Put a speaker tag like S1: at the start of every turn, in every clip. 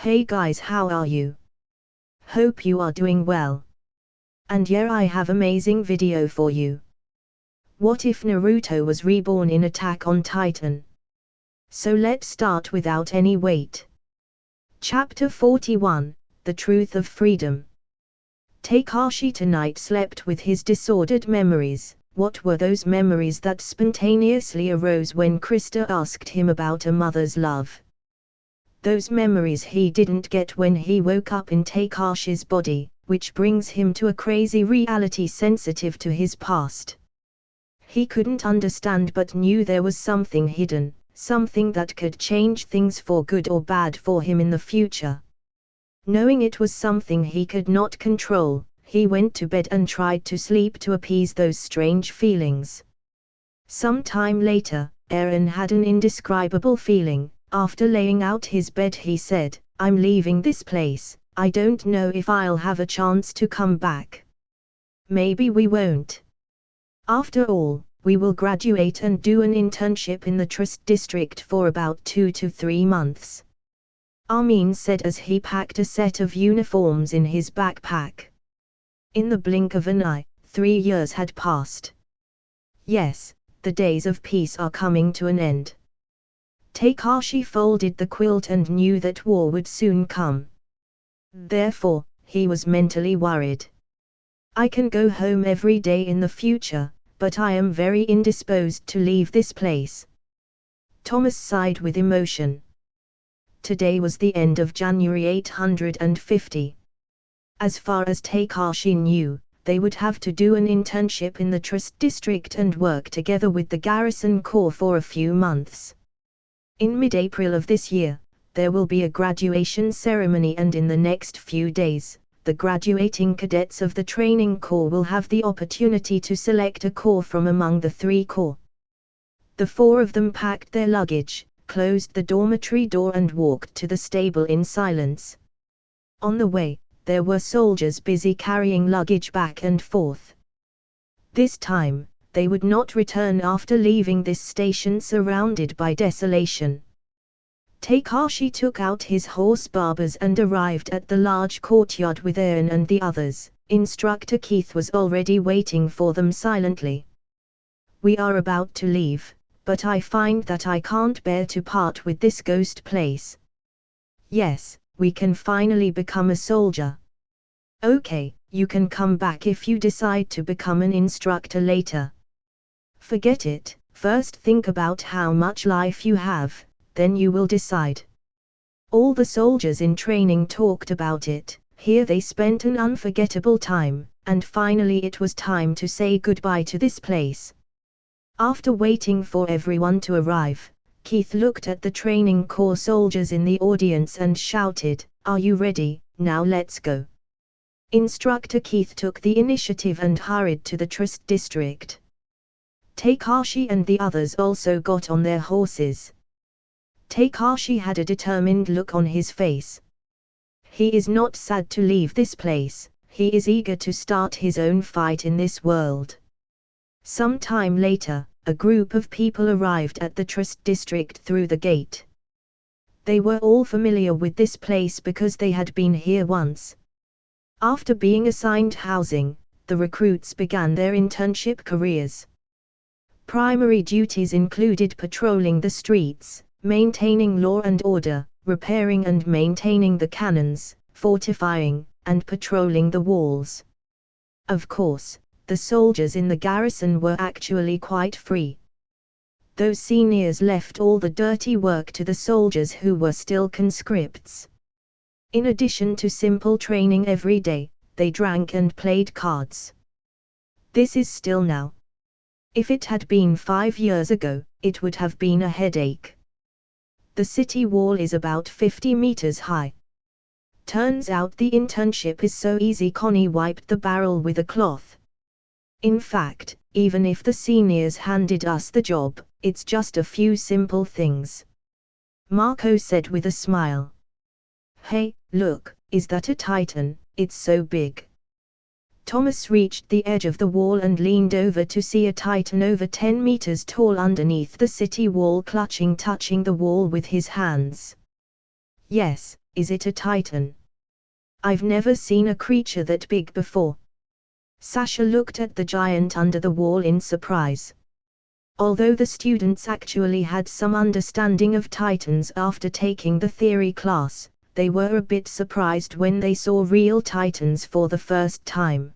S1: Hey guys, how are you? Hope you are doing well. And yeah, I have amazing video for you. What if Naruto was reborn in Attack on Titan? So let's start without any wait. Chapter 41, The Truth of Freedom. Takashi tonight slept with his disordered memories. What were those memories that spontaneously arose when Krista asked him about a mother's love? Those memories he didn't get when he woke up in Takashi's body, which brings him to a crazy reality sensitive to his past. He couldn't understand but knew there was something hidden, something that could change things for good or bad for him in the future. Knowing it was something he could not control, he went to bed and tried to sleep to appease those strange feelings. Some time later, Eren had an indescribable feeling. After laying out his bed he said, "I'm leaving this place, I don't know if I'll have a chance to come back. Maybe we won't. After all, we will graduate and do an internship in the Trust District for about 2 to 3 months. Armin said as he packed a set of uniforms in his backpack. In the blink of an eye, 3 years had passed. Yes, the days of peace are coming to an end. Takashi folded the quilt and knew that war would soon come. Therefore, he was mentally worried. I can go home every day in the future, but I am very indisposed to leave this place. Thomas sighed with emotion. Today was the end of January 850. As far as Takashi knew, they would have to do an internship in the Trust District and work together with the Garrison Corps for a few months. In mid-April of this year, there will be a graduation ceremony, and in the next few days, the graduating cadets of the training corps will have the opportunity to select a corps from among the 3 corps. The 4 of them packed their luggage, closed the dormitory door and walked to the stable in silence. On the way, there were soldiers busy carrying luggage back and forth. This time, they would not return after leaving this station surrounded by desolation. Takashi took out his horse barbers and arrived at the large courtyard with Eren and the others. Instructor Keith was already waiting for them silently. We are about to leave, but I find that I can't bear to part with this ghost place. Yes, we can finally become a soldier. Okay, you can come back if you decide to become an instructor later. Forget it, first think about how much life you have, then you will decide. All the soldiers in training talked about it. Here they spent an unforgettable time, and finally it was time to say goodbye to this place. After waiting for everyone to arrive, Keith looked at the training corps soldiers in the audience and shouted, "Are you ready? Now let's go." Instructor Keith took the initiative and hurried to the Trust District. Takashi and the others also got on their horses. Takashi had a determined look on his face. He is not sad to leave this place, he is eager to start his own fight in this world. Some time later, a group of people arrived at the Trust District through the gate. They were all familiar with this place because they had been here once. After being assigned housing, the recruits began their internship careers. Primary duties included patrolling the streets, maintaining law and order, repairing and maintaining the cannons, fortifying, and patrolling the walls. Of course, the soldiers in the garrison were actually quite free. Those seniors left all the dirty work to the soldiers who were still conscripts. In addition to simple training every day, they drank and played cards. This is still now. If it had been 5 years ago, it would have been a headache. The city wall is about 50 meters high. Turns out the internship is so easy, Connie wiped the barrel with a cloth. In fact, even if the seniors handed us the job, it's just a few simple things. Marco said with a smile. Hey, look, is that a Titan? It's so big. Thomas reached the edge of the wall and leaned over to see a Titan over 10 meters tall underneath the city wall, touching the wall with his hands. Yes, is it a titan? I've never seen a creature that big before. Sasha looked at the giant under the wall in surprise. Although the students actually had some understanding of titans after taking the theory class, they were a bit surprised when they saw real titans for the first time.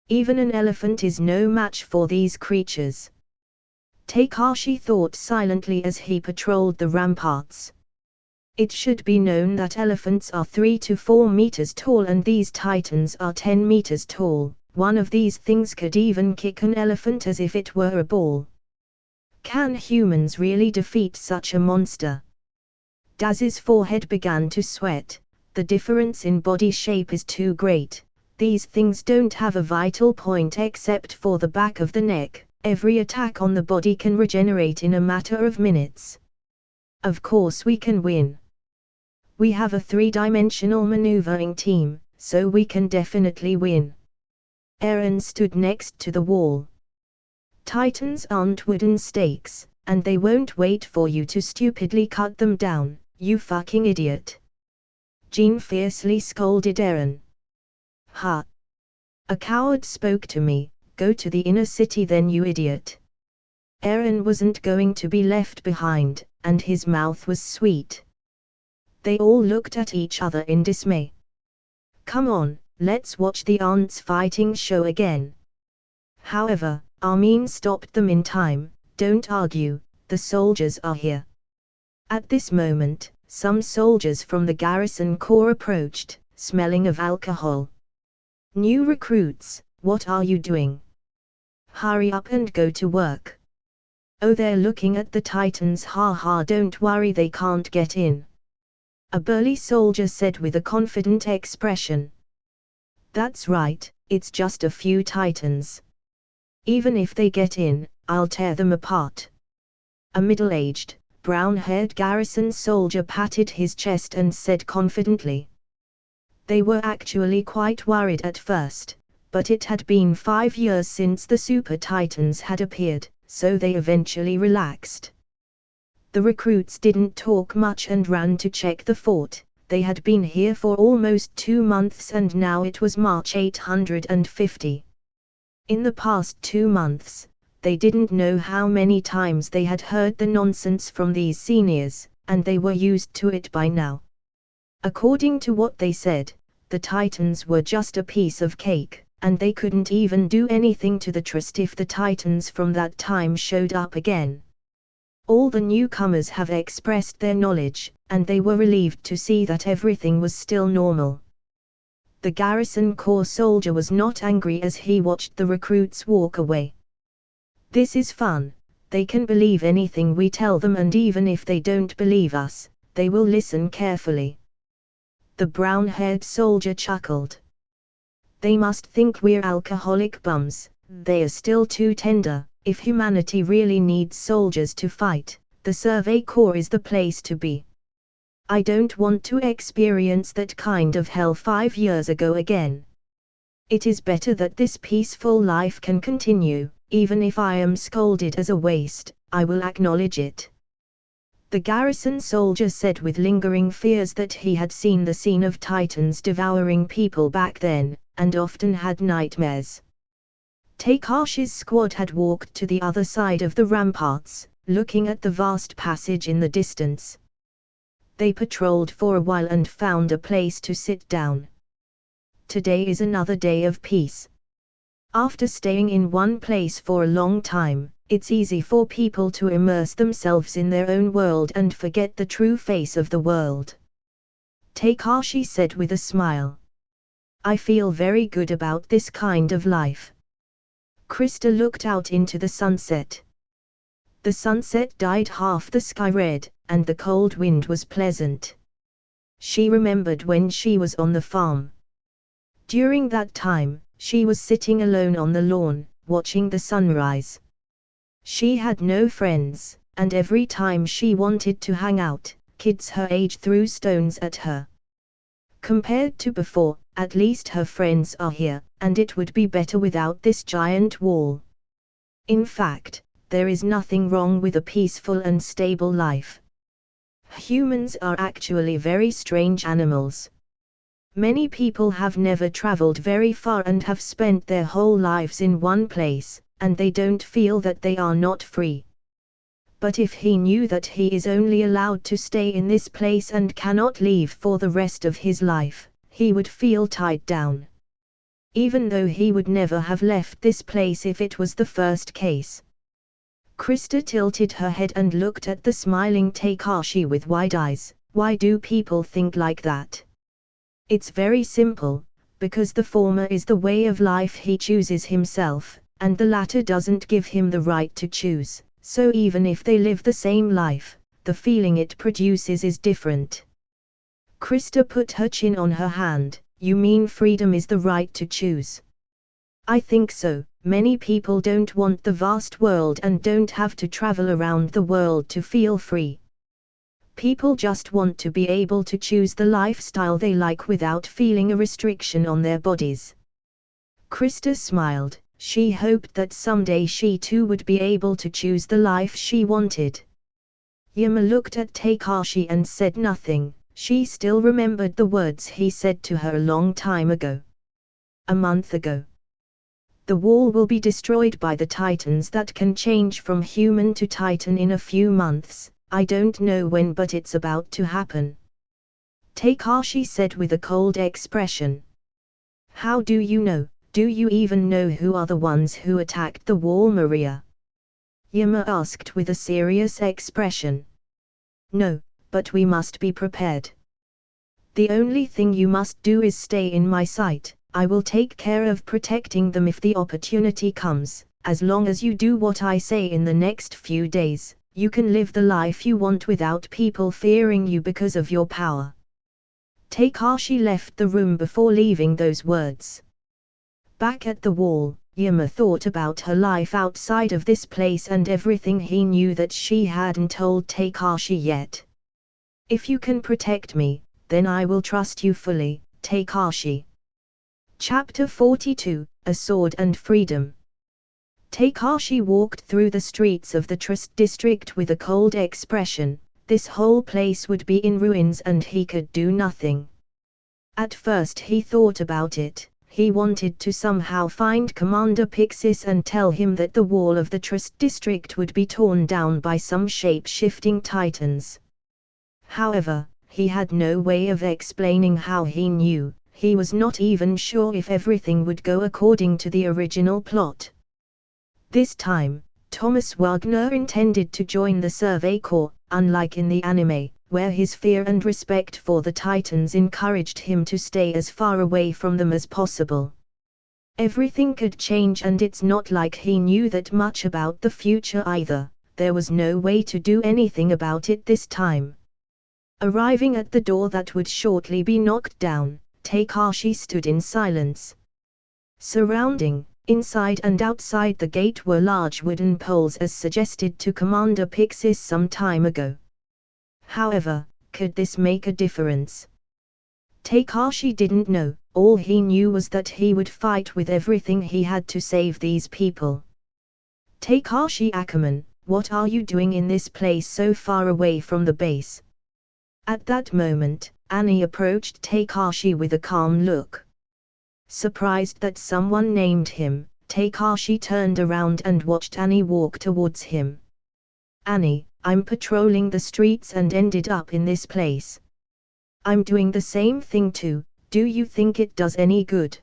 S1: Even an elephant is no match for these creatures. Takashi thought silently as he patrolled the ramparts. It should be known that elephants are 3 to 4 meters tall and these titans are 10 meters tall. One of these things could even kick an elephant as if it were a ball. Can humans really defeat such a monster? Daz's forehead began to sweat. The difference in body shape is too great. These things don't have a vital point except for the back of the neck. Every attack on the body can regenerate in a matter of minutes. Of course we can win. We have a 3-dimensional maneuvering team, so we can definitely win. Eren stood next to the wall. Titans aren't wooden stakes, and they won't wait for you to stupidly cut them down, you fucking idiot. Jean fiercely scolded Eren. Ha! A coward spoke to me, go to the inner city then you idiot. Eren wasn't going to be left behind, and his mouth was sweet. They all looked at each other in dismay. Come on, let's watch the ants fighting show again. However, Armin stopped them in time. Don't argue, the soldiers are here. At this moment, some soldiers from the garrison corps approached, smelling of alcohol. New recruits, what are you doing? Hurry up and go to work. Oh, they're looking at the titans, haha, don't worry, they can't get in. A burly soldier said with a confident expression. That's right, it's just a few titans. Even if they get in, I'll tear them apart. A middle-aged, brown-haired garrison soldier patted his chest and said confidently. They were actually quite worried at first, but it had been 5 years since the Super Titans had appeared, so they eventually relaxed. The recruits didn't talk much and ran to check the fort. They had been here for almost 2 months and now it was March 850. In the past 2 months, they didn't know how many times they had heard the nonsense from these seniors, and they were used to it by now. According to what they said, the Titans were just a piece of cake, and they couldn't even do anything to the trust if the Titans from that time showed up again. All the newcomers have expressed their knowledge, and they were relieved to see that everything was still normal. The garrison corps soldier was not angry as he watched the recruits walk away. This is fun, they can believe anything we tell them and even if they don't believe us, they will listen carefully. The brown-haired soldier chuckled. They must think we're alcoholic bums, they are still too tender. If humanity really needs soldiers to fight, the Survey Corps is the place to be. I don't want to experience that kind of hell 5 years ago again. It is better that this peaceful life can continue, even if I am scolded as a waste, I will acknowledge it. The garrison soldier said with lingering fears that he had seen the scene of Titans devouring people back then, and often had nightmares. Takashi's squad had walked to the other side of the ramparts, looking at the vast passage in the distance. They patrolled for a while and found a place to sit down. Today is another day of peace. After staying in one place for a long time, it's easy for people to immerse themselves in their own world and forget the true face of the world. Takashi said with a smile. I feel very good about this kind of life. Krista looked out into the sunset. The sunset dyed half the sky red, and the cold wind was pleasant. She remembered when she was on the farm. During that time, she was sitting alone on the lawn, watching the sunrise. She had no friends, and every time she wanted to hang out, kids her age threw stones at her. Compared to before, at least her friends are here, and it would be better without this giant wall. In fact, there is nothing wrong with a peaceful and stable life. Humans are actually very strange animals. Many people have never traveled very far and have spent their whole lives in one place, and they don't feel that they are not free. But if he knew that he is only allowed to stay in this place and cannot leave for the rest of his life, he would feel tied down. Even though he would never have left this place if it was the first case. Krista tilted her head and looked at the smiling Takashi with wide eyes. Why do people think like that? It's very simple, because the former is the way of life he chooses himself, and the latter doesn't give him the right to choose, so even if they live the same life, the feeling it produces is different. Krista put her chin on her hand. You mean freedom is the right to choose? I think so. Many people don't want the vast world and don't have to travel around the world to feel free. People just want to be able to choose the lifestyle they like without feeling a restriction on their bodies. Krista smiled. She hoped that someday she too would be able to choose the life she wanted. Yama looked at Takashi and said nothing. She still remembered the words he said to her a long time ago. A month ago. The wall will be destroyed by the Titans that can change from human to Titan in a few months. I don't know when, but it's about to happen. Takashi said with a cold expression. How do you know? Do you even know who are the ones who attacked the wall, Maria? Yama asked with a serious expression. No, but we must be prepared. The only thing you must do is stay in my sight. I will take care of protecting them if the opportunity comes. As long as you do what I say in the next few days, you can live the life you want without people fearing you because of your power. Takashi left the room before leaving those words. Back at the wall, Yama thought about her life outside of this place and everything he knew that she hadn't told Takashi yet. If you can protect me, then I will trust you fully, Takashi. Chapter 42, A Sword and Freedom. Takashi walked through the streets of the Trust district with a cold expression. This whole place would be in ruins and he could do nothing. At first he thought about it. He wanted to somehow find Commander Pixis and tell him that the wall of the Trust district would be torn down by some shape-shifting titans. However, he had no way of explaining how he knew. He was not even sure if everything would go according to the original plot. This time, Thomas Wagner intended to join the Survey Corps, unlike in the anime, where his fear and respect for the Titans encouraged him to stay as far away from them as possible. Everything could change and it's not like he knew that much about the future either. There was no way to do anything about it this time. Arriving at the door that would shortly be knocked down, Takashi stood in silence. Surrounding, inside and outside the gate were large wooden poles as suggested to Commander Pixis some time ago. However, could this make a difference? Takashi didn't know. All he knew was that he would fight with everything he had to save these people. Takashi Ackerman, what are you doing in this place so far away from the base? At that moment, Annie approached Takashi with a calm look. Surprised that someone named him, Takashi turned around and watched Annie walk towards him. Annie, I'm patrolling the streets and ended up in this place. I'm doing the same thing too. Do you think it does any good?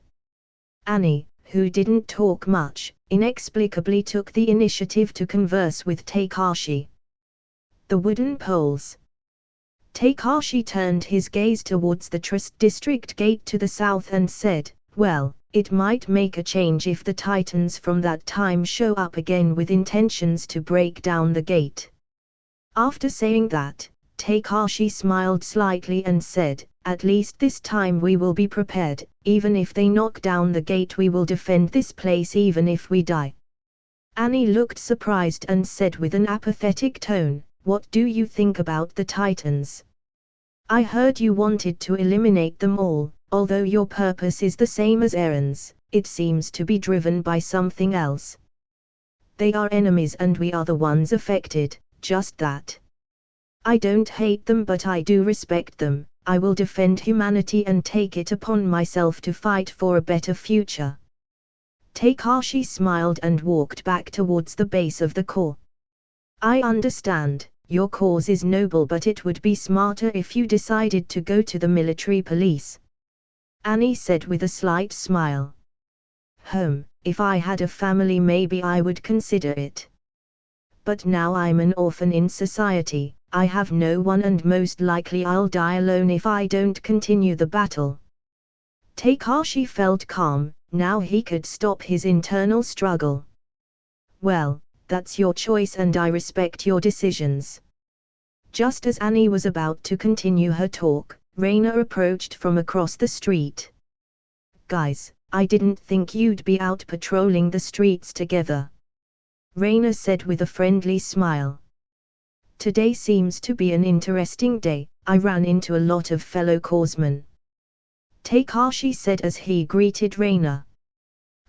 S1: Annie, who didn't talk much, inexplicably took the initiative to converse with Takashi. The wooden poles. Takashi turned his gaze towards the Trust district gate to the south and said, well, it might make a change if the Titans from that time show up again with intentions to break down the gate. After saying that, Takashi smiled slightly and said, at least this time we will be prepared. Even if they knock down the gate we will defend this place even if we die. Annie looked surprised and said with an apathetic tone, what do you think about the Titans? I heard you wanted to eliminate them all, although your purpose is the same as Eren's. It seems to be driven by something else. They are enemies and we are the ones affected, just that. I don't hate them, but I do respect them. I will defend humanity and take it upon myself to fight for a better future. Takashi smiled and walked back towards the base of the core. I understand, your cause is noble, but it would be smarter if you decided to go to the military police, Annie said with a slight smile. If I had a family maybe I would consider it. But now I'm an orphan in society, I have no one and most likely I'll die alone if I don't continue the battle. Takashi felt calm, now he could stop his internal struggle. Well, that's your choice and I respect your decisions. Just as Annie was about to continue her talk, Reina approached from across the street. Guys, I didn't think you'd be out patrolling the streets together, Reina said with a friendly smile. Today seems to be an interesting day, I ran into a lot of fellow corpsmen, Takashi said as he greeted Reina.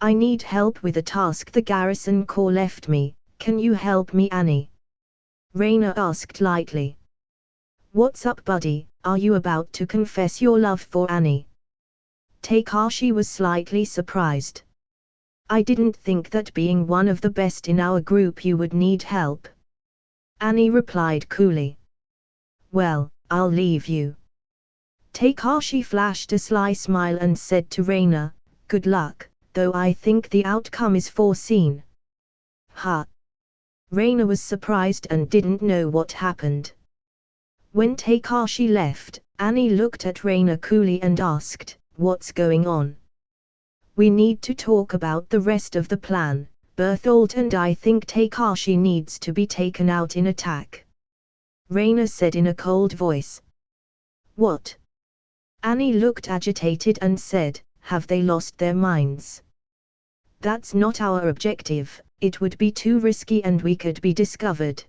S1: I need help with a task the garrison corps left me, can you help me, Annie? Reina asked lightly. What's up, buddy, are you about to confess your love for Annie? Takashi was slightly surprised. I didn't think that being one of the best in our group you would need help, Annie replied coolly. Well, I'll leave you. Takashi flashed a sly smile and said to Reina, good luck, though I think the outcome is foreseen. Ha! Reina was surprised and didn't know what happened. When Takashi left, Annie looked at Reina coolly and asked, what's going on? We need to talk about the rest of the plan, Berthold and I think Takashi needs to be taken out in attack, Reina said in a cold voice. What? Annie looked agitated and said, have they lost their minds? That's not our objective, it would be too risky and we could be discovered.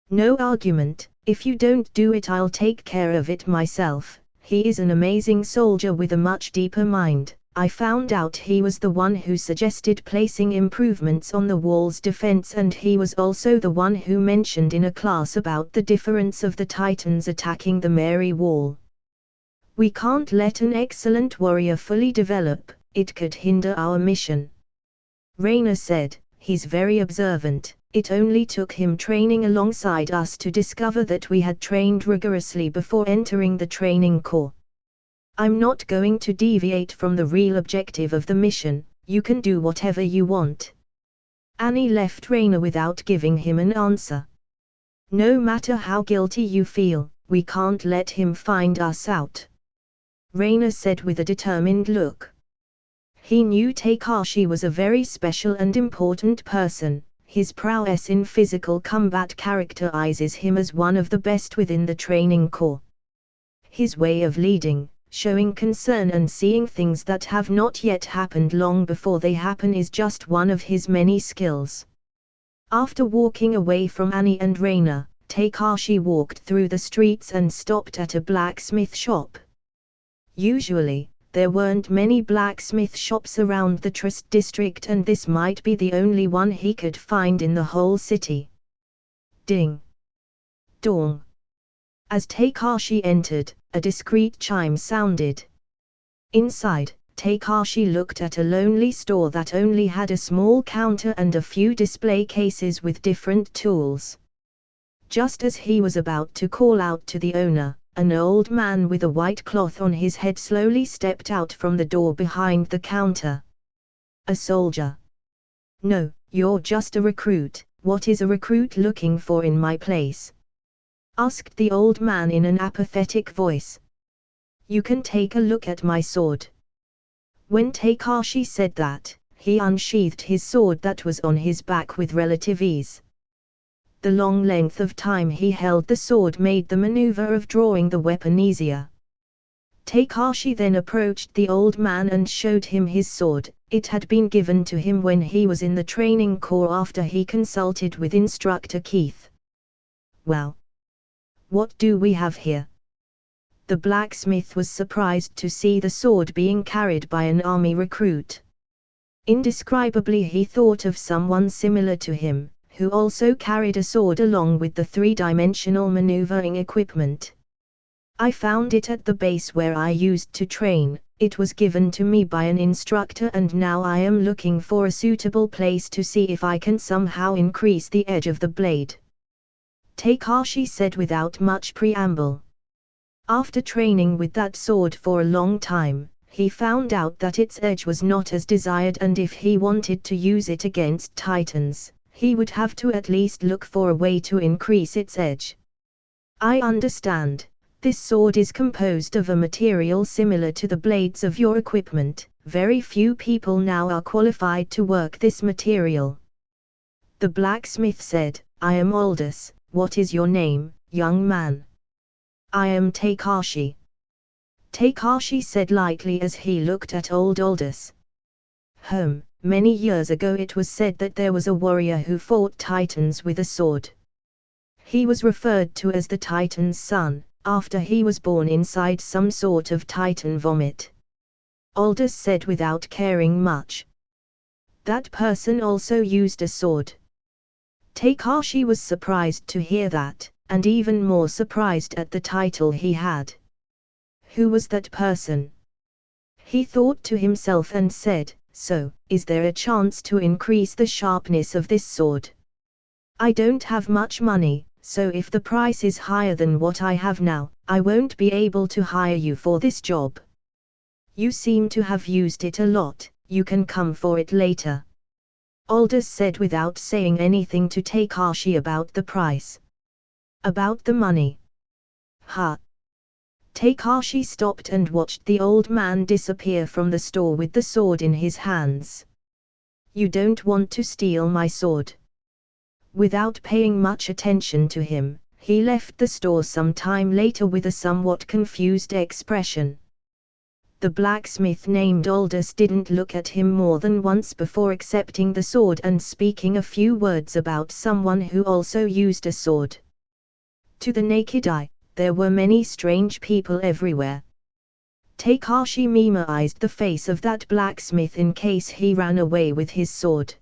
S1: No argument, if you don't do it I'll take care of it myself. He is an amazing soldier with a much deeper mind. I found out he was the one who suggested placing improvements on the wall's defense and he was also the one who mentioned in a class about the difference of the Titans attacking the Mary Wall. We can't let an excellent warrior fully develop, it could hinder our mission, Reina said. He's very observant, it only took him training alongside us to discover that we had trained rigorously before entering the training corps. I'm not going to deviate from the real objective of the mission, you can do whatever you want. Annie left Reina without giving him an answer. No matter how guilty you feel, we can't let him find us out, Reina said with a determined look. He knew Takashi was a very special and important person, his prowess in physical combat characterizes him as one of the best within the training corps. His way of leading, showing concern and seeing things that have not yet happened long before they happen is just one of his many skills. After walking away from Annie and Reina, Takashi walked through the streets and stopped at a blacksmith shop. Usually, there weren't many blacksmith shops around the Trust district and this might be the only one he could find in the whole city. Ding! Dong! As Takashi entered, a discreet chime sounded. Inside, Takashi looked at a lonely store that only had a small counter and a few display cases with different tools. Just as he was about to call out to the owner, an old man with a white cloth on his head slowly stepped out from the door behind the counter. A soldier. No, you're just a recruit. What is a recruit looking for in my place? Asked the old man in an apathetic voice. You can take a look at my sword. When Takashi said that, he unsheathed his sword that was on his back with relative ease. The long length of time he held the sword made the maneuver of drawing the weapon easier. Takashi then approached the old man and showed him his sword. It had been given to him when he was in the training corps after he consulted with instructor Keith. Well, what do we have here? The blacksmith was surprised to see the sword being carried by an army recruit. Indescribably he thought of someone similar to him, who also carried a sword along with the three-dimensional maneuvering equipment. I found it at the base where I used to train. It was given to me by an instructor and now I am looking for a suitable place to see if I can somehow increase the edge of the blade," Takashi said without much preamble. After training with that sword for a long time, he found out that its edge was not as desired and if he wanted to use it against titans, he would have to at least look for a way to increase its edge. "I understand. This sword is composed of a material similar to the blades of your equipment. Very few people now are qualified to work this material," the blacksmith said. "I am Aldous. What is your name, young man?" "I am Takashi," Takashi said lightly as he looked at old Aldous. Many years ago it was said that there was a warrior who fought titans with a sword. He was referred to as the Titan's son, after he was born inside some sort of titan vomit," Aldous said without caring much. "That person also used a sword?" Takashi was surprised to hear that, and even more surprised at the title he had. Who was that person? He thought to himself and said, "So, is there a chance to increase the sharpness of this sword? I don't have much money, so if the price is higher than what I have now, I won't be able to hire you for this job. You seem to have used it a lot, you can come for it later," Aldous said without saying anything to Takashi about the price. "About the money?" "Ha!" Takashi stopped and watched the old man disappear from the store with the sword in his hands. "You don't want to steal my sword?" Without paying much attention to him, he left the store some time later with a somewhat confused expression. The blacksmith named Aldous didn't look at him more than once before accepting the sword and speaking a few words about someone who also used a sword. To the naked eye, there were many strange people everywhere. Takashi memorized the face of that blacksmith in case he ran away with his sword.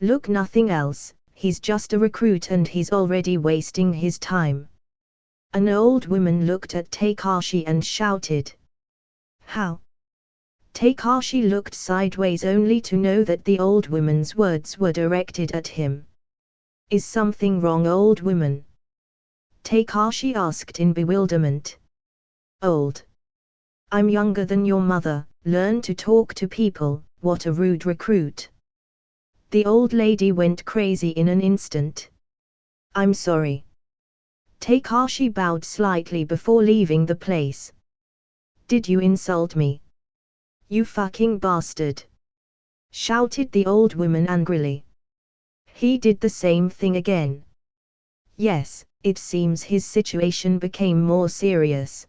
S1: "Look, nothing else, he's just a recruit and he's already wasting his time." An old woman looked at Takashi and shouted. "How?" Takashi looked sideways only to know that the old woman's words were directed at him. "Is something wrong, old woman?" Takashi asked in bewilderment. "Old? I'm younger than your mother, learn to talk to people, what a rude recruit." The old lady went crazy in an instant. "I'm sorry." Takashi bowed slightly before leaving the place. "Did you insult me? You fucking bastard!" shouted the old woman angrily. He did the same thing again. Yes, it seems his situation became more serious.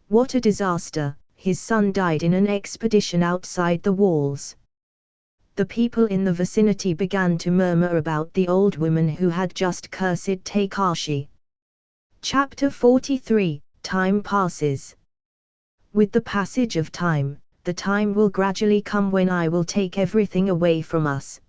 S1: What a disaster, his son died in an expedition outside the walls. The people in the vicinity began to murmur about the old woman who had just cursed Takashi. Chapter 43, Time passes. With the passage of time, the time will gradually come when I will take everything away from us.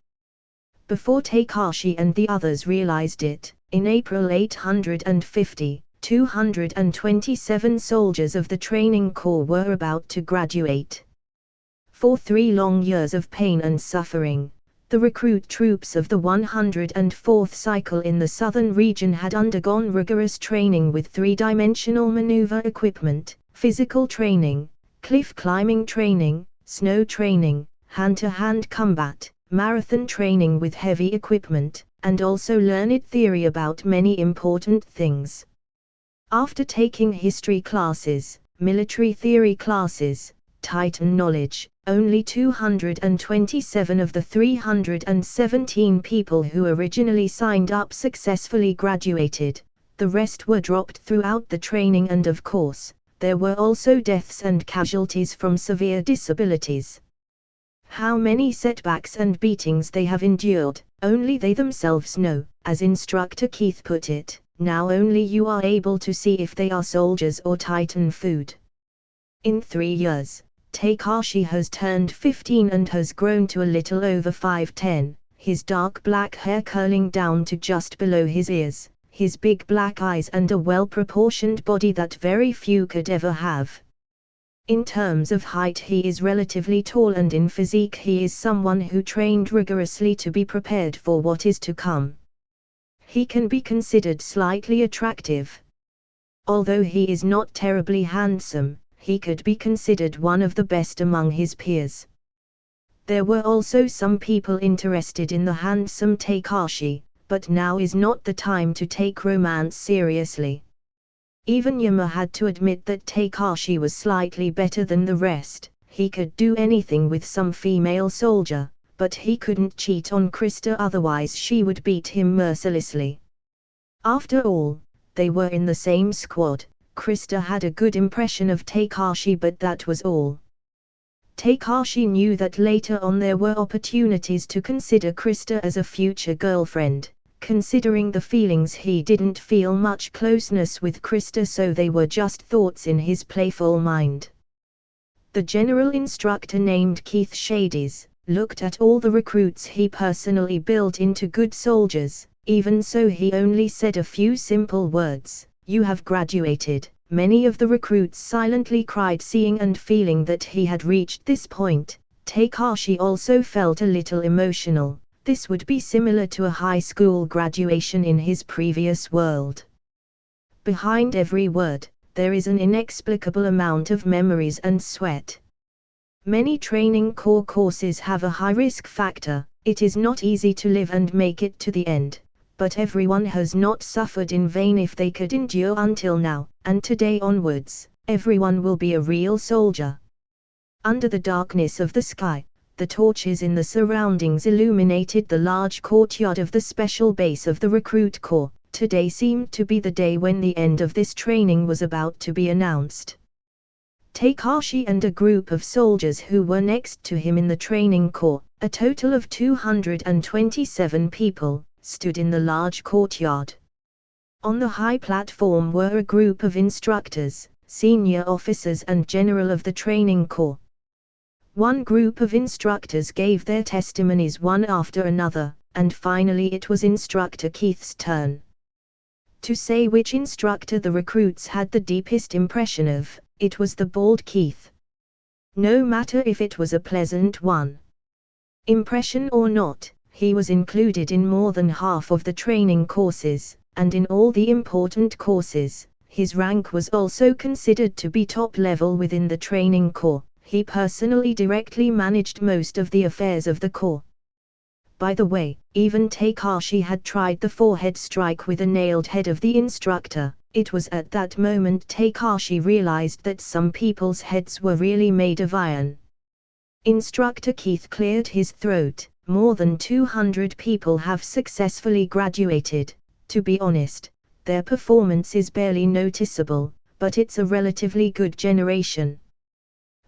S1: Before Takashi and the others realized it, in April 850, 227 soldiers of the training corps were about to graduate. For 3 long years of pain and suffering, the recruit troops of the 104th cycle in the southern region had undergone rigorous training with three-dimensional maneuver equipment, physical training, cliff climbing training, snow training, hand-to-hand combat, marathon training with heavy equipment, and also learned theory about many important things. After taking history classes, military theory classes, Titan knowledge, only 227 of the 317 people who originally signed up successfully graduated. The rest were dropped throughout the training and of course, there were also deaths and casualties from severe disabilities. How many setbacks and beatings they have endured, only they themselves know. As instructor Keith put it, now only you are able to see if they are soldiers or Titan food. In 3 years, Takashi has turned 15 and has grown to a little over 5'10". his dark black hair curling down to just below his ears, his big black eyes and a well-proportioned body that very few could ever have. In terms of height he is relatively tall, and in physique he is someone who trained rigorously to be prepared for what is to come. He can be considered slightly attractive. Although he is not terribly handsome, he could be considered one of the best among his peers. There were also some people interested in the handsome Takashi, but now is not the time to take romance seriously. Even Yama had to admit that Takashi was slightly better than the rest. He could do anything with some female soldier, but he couldn't cheat on Krista, otherwise she would beat him mercilessly. After all, they were in the same squad. Krista had a good impression of Takashi, but that was all. Takashi knew that later on there were opportunities to consider Krista as a future girlfriend. Considering the feelings, he didn't feel much closeness with Krista, so they were just thoughts in his playful mind. The general instructor, named Keith Shades, looked at all the recruits he personally built into good soldiers. Even so, he only said a few simple words: "You have graduated." Many of the recruits silently cried, seeing and feeling that he had reached this point. Takashi also felt a little emotional. This would be similar to a high school graduation in his previous world. Behind every word, there is an inexplicable amount of memories and sweat. Many training corps courses have a high risk factor. It is not easy to live and make it to the end. But everyone has not suffered in vain if they could endure until now, and today onwards, everyone will be a real soldier. Under the darkness of the sky, the torches in the surroundings illuminated the large courtyard of the special base of the recruit corps. Today seemed to be the day when the end of this training was about to be announced. Takashi and a group of soldiers who were next to him in the training corps, a total of 227 people, stood in the large courtyard. On the high platform were a group of instructors, senior officers and general of the training corps. One group of instructors gave their testimonies one after another, and finally it was Instructor Keith's turn. To say which instructor the recruits had the deepest impression of, it was the bald Keith. No matter if it was a pleasant one. Impression or not, he was included in more than half of the training courses, and in all the important courses, his rank was also considered to be top level within the training corps. He personally directly managed most of the affairs of the corps. By the way, even Takashi had tried the forehead strike with a nailed head of the instructor. It was at that moment Takashi realized that some people's heads were really made of iron. Instructor Keith cleared his throat. More than 200 people have successfully graduated. To be honest, their performance is barely noticeable, but it's a relatively good generation.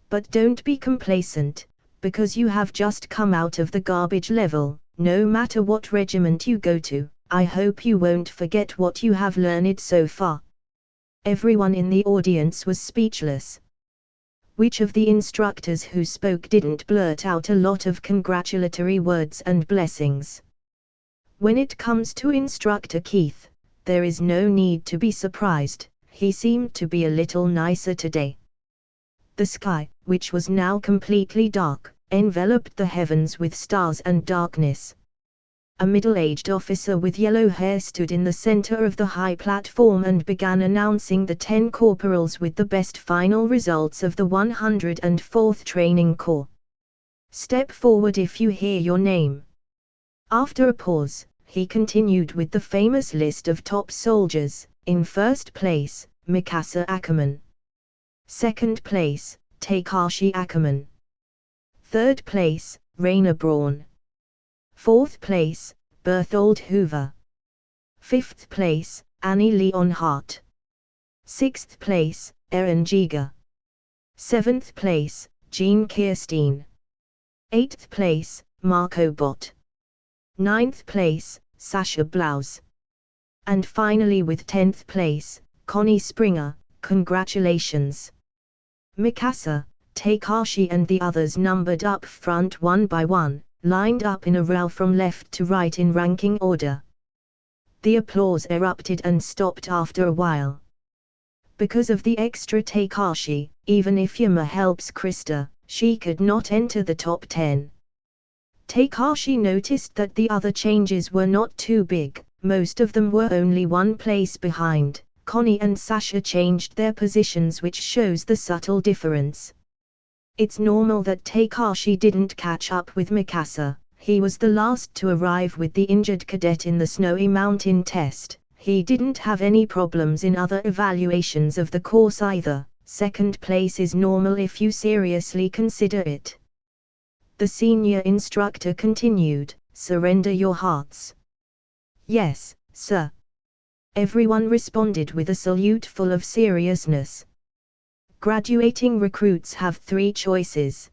S1: But don't be complacent, because you have just come out of the garbage level. No matter what regiment you go to, I hope you won't forget what you have learned so far. Everyone in the audience was speechless. Which of the instructors who spoke didn't blurt out a lot of congratulatory words and blessings? When it comes to Instructor Keith, there is no need to be surprised. He seemed to be a little nicer today. The sky, which was now completely dark, enveloped the heavens with stars and darkness. A middle-aged officer with yellow hair stood in the center of the high platform and began announcing the 10 corporals with the best final results of the 104th Training Corps. Step forward if you hear your name. After a pause, he continued with the famous list of top soldiers. In first place, Mikasa Ackerman. Second place, Takashi Ackerman. Third place, Raina Braun. Fourth place, Berthold Hoover. Fifth place, Annie Leonhardt. Sixth place, Erin Giger. Seventh place, Jean Kirstein. Eighth place, Marco Bott. Ninth place, Sasha Blouse. And finally with 10th place, Connie Springer. Congratulations. Mikasa, Takashi and the others numbered up front one by one, lined up in a row from left to right in ranking order. The applause erupted and stopped after a while. Because of the extra Takashi, even if Yuma helps Krista, she could not enter the top 10. Takashi noticed that the other changes were not too big, most of them were only one place behind. Connie and Sasha changed their positions, which shows the subtle difference. It's normal that Takashi didn't catch up with Mikasa. He was the last to arrive with the injured cadet in the Snowy Mountain test. He didn't have any problems in other evaluations of the course either. Second place is normal if you seriously consider it. The senior instructor continued, "Surrender your hearts." "Yes, sir." Everyone responded with a salute full of seriousness. Graduating recruits have 3 choices.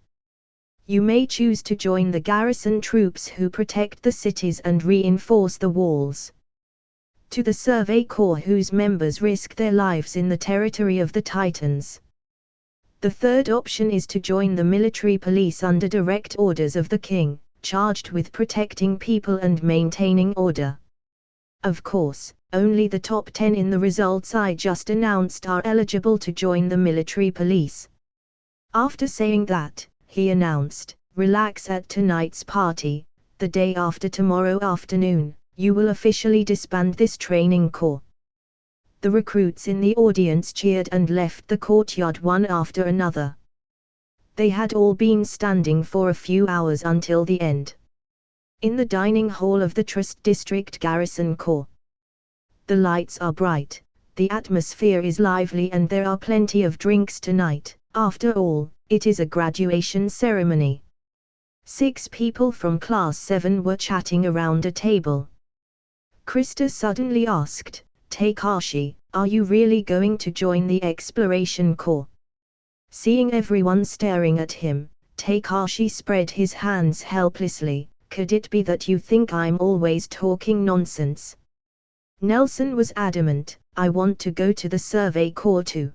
S1: You may choose to join the garrison troops who protect the cities and reinforce the walls. To the Survey Corps, whose members risk their lives in the territory of the Titans. The third option is to join the military police under direct orders of the king, charged with protecting people and maintaining order. Of course, only the top 10 in the results I just announced are eligible to join the military police. After saying that, he announced, "Relax at tonight's party, the day after tomorrow afternoon, you will officially disband this training corps." The recruits in the audience cheered and left the courtyard one after another. They had all been standing for a few hours until the end. In the dining hall of the Trust District Garrison Corps. The lights are bright, the atmosphere is lively, and there are plenty of drinks tonight. After all, it is a graduation ceremony. 6 people from Class 7 were chatting around a table. Krista suddenly asked, "Takashi, are you really going to join the Exploration Corps?" Seeing everyone staring at him, Takashi spread his hands helplessly. "Could it be that you think I'm always talking nonsense?" Nelson was adamant, "I want to go to the Survey Corps too.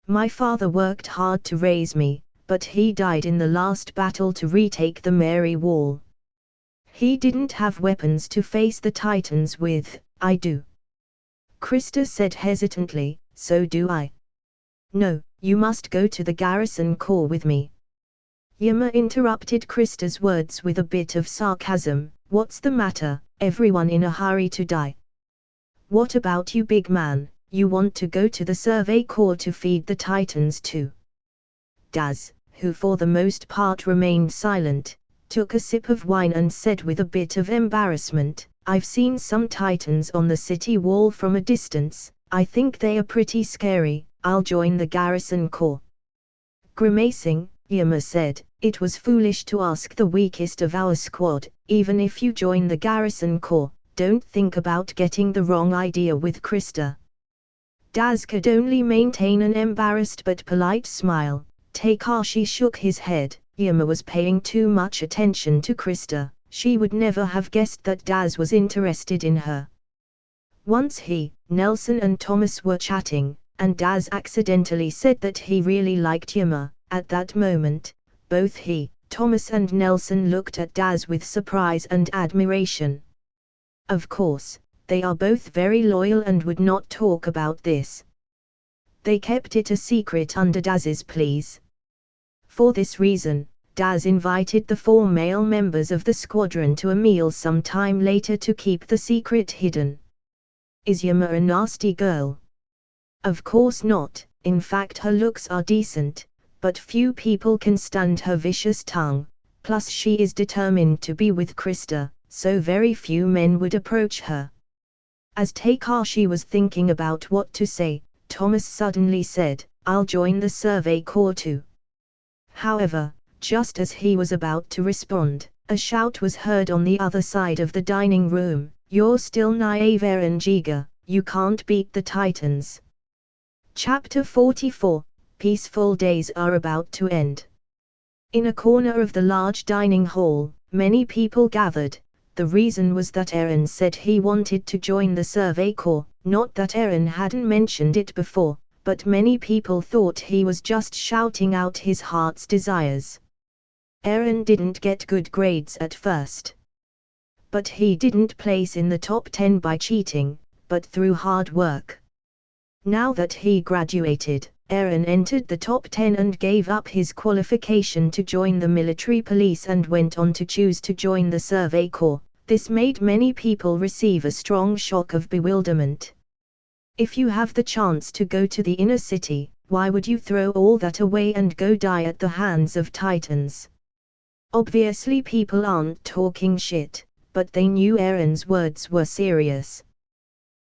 S1: My father worked hard to raise me, but he died in the last battle to retake the Mary Wall. He didn't have weapons to face the Titans with. I do." Krista said hesitantly, "So do I." "No, you must go to the Garrison Corps with me." Yuma interrupted Krista's words with a bit of sarcasm, "What's the matter, everyone in a hurry to die? What about you, big man, you want to go to the Survey Corps to feed the Titans too?" Daz, who for the most part remained silent, took a sip of wine and said with a bit of embarrassment, "I've seen some Titans on the city wall from a distance. I think they are pretty scary. I'll join the Garrison Corps." Grimacing, Yuma said, "It was foolish to ask the weakest of our squad. Even if you join the Garrison Corps, don't think about getting the wrong idea with Krista." Daz could only maintain an embarrassed but polite smile. Takashi shook his head. Yuma was paying too much attention to Krista. She would never have guessed that Daz was interested in her. Once he, Nelson and Thomas were chatting, and Daz accidentally said that he really liked Yuma. At that moment, both he, Thomas and Nelson looked at Daz with surprise and admiration. Of course, they are both very loyal and would not talk about this. They kept it a secret under Daz's pleas. For this reason, Daz invited the 4 male members of the squadron to a meal some time later to keep the secret hidden. Is Yuma a nasty girl? Of course not. In fact, her looks are decent, but few people can stand her vicious tongue. Plus she is determined to be with Krista, so very few men would approach her. As Takashi was thinking about what to say, Thomas suddenly said, "I'll join the Survey Corps too." However, just as he was about to respond, a shout was heard on the other side of the dining room, "You're still naive, Eren Jiga, you can't beat the Titans." Chapter 44, Peaceful days are about to end. In a corner of the large dining hall, many people gathered. The reason was that Eren said he wanted to join the Survey Corps, not that Eren hadn't mentioned it before, but many people thought he was just shouting out his heart's desires. Eren didn't get good grades at first. But he didn't place in the top 10 by cheating, but through hard work. Now that he graduated, Eren entered the top 10 and gave up his qualification to join the military police and went on to choose to join the Survey Corps. This made many people receive a strong shock of bewilderment. If you have the chance to go to the inner city, why would you throw all that away and go die at the hands of Titans? Obviously people aren't talking shit, but they knew Eren's words were serious.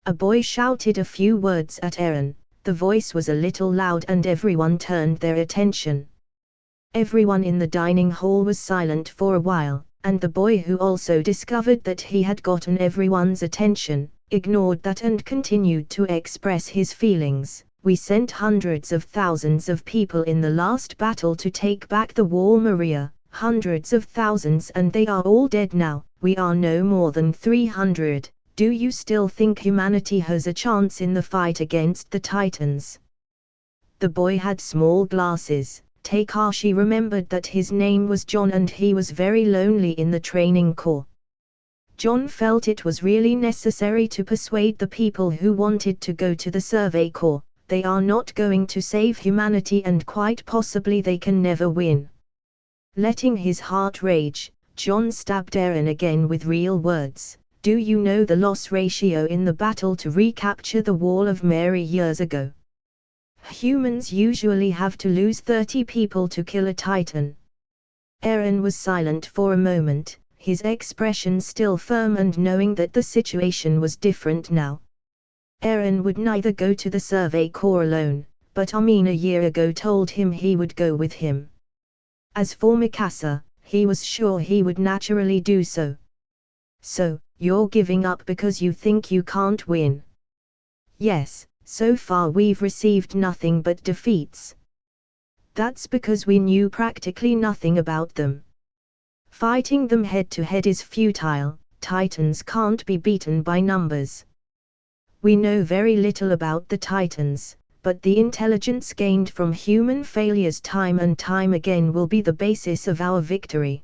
S1: A boy shouted a few words at Eren. The voice was a little loud and everyone turned their attention. Everyone in the dining hall was silent for a while, and the boy, who also discovered that he had gotten everyone's attention, ignored that and continued to express his feelings. We sent hundreds of thousands of people in the last battle to take back the Wall Maria, hundreds of thousands, and they are all dead now. We are no more than 300. Do you still think humanity has a chance in the fight against the Titans? The boy had small glasses. Takashi remembered that his name was John and he was very lonely in the training corps. John felt it was really necessary to persuade the people who wanted to go to the Survey Corps. They are not going to save humanity and quite possibly they can never win. Letting his heart rage, John stabbed Eren again with real words. Do you know the loss ratio in the battle to recapture the Wall of Mary years ago? Humans usually have to lose 30 people to kill a Titan. Eren was silent for a moment, his expression still firm and knowing that the situation was different now. Eren would neither go to the Survey Corps alone, but Armin a year ago told him he would go with him. As for Mikasa, he was sure he would naturally do so. So, you're giving up because you think you can't win? Yes, so far we've received nothing but defeats. That's because we knew practically nothing about them. Fighting them head to head is futile. Titans can't be beaten by numbers. We know very little about the Titans, but the intelligence gained from human failures time and time again will be the basis of our victory.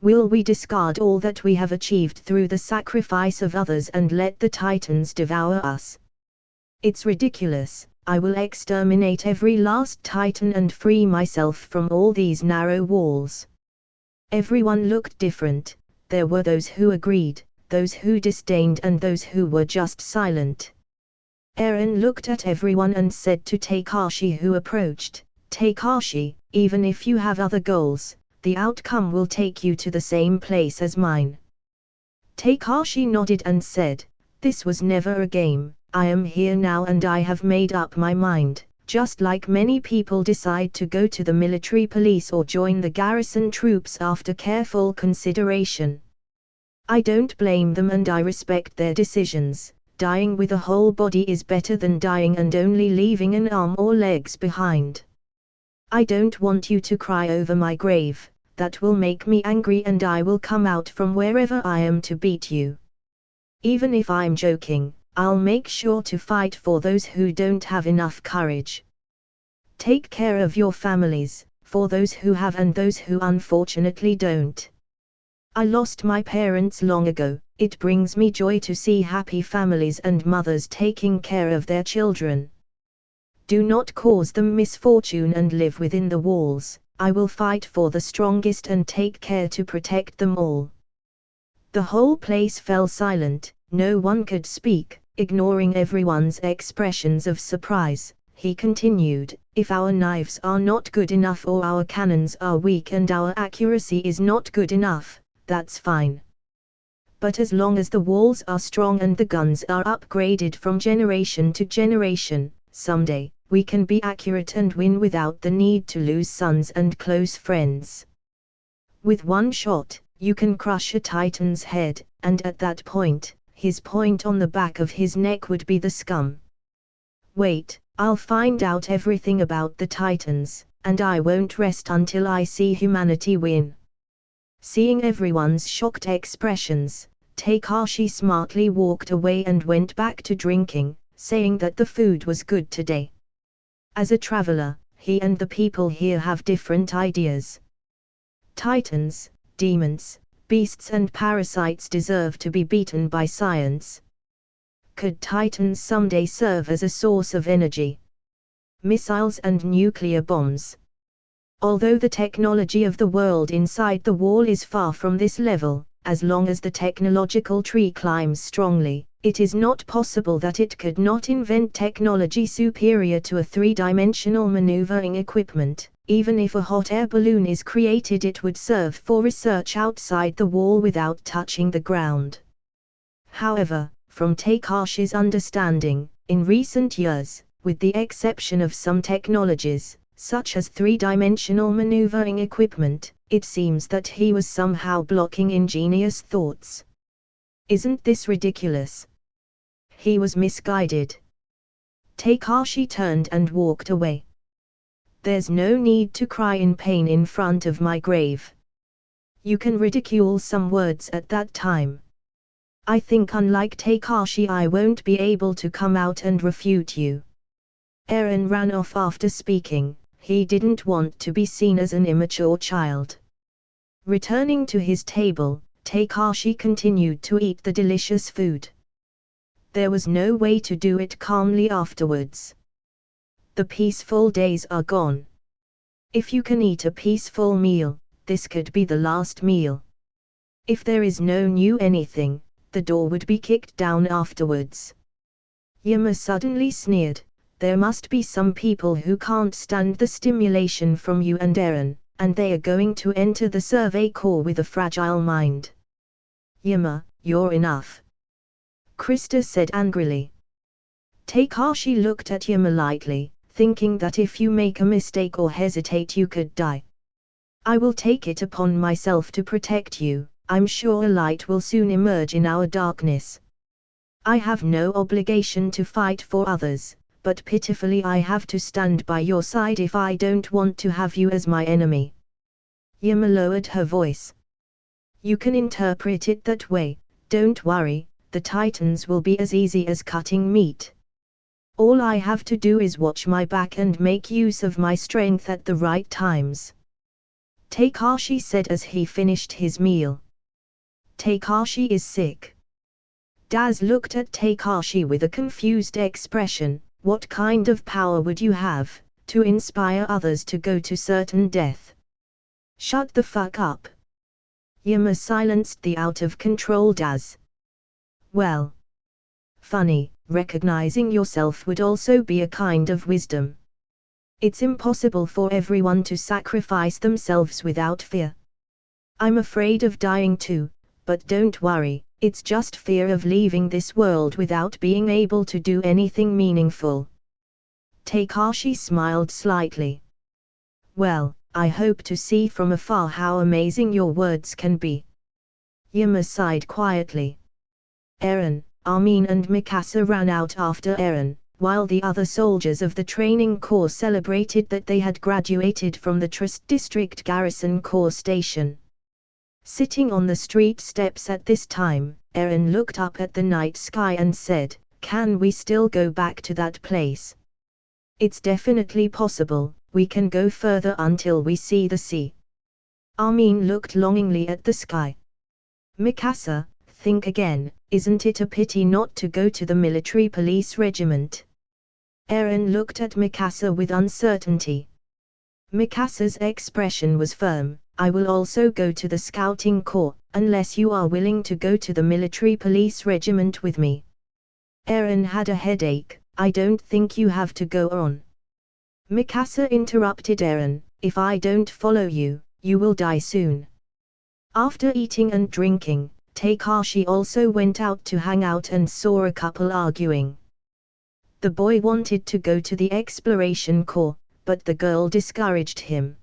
S1: Will we discard all that we have achieved through the sacrifice of others and let the Titans devour us? It's ridiculous. I will exterminate every last Titan and free myself from all these narrow walls. Everyone looked different. There were those who agreed, those who disdained and those who were just silent. Eren looked at everyone and said to Takashi, who approached, Takashi, even if you have other goals, the outcome will take you to the same place as mine. Takashi nodded and said, this was never a game, I am here now and I have made up my mind, just like many people decide to go to the military police or join the garrison troops after careful consideration. I don't blame them and I respect their decisions. Dying with a whole body is better than dying and only leaving an arm or legs behind. I don't want you to cry over my grave. That will make me angry and I will come out from wherever I am to beat you. Even if I'm joking, I'll make sure to fight for those who don't have enough courage. Take care of your families, for those who have and those who unfortunately don't. I lost my parents long ago. It brings me joy to see happy families and mothers taking care of their children. Do not cause them misfortune and live within the walls. I will fight for the strongest and take care to protect them all. The whole place fell silent, no one could speak. Ignoring everyone's expressions of surprise, he continued, if our knives are not good enough or our cannons are weak and our accuracy is not good enough, that's fine. But as long as the walls are strong and the guns are upgraded from generation to generation, someday, we can be accurate and win without the need to lose sons and close friends. With one shot, you can crush a Titan's head, and at that point, his point on the back of his neck would be the scum. Wait, I'll find out everything about the Titans, and I won't rest until I see humanity win. Seeing everyone's shocked expressions, Takashi smartly walked away and went back to drinking, saying that the food was good today. As a traveler, he and the people here have different ideas. Titans, demons, beasts and parasites deserve to be beaten by science. Could Titans someday serve as a source of energy? Missiles and nuclear bombs. Although the technology of the world inside the wall is far from this level, as long as the technological tree climbs strongly, it is not possible that it could not invent technology superior to a three-dimensional maneuvering equipment. Even if a hot air balloon is created, it would serve for research outside the wall without touching the ground. However, from Takashi's understanding, in recent years, with the exception of some technologies, such as three-dimensional maneuvering equipment, it seems that he was somehow blocking ingenious thoughts. Isn't this ridiculous? He was misguided. Takashi turned and walked away. There's no need to cry in pain in front of my grave. You can ridicule some words at that time. I think unlike Takashi, I won't be able to come out and refute you. Eren ran off after speaking. He didn't want to be seen as an immature child. Returning to his table, Takashi continued to eat the delicious food. There was no way to do it calmly afterwards. The peaceful days are gone. If you can eat a peaceful meal, this could be the last meal. If there is no new anything, the door would be kicked down afterwards. Yama suddenly sneered. There must be some people who can't stand the stimulation from you and Eren, and they are going to enter the survey corps with a fragile mind. Yama, you're enough. Krista said angrily. Takashi looked at Yama lightly, thinking that if you make a mistake or hesitate you could die. I will take it upon myself to protect you. I'm sure a light will soon emerge in our darkness. I have no obligation to fight for others, but pitifully I have to stand by your side if I don't want to have you as my enemy. Yama lowered her voice. You can interpret it that way. Don't worry, the Titans will be as easy as cutting meat. All I have to do is watch my back and make use of my strength at the right times. Takashi said as he finished his meal. Takashi is sick. Daz looked at Takashi with a confused expression. What kind of power would you have, to inspire others to go to certain death? Shut the fuck up. Yama silenced the out-of-control Daz. Well. Funny, recognizing yourself would also be a kind of wisdom. It's impossible for everyone to sacrifice themselves without fear. I'm afraid of dying too, but don't worry, it's just fear of leaving this world without being able to do anything meaningful. Takashi smiled slightly. Well, I hope to see from afar how amazing your words can be. Yama sighed quietly. Eren, Armin and Mikasa ran out after Eren, while the other soldiers of the training corps celebrated that they had graduated from the Trust District Garrison Corps Station. Sitting on the street steps at this time, Eren looked up at the night sky and said, "Can we still go back to that place?" "It's definitely possible, we can go further until we see the sea." Armin looked longingly at the sky. "Mikasa, think again, isn't it a pity not to go to the military police regiment?" Eren looked at Mikasa with uncertainty. Mikasa's expression was firm. "I will also go to the scouting corps, unless you are willing to go to the military police regiment with me." Eren had a headache. "I don't think you have to go on." Mikasa interrupted Eren, "If I don't follow you, you will die soon." After eating and drinking, Takashi also went out to hang out and saw a couple arguing. The boy wanted to go to the exploration corps, but the girl discouraged him.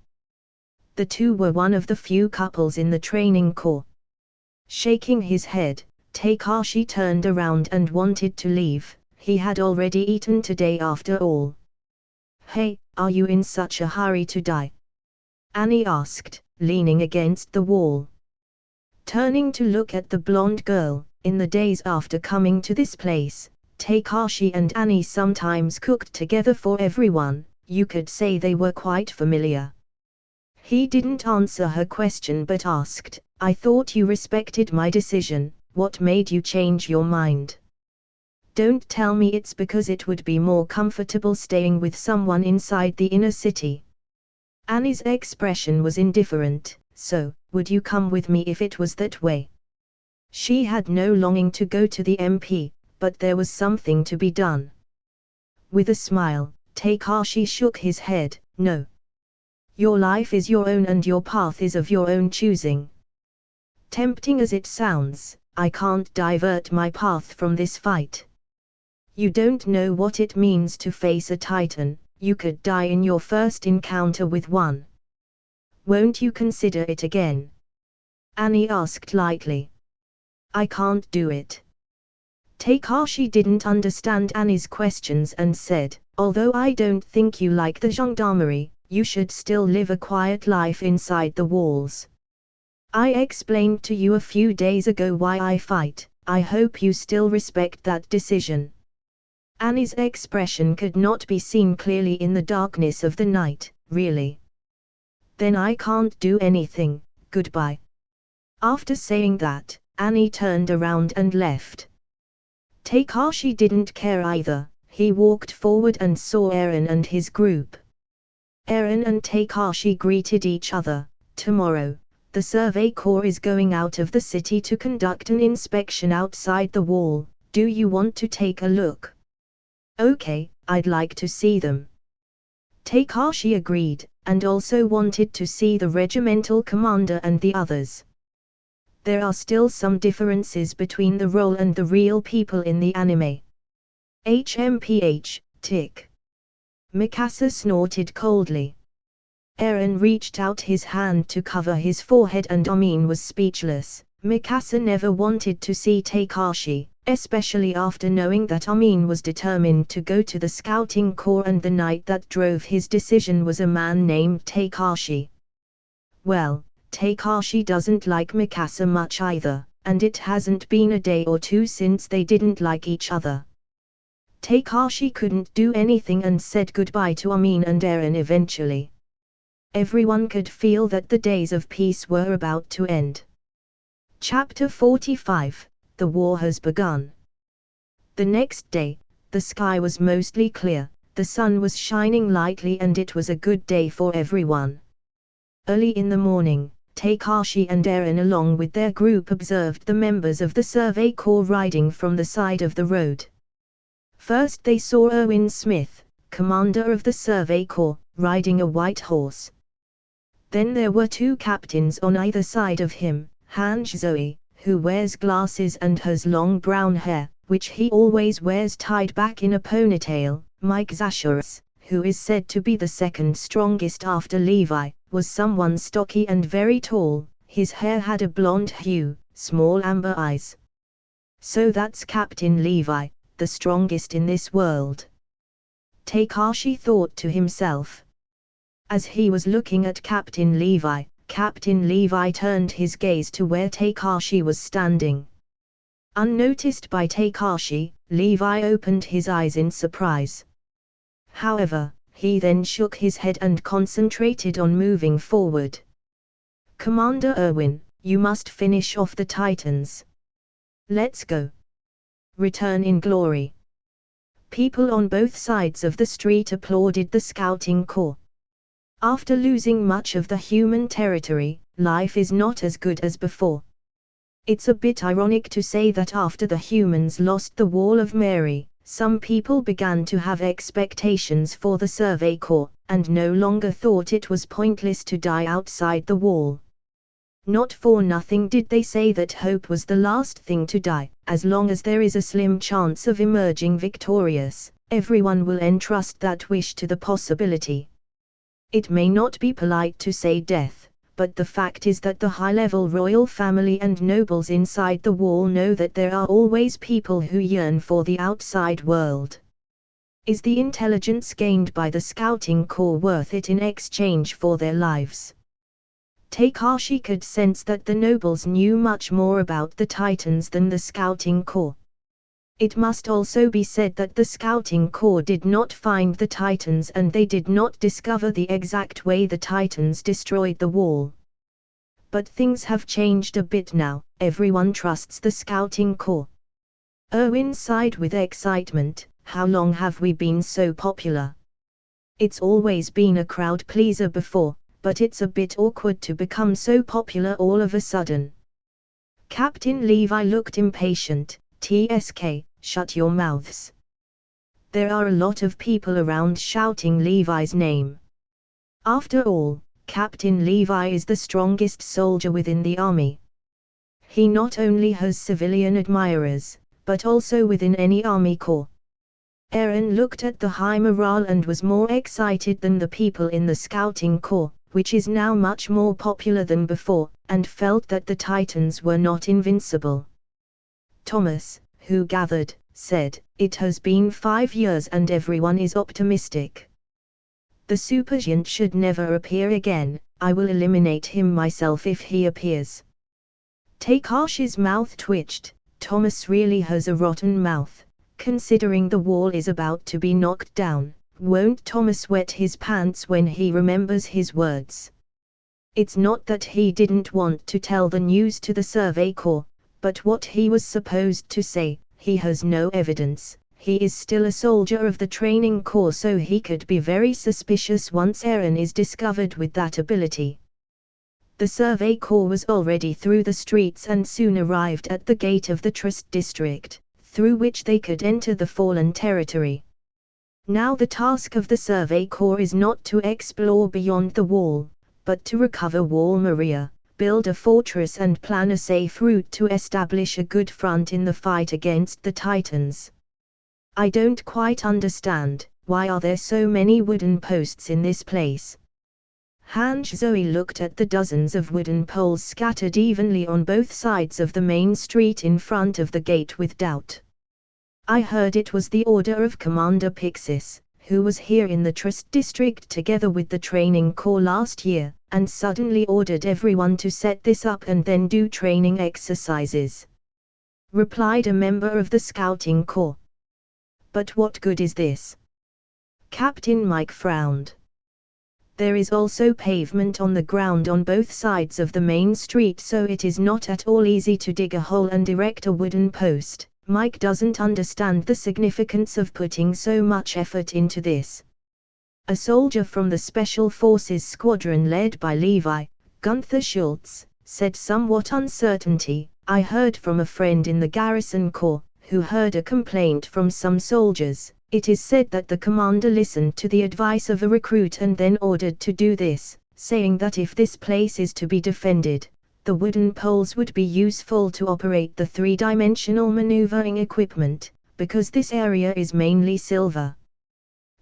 S1: The two were one of the few couples in the training corps. Shaking his head, Takashi turned around and wanted to leave. He had already eaten today after all. "Hey, are you in such a hurry to die?" Annie asked, leaning against the wall. Turning to look at the blonde girl, in the days after coming to this place, Takashi and Annie sometimes cooked together for everyone. You could say they were quite familiar. He didn't answer her question but asked, I thought you respected my decision, what made you change your mind? Don't tell me it's because it would be more comfortable staying with someone inside the inner city. Annie's expression was indifferent. So, would you come with me if it was that way? She had no longing to go to the MP, but there was something to be done. With a smile, Takashi shook his head, no. Your life is your own and your path is of your own choosing. Tempting as it sounds, I can't divert my path from this fight. You don't know what it means to face a titan, you could die in your first encounter with one. Won't you consider it again? Annie asked lightly. I can't do it. Takashi didn't understand Annie's questions and said, although I don't think you like the gendarmerie, you should still live a quiet life inside the walls. I explained to you a few days ago why I fight, I hope you still respect that decision. Annie's expression could not be seen clearly in the darkness of the night, really. Then I can't do anything, goodbye. After saying that, Annie turned around and left. Takashi didn't care either, he walked forward and saw Eren and his group. Eren and Takashi greeted each other. Tomorrow, the Survey Corps is going out of the city to conduct an inspection outside the wall, do you want to take a look? Okay, I'd like to see them. Takashi agreed, and also wanted to see the regimental commander and the others. There are still some differences between the role and the real people in the anime. HMPH, tick. Mikasa snorted coldly. Eren reached out his hand to cover his forehead and Armin was speechless. Mikasa never wanted to see Takashi, especially after knowing that Armin was determined to go to the scouting corps and the night that drove his decision was a man named Takashi. Well, Takashi doesn't like Mikasa much either, and it hasn't been a day or two since they didn't like each other. Takashi couldn't do anything and said goodbye to Armin and Eren eventually. Everyone could feel that the days of peace were about to end. Chapter 45, The War Has Begun. The next day, the sky was mostly clear, the sun was shining lightly and it was a good day for everyone. Early in the morning, Takashi and Eren along with their group observed the members of the Survey Corps riding from the side of the road. First they saw Erwin Smith, commander of the Survey Corps, riding a white horse. Then there were two captains on either side of him, Hange Zoe, who wears glasses and has long brown hair, which he always wears tied back in a ponytail, Mike Zacharias, who is said to be the second strongest after Levi, was someone stocky and very tall, his hair had a blonde hue, small amber eyes. So that's Captain Levi, the strongest in this world. Takashi thought to himself. As he was looking at Captain Levi turned his gaze to where Takashi was standing. Unnoticed by Takashi, Levi opened his eyes in surprise. However, he then shook his head and concentrated on moving forward. Commander Erwin, you must finish off the Titans. Let's go. Return in glory. People on both sides of the street applauded the scouting corps. After losing much of the human territory, life is not as good as before. It's a bit ironic to say that after the humans lost the Wall of Mary, some people began to have expectations for the Survey Corps, and no longer thought it was pointless to die outside the wall. Not for nothing did they say that hope was the last thing to die. As long as there is a slim chance of emerging victorious, everyone will entrust that wish to the possibility. It may not be polite to say death, but the fact is that the high-level royal family and nobles inside the wall know that there are always people who yearn for the outside world. Is the intelligence gained by the scouting corps worth it in exchange for their lives? Takashi could sense that the nobles knew much more about the Titans than the scouting corps. It must also be said that the Scouting Corps did not find the Titans and they did not discover the exact way the Titans destroyed the wall. But things have changed a bit now, everyone trusts the Scouting Corps. Erwin sighed with excitement. How long have we been so popular? It's always been a crowd pleaser before, but it's a bit awkward to become so popular all of a sudden. Captain Levi looked impatient. TSK, shut your mouths. There are a lot of people around shouting Levi's name. After all, Captain Levi is the strongest soldier within the army. He not only has civilian admirers, but also within any army corps. Aaron looked at the high morale and was more excited than the people in the Scouting Corps, which is now much more popular than before, and felt that the Titans were not invincible. Thomas, who gathered, said, "It has been 5 years and everyone is optimistic. The supergiant should never appear again. I will eliminate him myself if he appears." Takashi's mouth twitched. Thomas really has a rotten mouth. Considering the wall is about to be knocked down, won't Thomas wet his pants when he remembers his words? It's not that he didn't want to tell the news to the Survey Corps, but what he was supposed to say, he has no evidence. He is still a soldier of the training corps, so he could be very suspicious once Aaron is discovered with that ability. The Survey Corps was already through the streets and soon arrived at the gate of the Trust District, through which they could enter the fallen territory. Now the task of the Survey Corps is not to explore beyond the wall, but to recover Wall Maria, build a fortress and plan a safe route to establish a good front in the fight against the Titans. I don't quite understand, why are there so many wooden posts in this place? Zoe looked at the dozens of wooden poles scattered evenly on both sides of the main street in front of the gate with doubt. I heard it was the order of Commander Pixis, who was here in the Trust District together with the training corps last year, and suddenly ordered everyone to set this up and then do training exercises. Replied a member of the Scouting Corps. But what good is this? Captain Mike frowned. There is also pavement on the ground on both sides of the main street, so it is not at all easy to dig a hole and erect a wooden post. Mike doesn't understand the significance of putting so much effort into this. A soldier from the Special Forces Squadron led by Levi, Gunther Schultz, said somewhat uncertainty, "I heard from a friend in the Garrison Corps, who heard a complaint from some soldiers. It is said that the commander listened to the advice of a recruit and then ordered to do this, saying that if this place is to be defended, the wooden poles would be useful to operate the three-dimensional maneuvering equipment, because this area is mainly silver."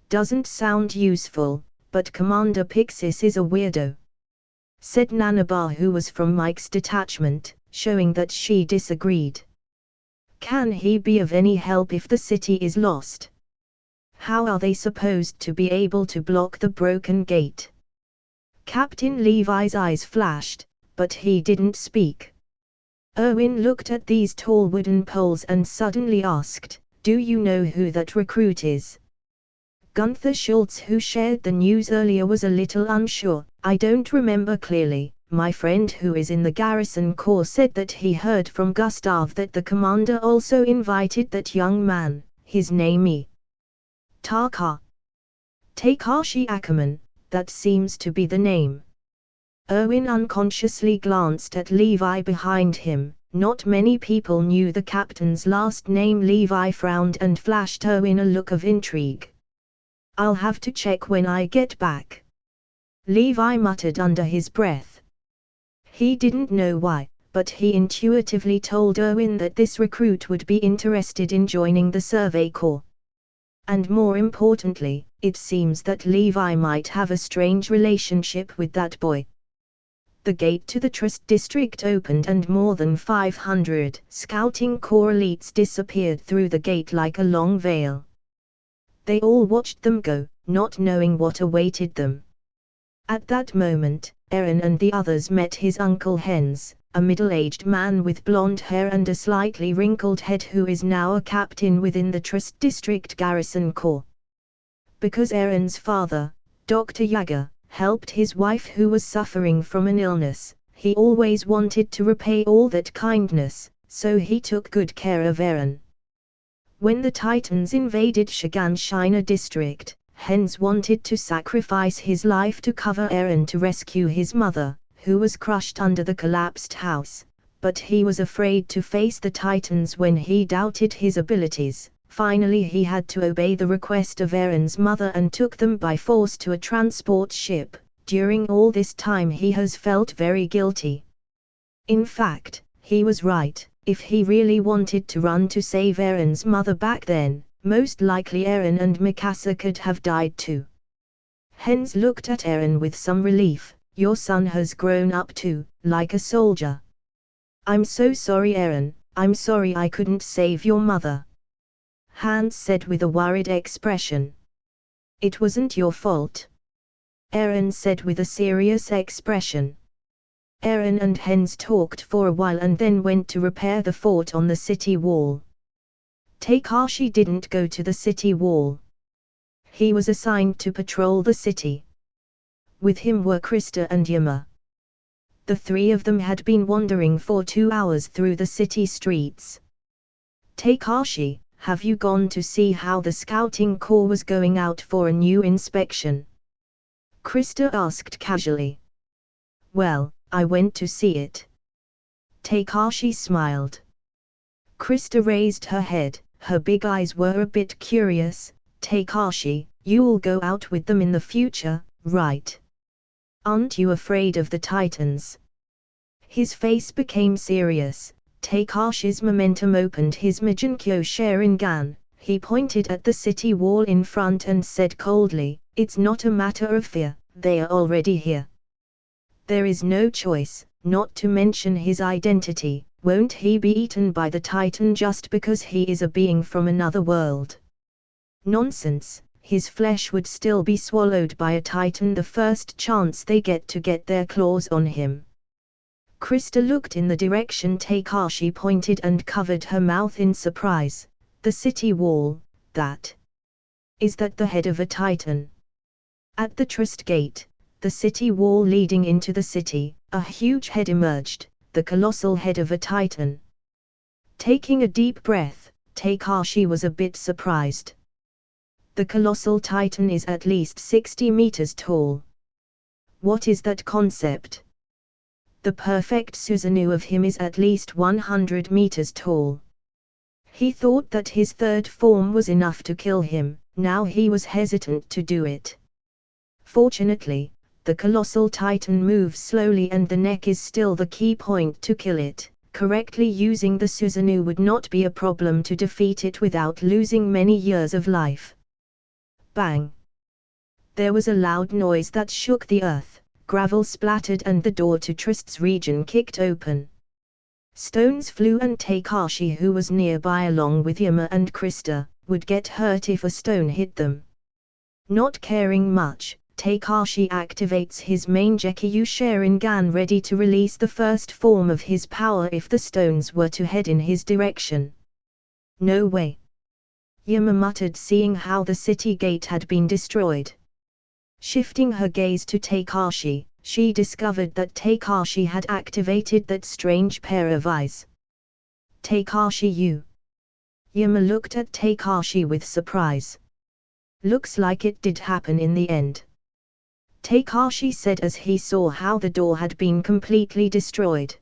S1: Doesn't sound useful, but Commander Pixis is a weirdo, said Nanabar, who was from Mike's detachment, showing that she disagreed. Can he be of any help if the city is lost? How are they supposed to be able to block the broken gate? Captain Levi's eyes flashed, but he didn't speak. Erwin looked at these tall wooden poles and suddenly asked, "Do you know who that recruit is?" Gunther Schultz, who shared the news earlier, was a little unsure. "I don't remember clearly. My friend who is in the Garrison Corps said that he heard from Gustav that the commander also invited that young man, his name is Takashi Ackerman, that seems to be the name." Erwin unconsciously glanced at Levi behind him. Not many people knew the captain's last name. Levi frowned and flashed Erwin a look of intrigue. "I'll have to check when I get back," Levi muttered under his breath. He didn't know why, but he intuitively told Erwin that this recruit would be interested in joining the Survey Corps. And more importantly, it seems that Levi might have a strange relationship with that boy. The gate to the Trust District opened and more than 500 Scouting Corps elites disappeared through the gate like a long veil. They all watched them go, not knowing what awaited them. At that moment, Aaron and the others met his Uncle Hens, a middle-aged man with blonde hair and a slightly wrinkled head who is now a captain within the Trust District Garrison Corps. Because Aaron's father, Dr. Yager, helped his wife who was suffering from an illness, he always wanted to repay all that kindness, so he took good care of Aaron. When the Titans invaded Shiganshina district, Hens wanted to sacrifice his life to cover Aaron to rescue his mother, who was crushed under the collapsed house, but he was afraid to face the Titans when he doubted his abilities. Finally he had to obey the request of Aaron's mother and took them by force to a transport ship. During all this time he has felt very guilty. In fact, he was right. If he really wanted to run to save Aaron's mother back then, most likely Aaron and Mikasa could have died too. Hens looked at Aaron with some relief. Your son has grown up too, like a soldier. I'm so sorry Aaron, I'm sorry I couldn't save your mother. Hans said with a worried expression. It wasn't your fault. Aaron said with a serious expression. Aaron and Hens talked for a while and then went to repair the fort on the city wall. Takashi didn't go to the city wall. He was assigned to patrol the city. With him were Krista and Yama. The three of them had been wandering for 2 hours through the city streets. Takashi, have you gone to see how the scouting corps was going out for a new inspection? Krista asked casually. Well, I went to see it. Takashi smiled. Krista raised her head, her big eyes were a bit curious. Takashi, you'll go out with them in the future, right? Aren't you afraid of the Titans? His face became serious. Takashi's momentum opened his Mijinkyo Sharingan. He pointed at the city wall in front and said coldly, it's not a matter of fear, they are already here. There is no choice, not to mention his identity. Won't he be eaten by the Titan just because he is a being from another world? Nonsense, his flesh would still be swallowed by a Titan the first chance they get to get their claws on him. Krista looked in the direction Takashi pointed and covered her mouth in surprise. The city wall, that? Is that the head of a Titan? At the Trust Gate, the city wall leading into the city, a huge head emerged, the colossal head of a Titan. Taking a deep breath, Takashi was a bit surprised. The colossal Titan is at least 60 meters tall. What is that concept? The perfect Susanoo of him is at least 100 meters tall. He thought that his third form was enough to kill him, now he was hesitant to do it. Fortunately, the colossal Titan moves slowly and the neck is still the key point to kill it. Correctly using the Susanoo would not be a problem to defeat it without losing many years of life. Bang! There was a loud noise that shook the earth. Gravel splattered and the door to Trist's region kicked open. Stones flew and Takashi, who was nearby along with Yama and Krista, would get hurt if a stone hit them. Not caring much, Takashi activates his main Gekyu Sharingan ready to release the first form of his power if the stones were to head in his direction. No way! Yama muttered, seeing how the city gate had been destroyed. Shifting her gaze to Takashi, she discovered that Takashi had activated that strange pair of eyes. Takashi, you? Yama looked at Takashi with surprise. Looks like it did happen in the end. Takashi said as he saw how the door had been completely destroyed.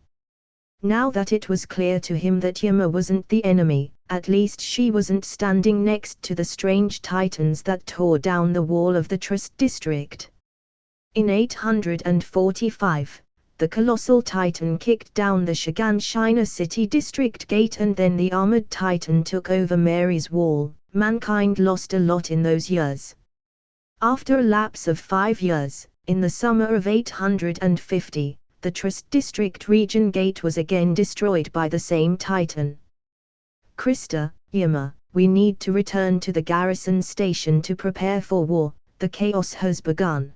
S1: Now that it was clear to him that Yama wasn't the enemy, at least she wasn't standing next to the strange titans that tore down the wall of the Trust District. In 845, the colossal titan kicked down the Shiganshina City District gate and then the armored titan took over Mary's Wall. Mankind lost a lot in those years. After a lapse of 5 years, in the summer of 850, the Trust District region gate was again destroyed by the same titan. Krista, Yama, we need to return to the garrison station to prepare for war, the chaos has begun.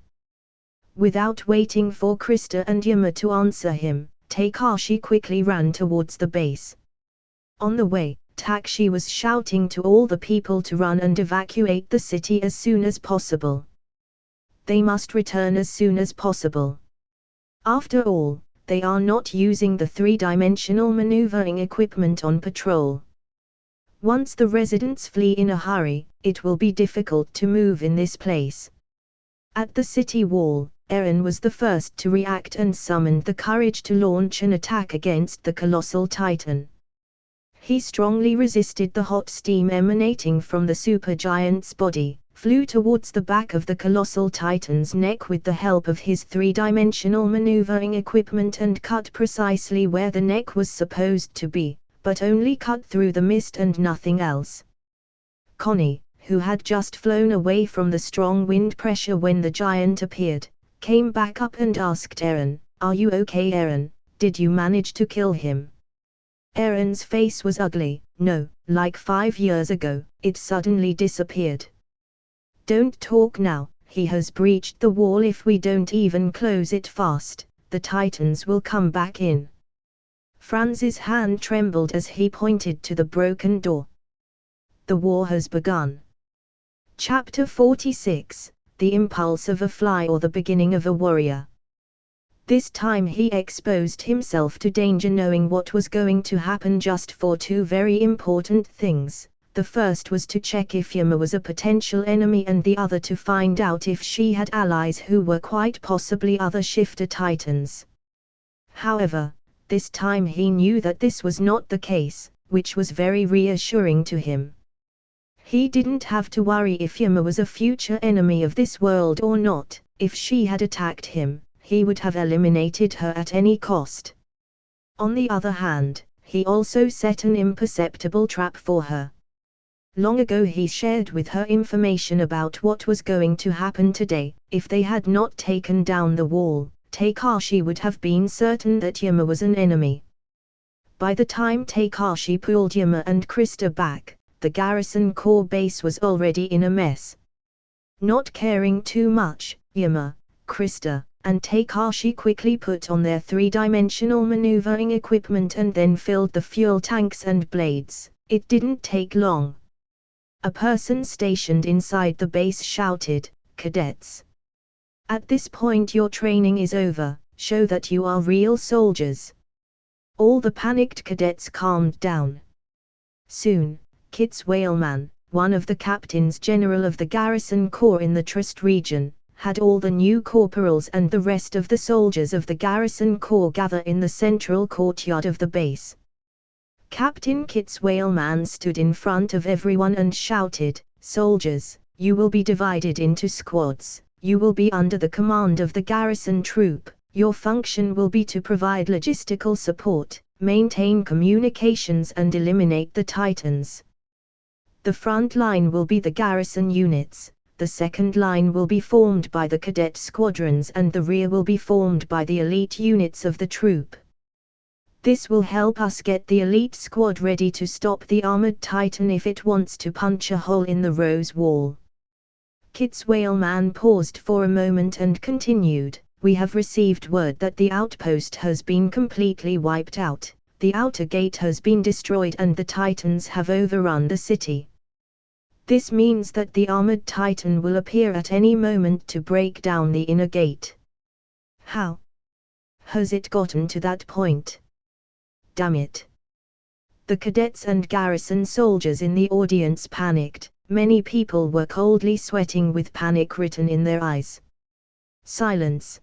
S1: Without waiting for Krista and Yama to answer him, Takashi quickly ran towards the base. On the way, Takashi was shouting to all the people to run and evacuate the city as soon as possible. They must return as soon as possible. After all, they are not using the three-dimensional maneuvering equipment on patrol. Once the residents flee in a hurry, it will be difficult to move in this place. At the city wall, Eren was the first to react and summoned the courage to launch an attack against the colossal titan. He strongly resisted the hot steam emanating from the supergiant's body, flew towards the back of the colossal titan's neck with the help of his three-dimensional maneuvering equipment and cut precisely where the neck was supposed to be, but only cut through the mist and nothing else. Connie, who had just flown away from the strong wind pressure when the giant appeared, came back up and asked Eren, "Are you okay, Eren? Did you manage to kill him?" Eren's face was ugly. "No, like 5 years ago, it suddenly disappeared." "Don't talk now, he has breached the wall. If we don't even close it fast, the Titans will come back in." Franz's hand trembled as he pointed to the broken door. The war has begun. Chapter 46, The Impulse of a Fly or the Beginning of a Warrior. This time he exposed himself to danger, knowing what was going to happen, just for two very important things. The first was to check if Yama was a potential enemy, and the other to find out if she had allies who were quite possibly other shifter titans. However, this time he knew that this was not the case, which was very reassuring to him. He didn't have to worry if Yama was a future enemy of this world or not. If she had attacked him, he would have eliminated her at any cost. On the other hand, he also set an imperceptible trap for her. Long ago he shared with her information about what was going to happen today. If they had not taken down the wall, Takashi would have been certain that Yama was an enemy. By the time Takashi pulled Yama and Krista back, the garrison core base was already in a mess. Not caring too much, Yama, Krista, and Takashi quickly put on their three-dimensional maneuvering equipment and then filled the fuel tanks and blades. It didn't take long. A person stationed inside the base shouted, "Cadets! At this point your training is over, show that you are real soldiers." All the panicked cadets calmed down. Soon, Kitz Whaleman, one of the captains general of the garrison corps in the Trist region, had all the new corporals and the rest of the soldiers of the garrison corps gather in the central courtyard of the base. Captain Kitz Whaleman stood in front of everyone and shouted, "Soldiers, you will be divided into squads. You will be under the command of the garrison troop. Your function will be to provide logistical support, maintain communications and eliminate the Titans. The front line will be the garrison units, the second line will be formed by the cadet squadrons and the rear will be formed by the elite units of the troop. This will help us get the elite squad ready to stop the armored titan if it wants to punch a hole in the rose wall." Kitz Whaleman paused for a moment and continued, "We have received word that the outpost has been completely wiped out, the outer gate has been destroyed and the Titans have overrun the city. This means that the armored titan will appear at any moment to break down the inner gate." "How has it gotten to that point? Damn it!" The cadets and garrison soldiers in the audience panicked. Many people were coldly sweating with panic written in their eyes. Silence.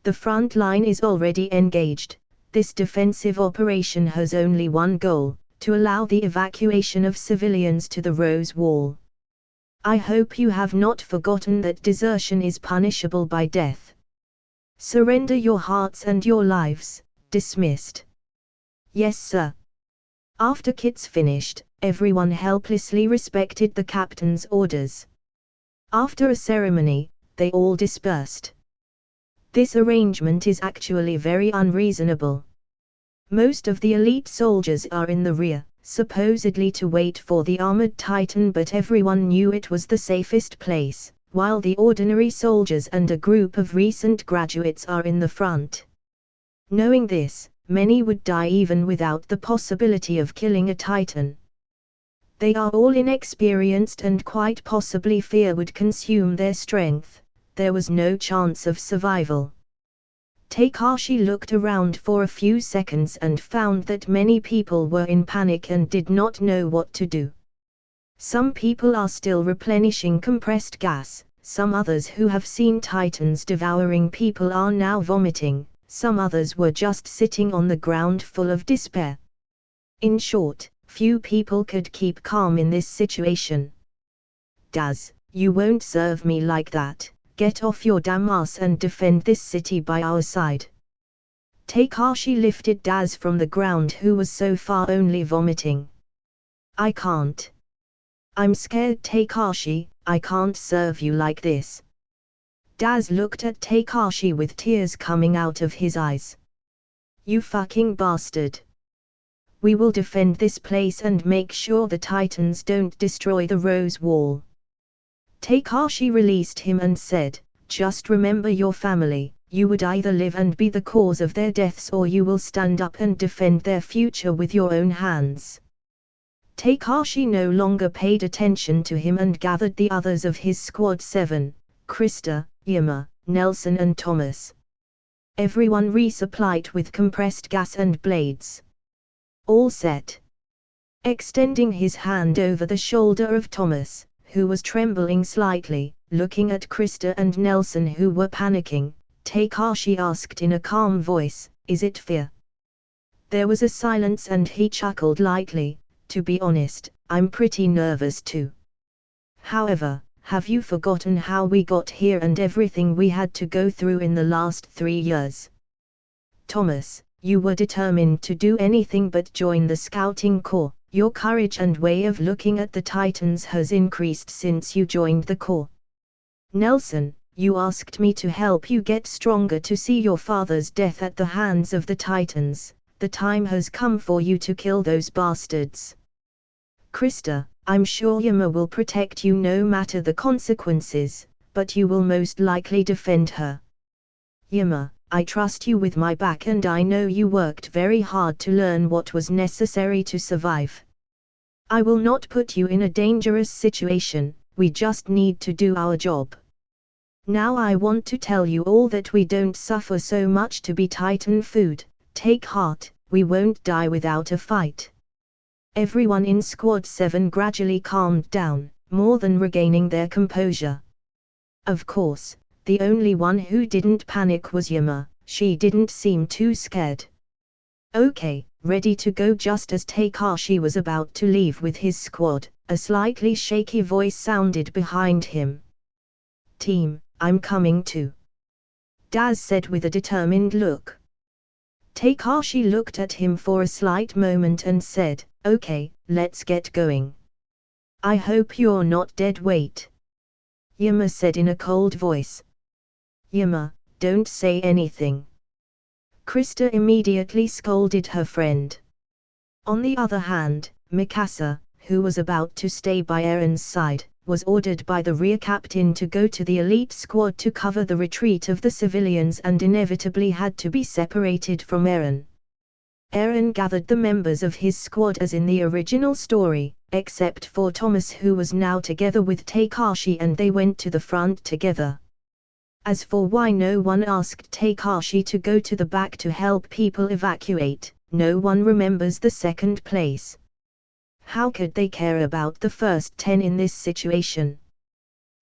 S1: The front line is already engaged. This defensive operation has only one goal, to allow the evacuation of civilians to the Rose Wall. I hope you have not forgotten that desertion is punishable by death. Surrender your hearts and your lives. Dismissed. Yes, sir. After Kitz finished, everyone helplessly respected the captain's orders. After a ceremony, they all dispersed. This arrangement is actually very unreasonable. Most of the elite soldiers are in the rear, supposedly to wait for the armored titan, but everyone knew it was the safest place, while the ordinary soldiers and a group of recent graduates are in the front. Knowing this, many would die even without the possibility of killing a Titan. They are all inexperienced and quite possibly fear would consume their strength. There was no chance of survival. Takashi looked around for a few seconds and found that many people were in panic and did not know what to do. Some people are still replenishing compressed gas, some others who have seen Titans devouring people are now vomiting, some others were just sitting on the ground full of despair. In short, few people could keep calm in this situation. Daz, you won't serve me like that. Get off your damn ass and defend this city by our side. Takashi lifted Daz from the ground, who was so far only vomiting. I can't. I'm scared, Takashi, I can't serve you like this. Daz looked at Takashi with tears coming out of his eyes. You fucking bastard. We will defend this place and make sure the Titans don't destroy the Rose Wall. Takashi released him and said, just remember your family, you would either live and be the cause of their deaths or you will stand up and defend their future with your own hands. Takashi no longer paid attention to him and gathered the others of his squad 7, Krista, Yama, Nelson and Thomas. Everyone resupplied with compressed gas and blades. All set. Extending his hand over the shoulder of Thomas, who was trembling slightly, looking at Krista and Nelson who were panicking, Takashi asked in a calm voice, is it fear? There was a silence and he chuckled lightly, to be honest, I'm pretty nervous too. However, have you forgotten how we got here and everything we had to go through in the last 3 years? Thomas, you were determined to do anything but join the scouting corps. Your courage and way of looking at the Titans has increased since you joined the corps. Nelson, you asked me to help you get stronger to see your father's death at the hands of the Titans. The time has come for you to kill those bastards. Krista, I'm sure Yama will protect you no matter the consequences, but you will most likely defend her. Yama, I trust you with my back and I know you worked very hard to learn what was necessary to survive. I will not put you in a dangerous situation, we just need to do our job. Now I want to tell you all that we don't suffer so much to be Titan food, take heart, we won't die without a fight. Everyone in Squad 7 gradually calmed down, more than regaining their composure. Of course, the only one who didn't panic was Yama, she didn't seem too scared. Okay, ready to go. Just as Takashi was about to leave with his squad, a slightly shaky voice sounded behind him. Team, I'm coming too. Daz said with a determined look. Takashi looked at him for a slight moment and said, okay, let's get going. I hope you're not dead weight. Yama said in a cold voice. Yama, don't say anything. Krista immediately scolded her friend. On the other hand, Mikasa, who was about to stay by Eren's side, was ordered by the rear captain to go to the elite squad to cover the retreat of the civilians and inevitably had to be separated from Eren. Eren gathered the members of his squad as in the original story, except for Thomas, who was now together with Takashi, and they went to the front together. As for why no one asked Takashi to go to the back to help people evacuate, no one remembers the second place. How could they care about the first 10 in this situation?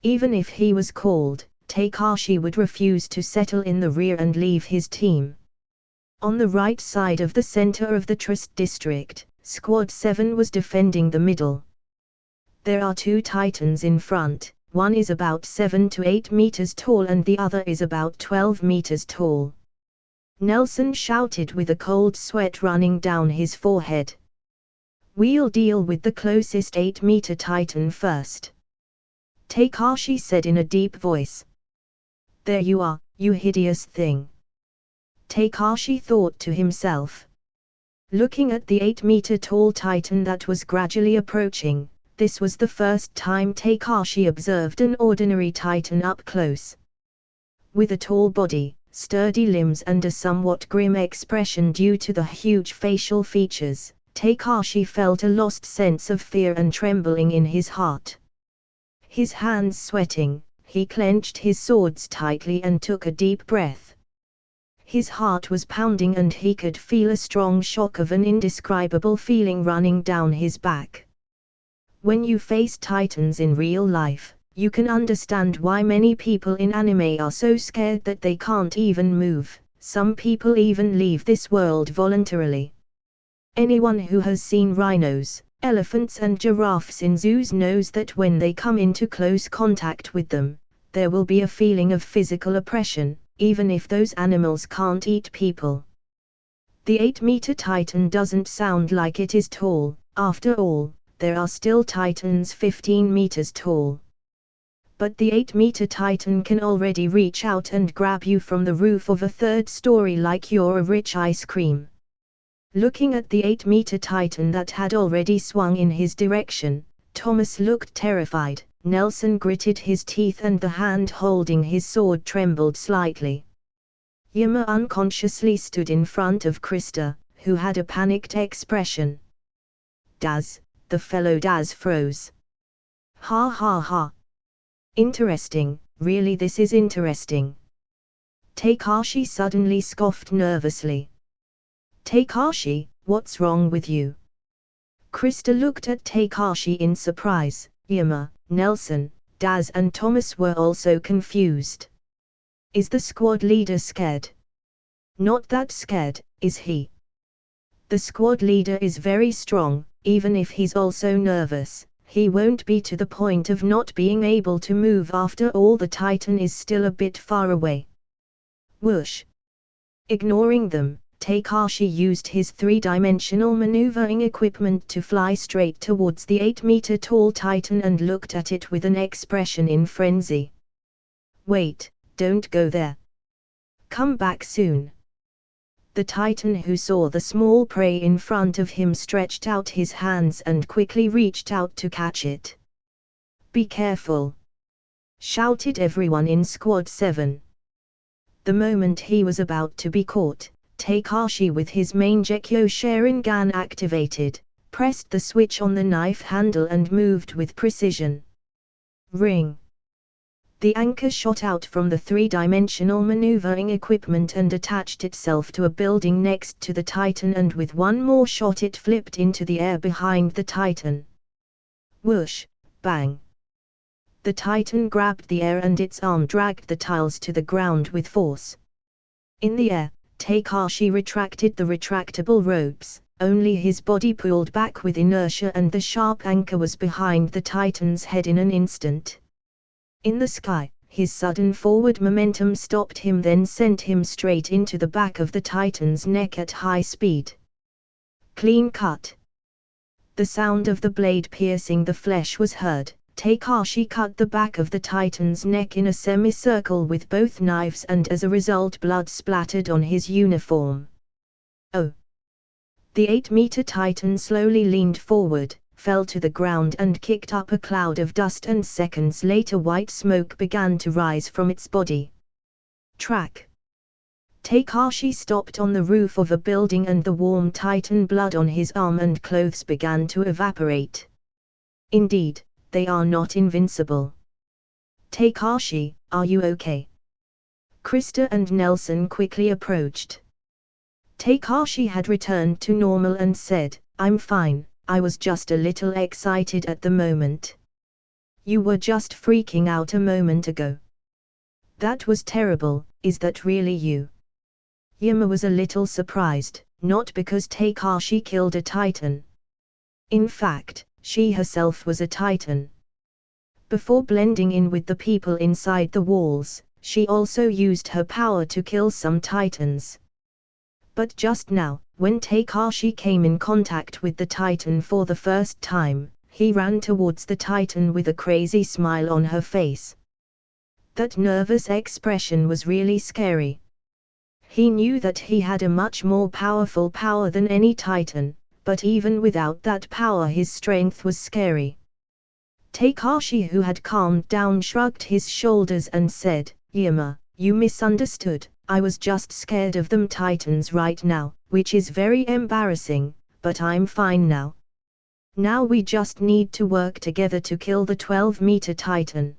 S1: Even if he was called, Takashi would refuse to settle in the rear and leave his team. On the right side of the center of the Trist district, Squad 7 was defending the middle. There are 2 Titans in front. One is about 7 to 8 meters tall and the other is about 12 meters tall. Nelson shouted with a cold sweat running down his forehead. We'll deal with the closest 8-meter Titan first. Takashi said in a deep voice. There you are, you hideous thing. Takashi thought to himself. Looking at the 8-meter tall Titan that was gradually approaching, this was the first time Takashi observed an ordinary Titan up close. With a tall body, sturdy limbs and a somewhat grim expression due to the huge facial features, Takashi felt a lost sense of fear and trembling in his heart. His hands sweating, he clenched his swords tightly and took a deep breath. His heart was pounding and he could feel a strong shock of an indescribable feeling running down his back. When you face titans in real life, you can understand why many people in anime are so scared that they can't even move. Some people even leave this world voluntarily. Anyone who has seen rhinos, elephants and giraffes in zoos knows that when they come into close contact with them, there will be a feeling of physical oppression, even if those animals can't eat people. The 8-meter titan doesn't sound like it is tall. After all, there are still titans 15 meters tall. But the 8-meter titan can already reach out and grab you from the roof of a 3rd story like you're a rich ice cream. Looking at the 8-meter titan that had already swung in his direction, Thomas looked terrified. Nelson gritted his teeth and the hand holding his sword trembled slightly. Yama unconsciously stood in front of Krista, who had a panicked expression. Daz, the fellow Daz froze. Ha ha ha. Interesting, really this is interesting. Takashi suddenly scoffed nervously. Takashi, what's wrong with you? Krista looked at Takashi in surprise. Yama, Nelson, Daz and Thomas were also confused. Is the squad leader scared? Not that scared, is he? The squad leader is very strong, even if he's also nervous. He won't be to the point of not being able to move after all. The titan is still a bit far away. Whoosh! Ignoring them, Takashi used his 3-dimensional maneuvering equipment to fly straight towards the 8-meter tall titan and looked at it with an expression in frenzy. Wait, don't go there. Come back soon. The titan, who saw the small prey in front of him, stretched out his hands and quickly reached out to catch it. Be careful! Shouted everyone in Squad 7. The moment he was about to be caught, Takashi, with his main Gekyo Sharingan activated, pressed the switch on the knife handle and moved with precision. Ring! The anchor shot out from the 3-dimensional maneuvering equipment and attached itself to a building next to the titan, and with one more shot it flipped into the air behind the titan. Whoosh! Bang! The titan grabbed the air and its arm dragged the tiles to the ground with force. In the air, Takashi retracted the retractable ropes, only his body pulled back with inertia and the sharp anchor was behind the titan's head in an instant. In the sky, his sudden forward momentum stopped him, then sent him straight into the back of the titan's neck at high speed. Clean cut. The sound of the blade piercing the flesh was heard. Takashi cut the back of the titan's neck in a semicircle with both knives, and as a result blood splattered on his uniform. Oh! The 8-meter titan slowly leaned forward, fell to the ground and kicked up a cloud of dust, and seconds later white smoke began to rise from its body. Track! Takashi stopped on the roof of a building and the warm titan blood on his arm and clothes began to evaporate. Indeed, they are not invincible. Takashi, are you okay? Krista and Nelson quickly approached. Takashi had returned to normal and said, I'm fine, I was just a little excited at the moment. You were just freaking out a moment ago. That was terrible, is that really you? Yama was a little surprised, not because Takashi killed a titan. In fact, she herself was a titan. Before blending in with the people inside the walls, she also used her power to kill some titans. But just now, when Takashi came in contact with the titan for the first time, he ran towards the titan with a crazy smile on her face. That nervous expression was really scary. He knew that he had a much more powerful power than any titan, but even without that power his strength was scary. Takashi, who had calmed down, shrugged his shoulders and said, Yama, you misunderstood, I was just scared of them Titans right now, which is very embarrassing, but I'm fine now. Now we just need to work together to kill the 12-meter Titan.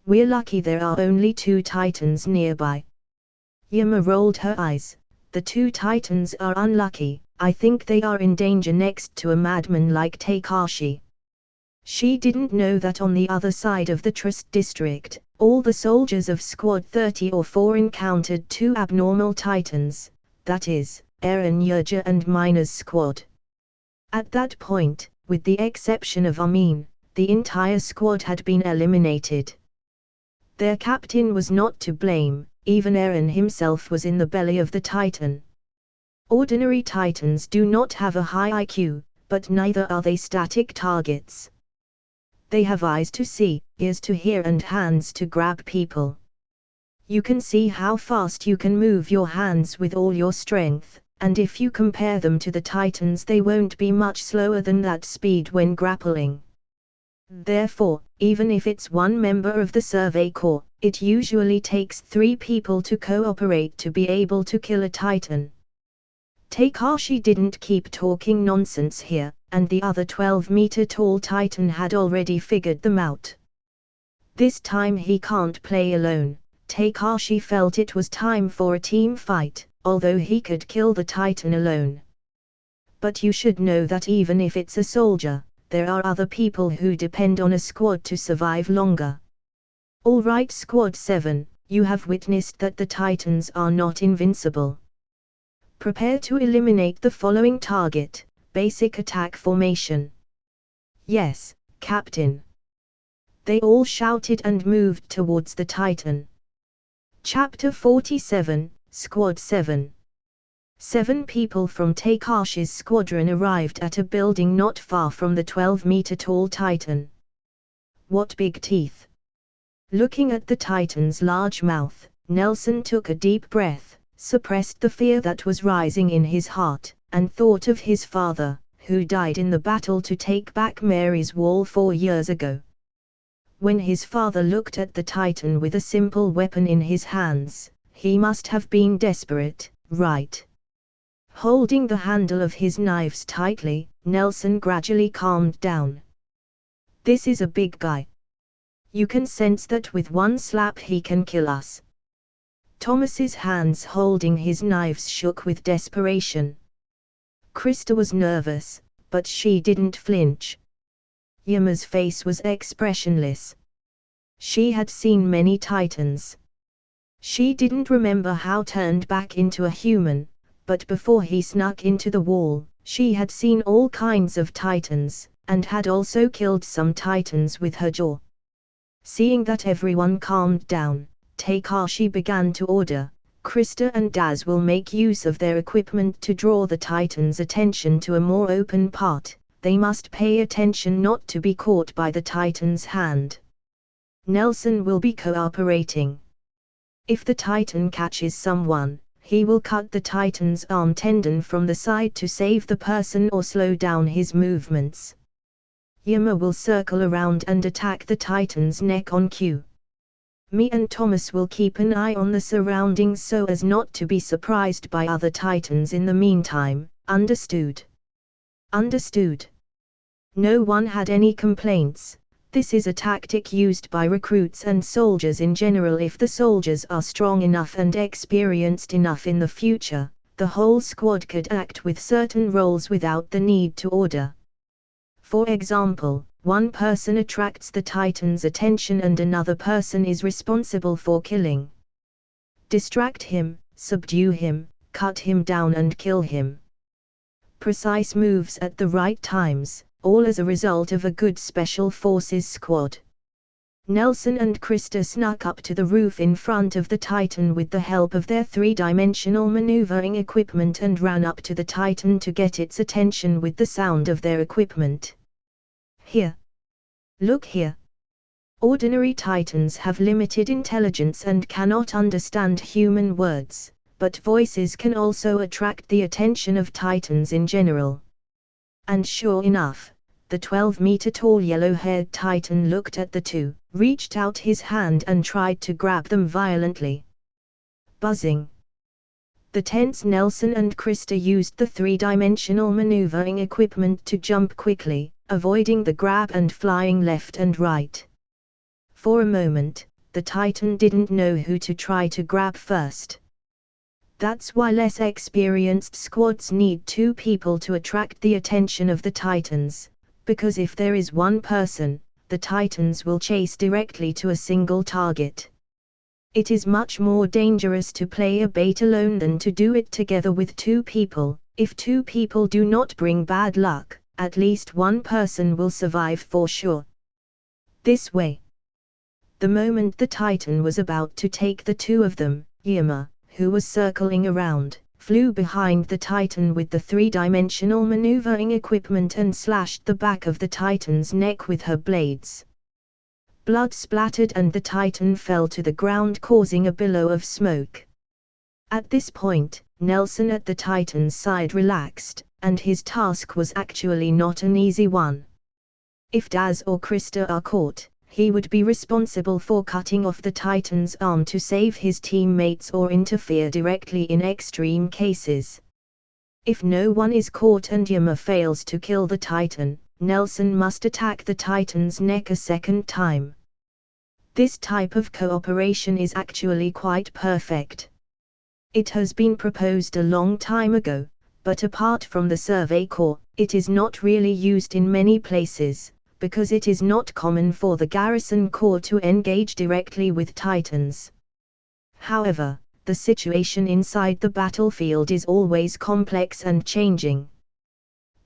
S1: We're lucky there are only 2 Titans nearby. Yama rolled her eyes. The 2 Titans are unlucky. I think they are in danger next to a madman like Takashi. She didn't know that on the other side of the Trust District, all the soldiers of Squad 34 encountered 2 abnormal Titans, that is, Eren Yeager and Mina's squad. At that point, with the exception of Amin, the entire squad had been eliminated. Their captain was not to blame, even Eren himself was in the belly of the Titan. Ordinary Titans do not have a high IQ, but neither are they static targets. They have eyes to see, ears to hear and hands to grab people. You can see how fast you can move your hands with all your strength, and if you compare them to the Titans they won't be much slower than that speed when grappling. Therefore, even if it's one member of the Survey Corps, it usually takes 3 people to cooperate to be able to kill a Titan. Takashi didn't keep talking nonsense here, and the other 12-meter tall Titan had already figured them out. This time he can't play alone. Takashi felt it was time for a team fight, although he could kill the Titan alone. But you should know that even if it's a soldier, there are other people who depend on a squad to survive longer. Alright Squad 7, you have witnessed that the Titans are not invincible. Prepare to eliminate the following target, basic attack formation. Yes, Captain. They all shouted and moved towards the Titan. Chapter 47, Squad 7. 7 people from Takashi's squadron arrived at a building not far from the 12-meter tall Titan. What big teeth! Looking at the Titan's large mouth, Nelson took a deep breath, suppressed the fear that was rising in his heart, and thought of his father, who died in the battle to take back Mary's Wall 4 years ago. When his father looked at the Titan with a simple weapon in his hands, he must have been desperate, right? Holding the handle of his knives tightly, Nelson gradually calmed down. This is a big guy. You can sense that with one slap he can kill us. Thomas's hands holding his knives shook with desperation. Krista was nervous, but she didn't flinch. Yama's face was expressionless. She had seen many Titans. She didn't remember how turned back into a human, but before he snuck into the wall, she had seen all kinds of Titans, and had also killed some Titans with her jaw. Seeing that everyone calmed down, Takashi began to order, Krista and Daz will make use of their equipment to draw the Titan's attention to a more open part. They must pay attention not to be caught by the Titan's hand. Nelson will be cooperating. If the Titan catches someone, he will cut the Titan's arm tendon from the side to save the person or slow down his movements. Yama will circle around and attack the Titan's neck on cue. Me and Thomas will keep an eye on the surroundings so as not to be surprised by other Titans in the meantime, understood? Understood. No one had any complaints. This is a tactic used by recruits and soldiers in general. If the soldiers are strong enough and experienced enough in the future, the whole squad could act with certain roles without the need to order. For example, one person attracts the Titan's attention and another person is responsible for killing. Distract him, subdue him, cut him down and kill him. Precise moves at the right times, all as a result of a good Special Forces squad. Nelson and Krista snuck up to the roof in front of the Titan with the help of their 3-dimensional maneuvering equipment and ran up to the Titan to get its attention with the sound of their equipment. Here. Look here. Ordinary Titans have limited intelligence and cannot understand human words, but voices can also attract the attention of Titans in general. And sure enough, the 12-meter-tall yellow-haired Titan looked at the two, reached out his hand and tried to grab them violently. buzzing. The tense Nelson and Krista used the three-dimensional maneuvering equipment to jump quickly, avoiding the grab and flying left and right. For a moment, the Titan didn't know who to try to grab first. That's why less experienced squads need two people to attract the attention of the Titans, because if there is one person, the Titans will chase directly to a single target. It is much more dangerous to play a bait alone than to do it together with two people. If two people do not bring bad luck, at least one person will survive for sure. This way. The moment the Titan was about to take the two of them, Yuma, who was circling around, flew behind the Titan with the three-dimensional maneuvering equipment and slashed the back of the Titan's neck with her blades. Blood splattered and the Titan fell to the ground, causing a billow of smoke. At this point, Nelson at the Titan's side relaxed, and his task was actually not an easy one. If Daz or Krista are caught, he would be responsible for cutting off the Titan's arm to save his teammates or interfere directly in extreme cases. If no one is caught and Yuma fails to kill the Titan, Nelson must attack the Titan's neck a second time. This type of cooperation is actually quite perfect. It has been proposed a long time ago, but apart from the Survey Corps, it is not really used in many places, because it is not common for the Garrison Corps to engage directly with Titans. However, the situation inside the battlefield is always complex and changing.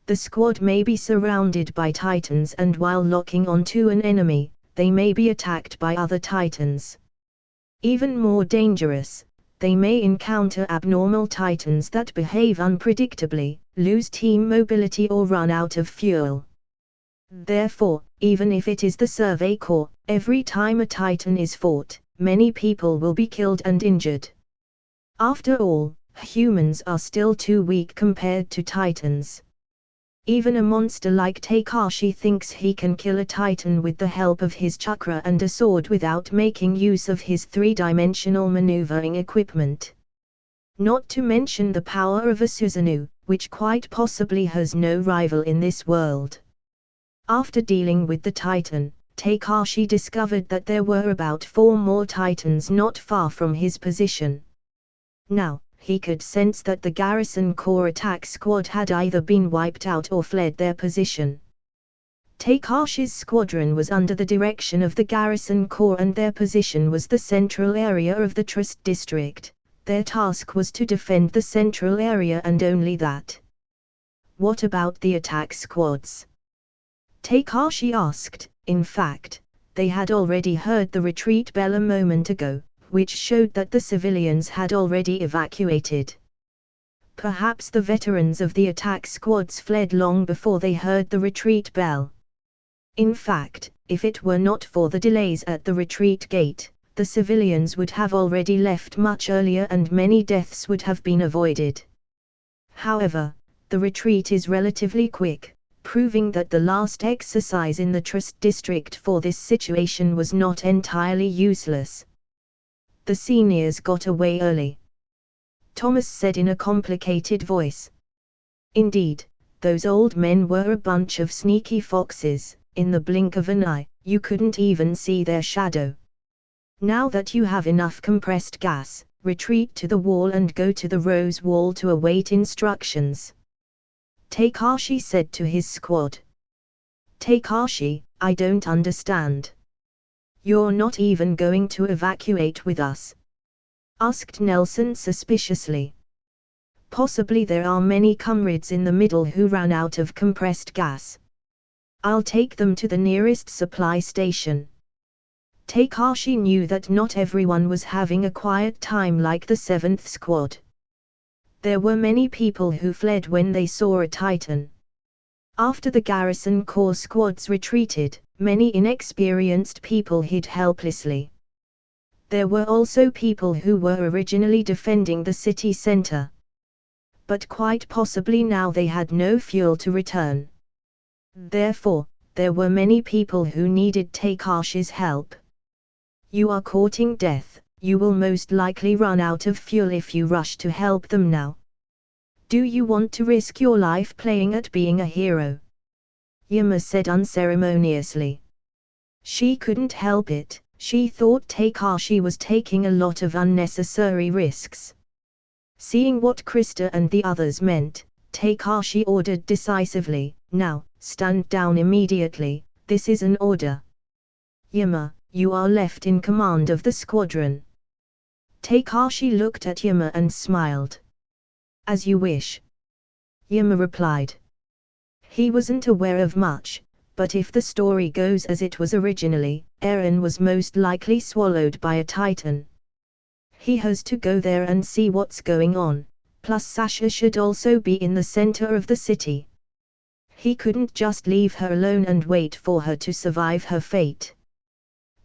S1: The squad may be surrounded by Titans, and while locking onto an enemy, they may be attacked by other Titans. Even more dangerous, they may encounter abnormal Titans that behave unpredictably, lose team mobility or run out of fuel. Therefore, even if it is the Survey Corps, every time a Titan is fought, many people will be killed and injured. After all, humans are still too weak compared to Titans. Even a monster like Takashi thinks he can kill a Titan with the help of his chakra and a sword without making use of his three-dimensional maneuvering equipment. Not to mention the power of a Susanoo, which quite possibly has no rival in this world. After dealing with the Titan, Takashi discovered that there were about 4 more Titans not far from his position. Now, he could sense that the Garrison Corps attack squad had either been wiped out or fled their position. Takashi's squadron was under the direction of the Garrison Corps and their position was the central area of the Trust District. Their task was to defend the central area and only that. What about the attack squads? Takashi asked. In fact, they had already heard the retreat bell a moment ago, which showed that the civilians had already evacuated. Perhaps the veterans of the attack squads fled long before they heard the retreat bell. In fact, if it were not for the delays at the retreat gate, the civilians would have already left much earlier and many deaths would have been avoided. However, the retreat is relatively quick, proving that the last exercise in the Trust District for this situation was not entirely useless. The seniors got away early, Thomas said in a complicated voice. Indeed, those old men were a bunch of sneaky foxes. In the blink of an eye, you couldn't even see their shadow. Now that you have enough compressed gas, retreat to the wall and go to the Rose Wall to await instructions. Takashi said to his squad. Takashi, I don't understand. You're not even going to evacuate with us? Asked Nelson suspiciously. Possibly there are many comrades in the middle who ran out of compressed gas. I'll take them to the nearest supply station. Takashi knew that not everyone was having a quiet time like the 7th Squad. There were many people who fled when they saw a Titan. After the Garrison Corps squads retreated, many inexperienced people hid helplessly. There were also people who were originally defending the city center. But quite possibly now they had no fuel to return. Therefore, there were many people who needed Takashi's help. You are courting death, You will most likely run out of fuel if you rush to help them now. Do you want to risk your life playing at being a hero? Yuma said unceremoniously. She couldn't help it, she thought Takashi was taking a lot of unnecessary risks. Seeing what Krista and the others meant, Takashi ordered decisively, "Now, stand down immediately, this is an order. Yuma, you are left in command of the squadron." Takashi looked at Yuma and smiled. "As you wish," Yuma replied. He wasn't aware of much, but if the story goes as it was originally, Eren was most likely swallowed by a titan. He has to go there and see what's going on, plus Sasha should also be in the center of the city. He couldn't just leave her alone and wait for her to survive her fate.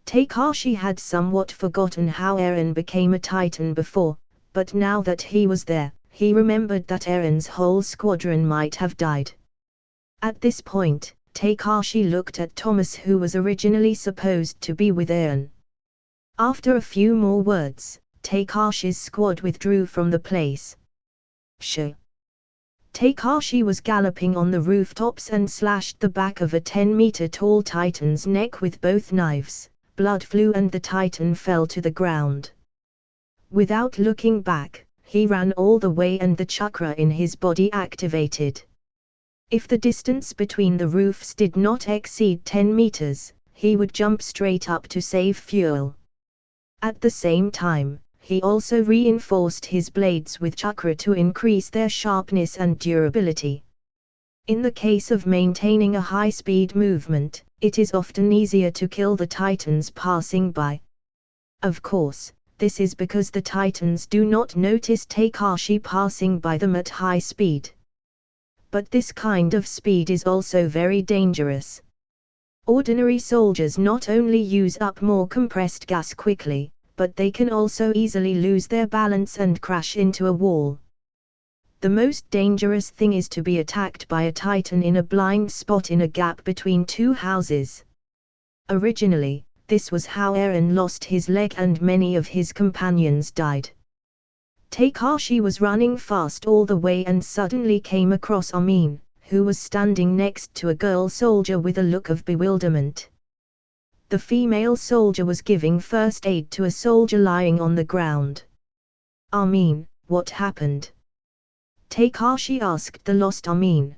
S1: Takashi had somewhat forgotten how Eren became a titan before, but now that he was there, he remembered that Eren's whole squadron might have died. At this point, Takashi looked at Thomas, who was originally supposed to be with Eren. After a few more words, Takashi's squad withdrew from the place. Pshaw! Takashi was galloping on the rooftops and slashed the back of a 10-meter-tall titan's neck with both knives. Blood flew and the titan fell to the ground. Without looking back, he ran all the way and the chakra in his body activated. If the distance between the roofs did not exceed 10 meters, he would jump straight up to save fuel. At the same time, he also reinforced his blades with chakra to increase their sharpness and durability. In the case of maintaining a high-speed movement, it is often easier to kill the titans passing by. Of course, this is because the titans do not notice Takashi passing by them at high speed. But this kind of speed is also very dangerous. Ordinary soldiers not only use up more compressed gas quickly, but they can also easily lose their balance and crash into a wall. The most dangerous thing is to be attacked by a titan in a blind spot in a gap between two houses. Originally, this was how Eren lost his leg and many of his companions died. Takashi was running fast all the way and suddenly came across Armin, who was standing next to a girl soldier with a look of bewilderment. The female soldier was giving first aid to a soldier lying on the ground. "Armin, what happened?" Takashi asked the lost Armin.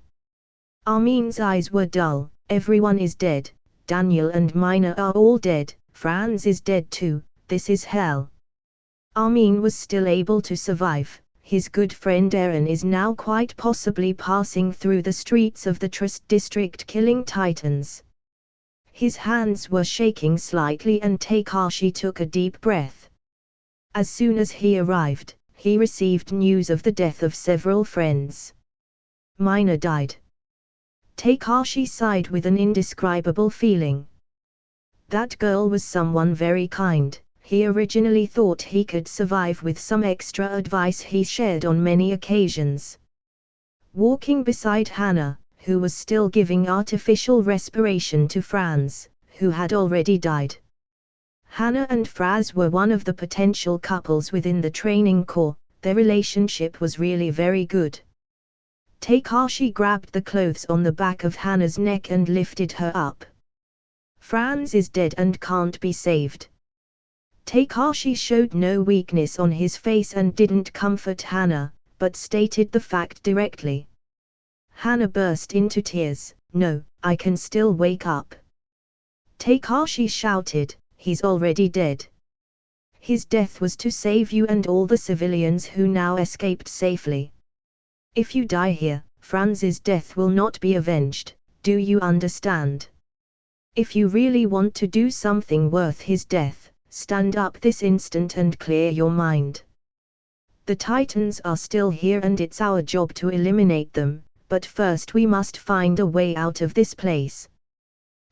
S1: Armin's eyes were dull. "Everyone is dead, Daniel and Mina are all dead, Franz is dead too, this is hell." Armin was still able to survive, his good friend Eren is now quite possibly passing through the streets of the Trust district killing titans. His hands were shaking slightly and Takashi took a deep breath. As soon as he arrived, he received news of the death of several friends. Mina died. Takashi sighed with an indescribable feeling. That girl was someone very kind. He originally thought he could survive with some extra advice he shared on many occasions. Walking beside Hannah, who was still giving artificial respiration to Franz, who had already died. Hannah and Franz were one of the potential couples within the training corps. Their relationship was really very good. Takashi grabbed the clothes on the back of Hannah's neck and lifted her up. "Franz is dead and can't be saved." Takashi showed no weakness on his face and didn't comfort Hannah, but stated the fact directly. Hannah burst into tears. "No, I can still wake up." Takashi shouted, "He's already dead. His death was to save you and all the civilians who now escaped safely. If you die here, Franz's death will not be avenged, do you understand? If you really want to do something worth his death, stand up this instant and clear your mind. The Titans are still here and it's our job to eliminate them, but first we must find a way out of this place."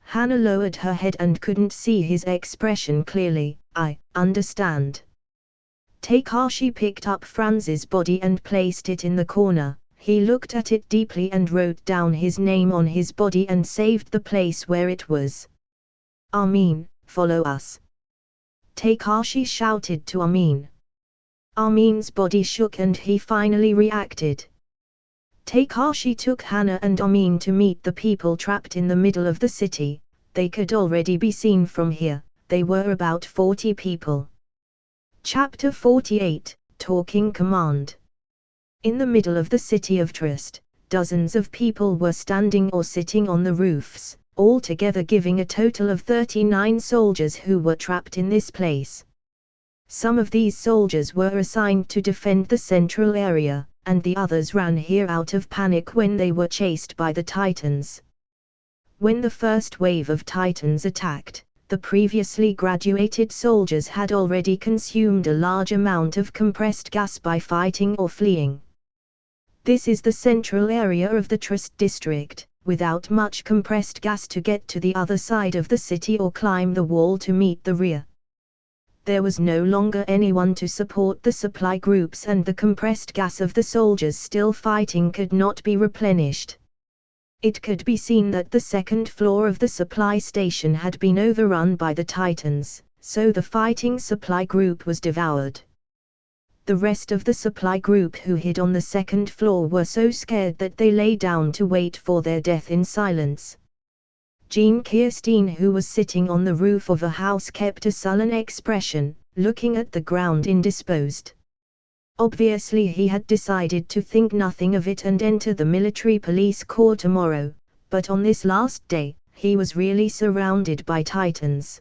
S1: Hannah lowered her head and couldn't see his expression clearly. "I understand." Takashi picked up Franz's body and placed it in the corner. He looked at it deeply and wrote down his name on his body and saved the place where it was. "Armin, follow us." Takashi shouted to Armin. Armin's body shook and he finally reacted. Takashi took Hana and Armin to meet the people trapped in the middle of the city. They could already be seen from here. They were about 40 people. Chapter 48, Talking Command. In the middle of the city of Trust, dozens of people were standing or sitting on the roofs, altogether giving a total of 39 soldiers who were trapped in this place. Some of these soldiers were assigned to defend the central area, and the others ran here out of panic when they were chased by the Titans. When the first wave of Titans attacked, the previously graduated soldiers had already consumed a large amount of compressed gas by fighting or fleeing. This is the central area of the Trust district, without much compressed gas to get to the other side of the city or climb the wall to meet the rear. There was no longer anyone to support the supply groups, and the compressed gas of the soldiers still fighting could not be replenished. It could be seen that the second floor of the supply station had been overrun by the Titans, so the fighting supply group was devoured. The rest of the supply group who hid on the second floor were so scared that they lay down to wait for their death in silence. Jean Kirstein, who was sitting on the roof of a house, kept a sullen expression, looking at the ground indisposed. Obviously he had decided to think nothing of it and enter the military police corps tomorrow, but on this last day, he was really surrounded by Titans.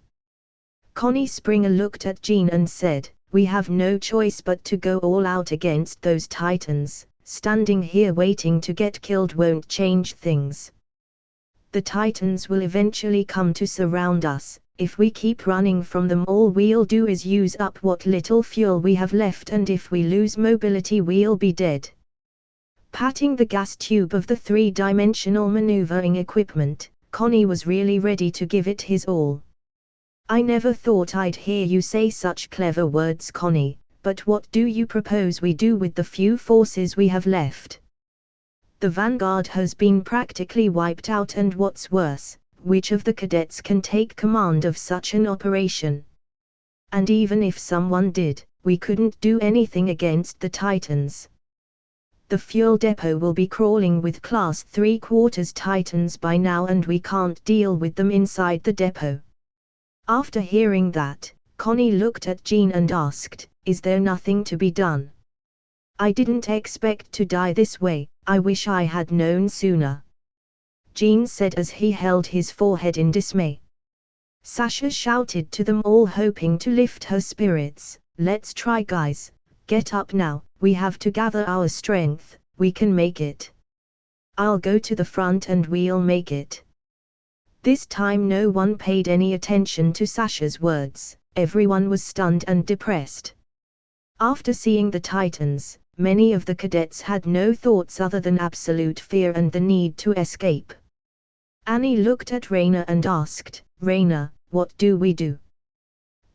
S1: Connie Springer looked at Jean and said, "We have no choice but to go all out against those Titans. Standing here waiting to get killed won't change things. The Titans will eventually come to surround us. If we keep running from them, all we'll do is use up what little fuel we have left, and if we lose mobility we'll be dead." Patting the gas tube of the three-dimensional maneuvering equipment, Connie was really ready to give it his all. "I never thought I'd hear you say such clever words, Connie, but what do you propose we do with the few forces we have left? The vanguard has been practically wiped out, and what's worse, which of the cadets can take command of such an operation? And even if someone did, we couldn't do anything against the Titans. The fuel depot will be crawling with Class 3/4 Titans by now, and we can't deal with them inside the depot." After hearing that, Connie looked at Jean and asked, "Is there nothing to be done? I didn't expect to die this way. I wish I had known sooner," Jean said as he held his forehead in dismay. Sasha shouted to them all, hoping to lift her spirits, "Let's try, guys, get up now, we have to gather our strength, we can make it. I'll go to the front and we'll make it." This time no one paid any attention to Sasha's words, everyone was stunned and depressed. After seeing the Titans, many of the cadets had no thoughts other than absolute fear and the need to escape. Annie looked at Raina and asked, "Raina, what do we do?"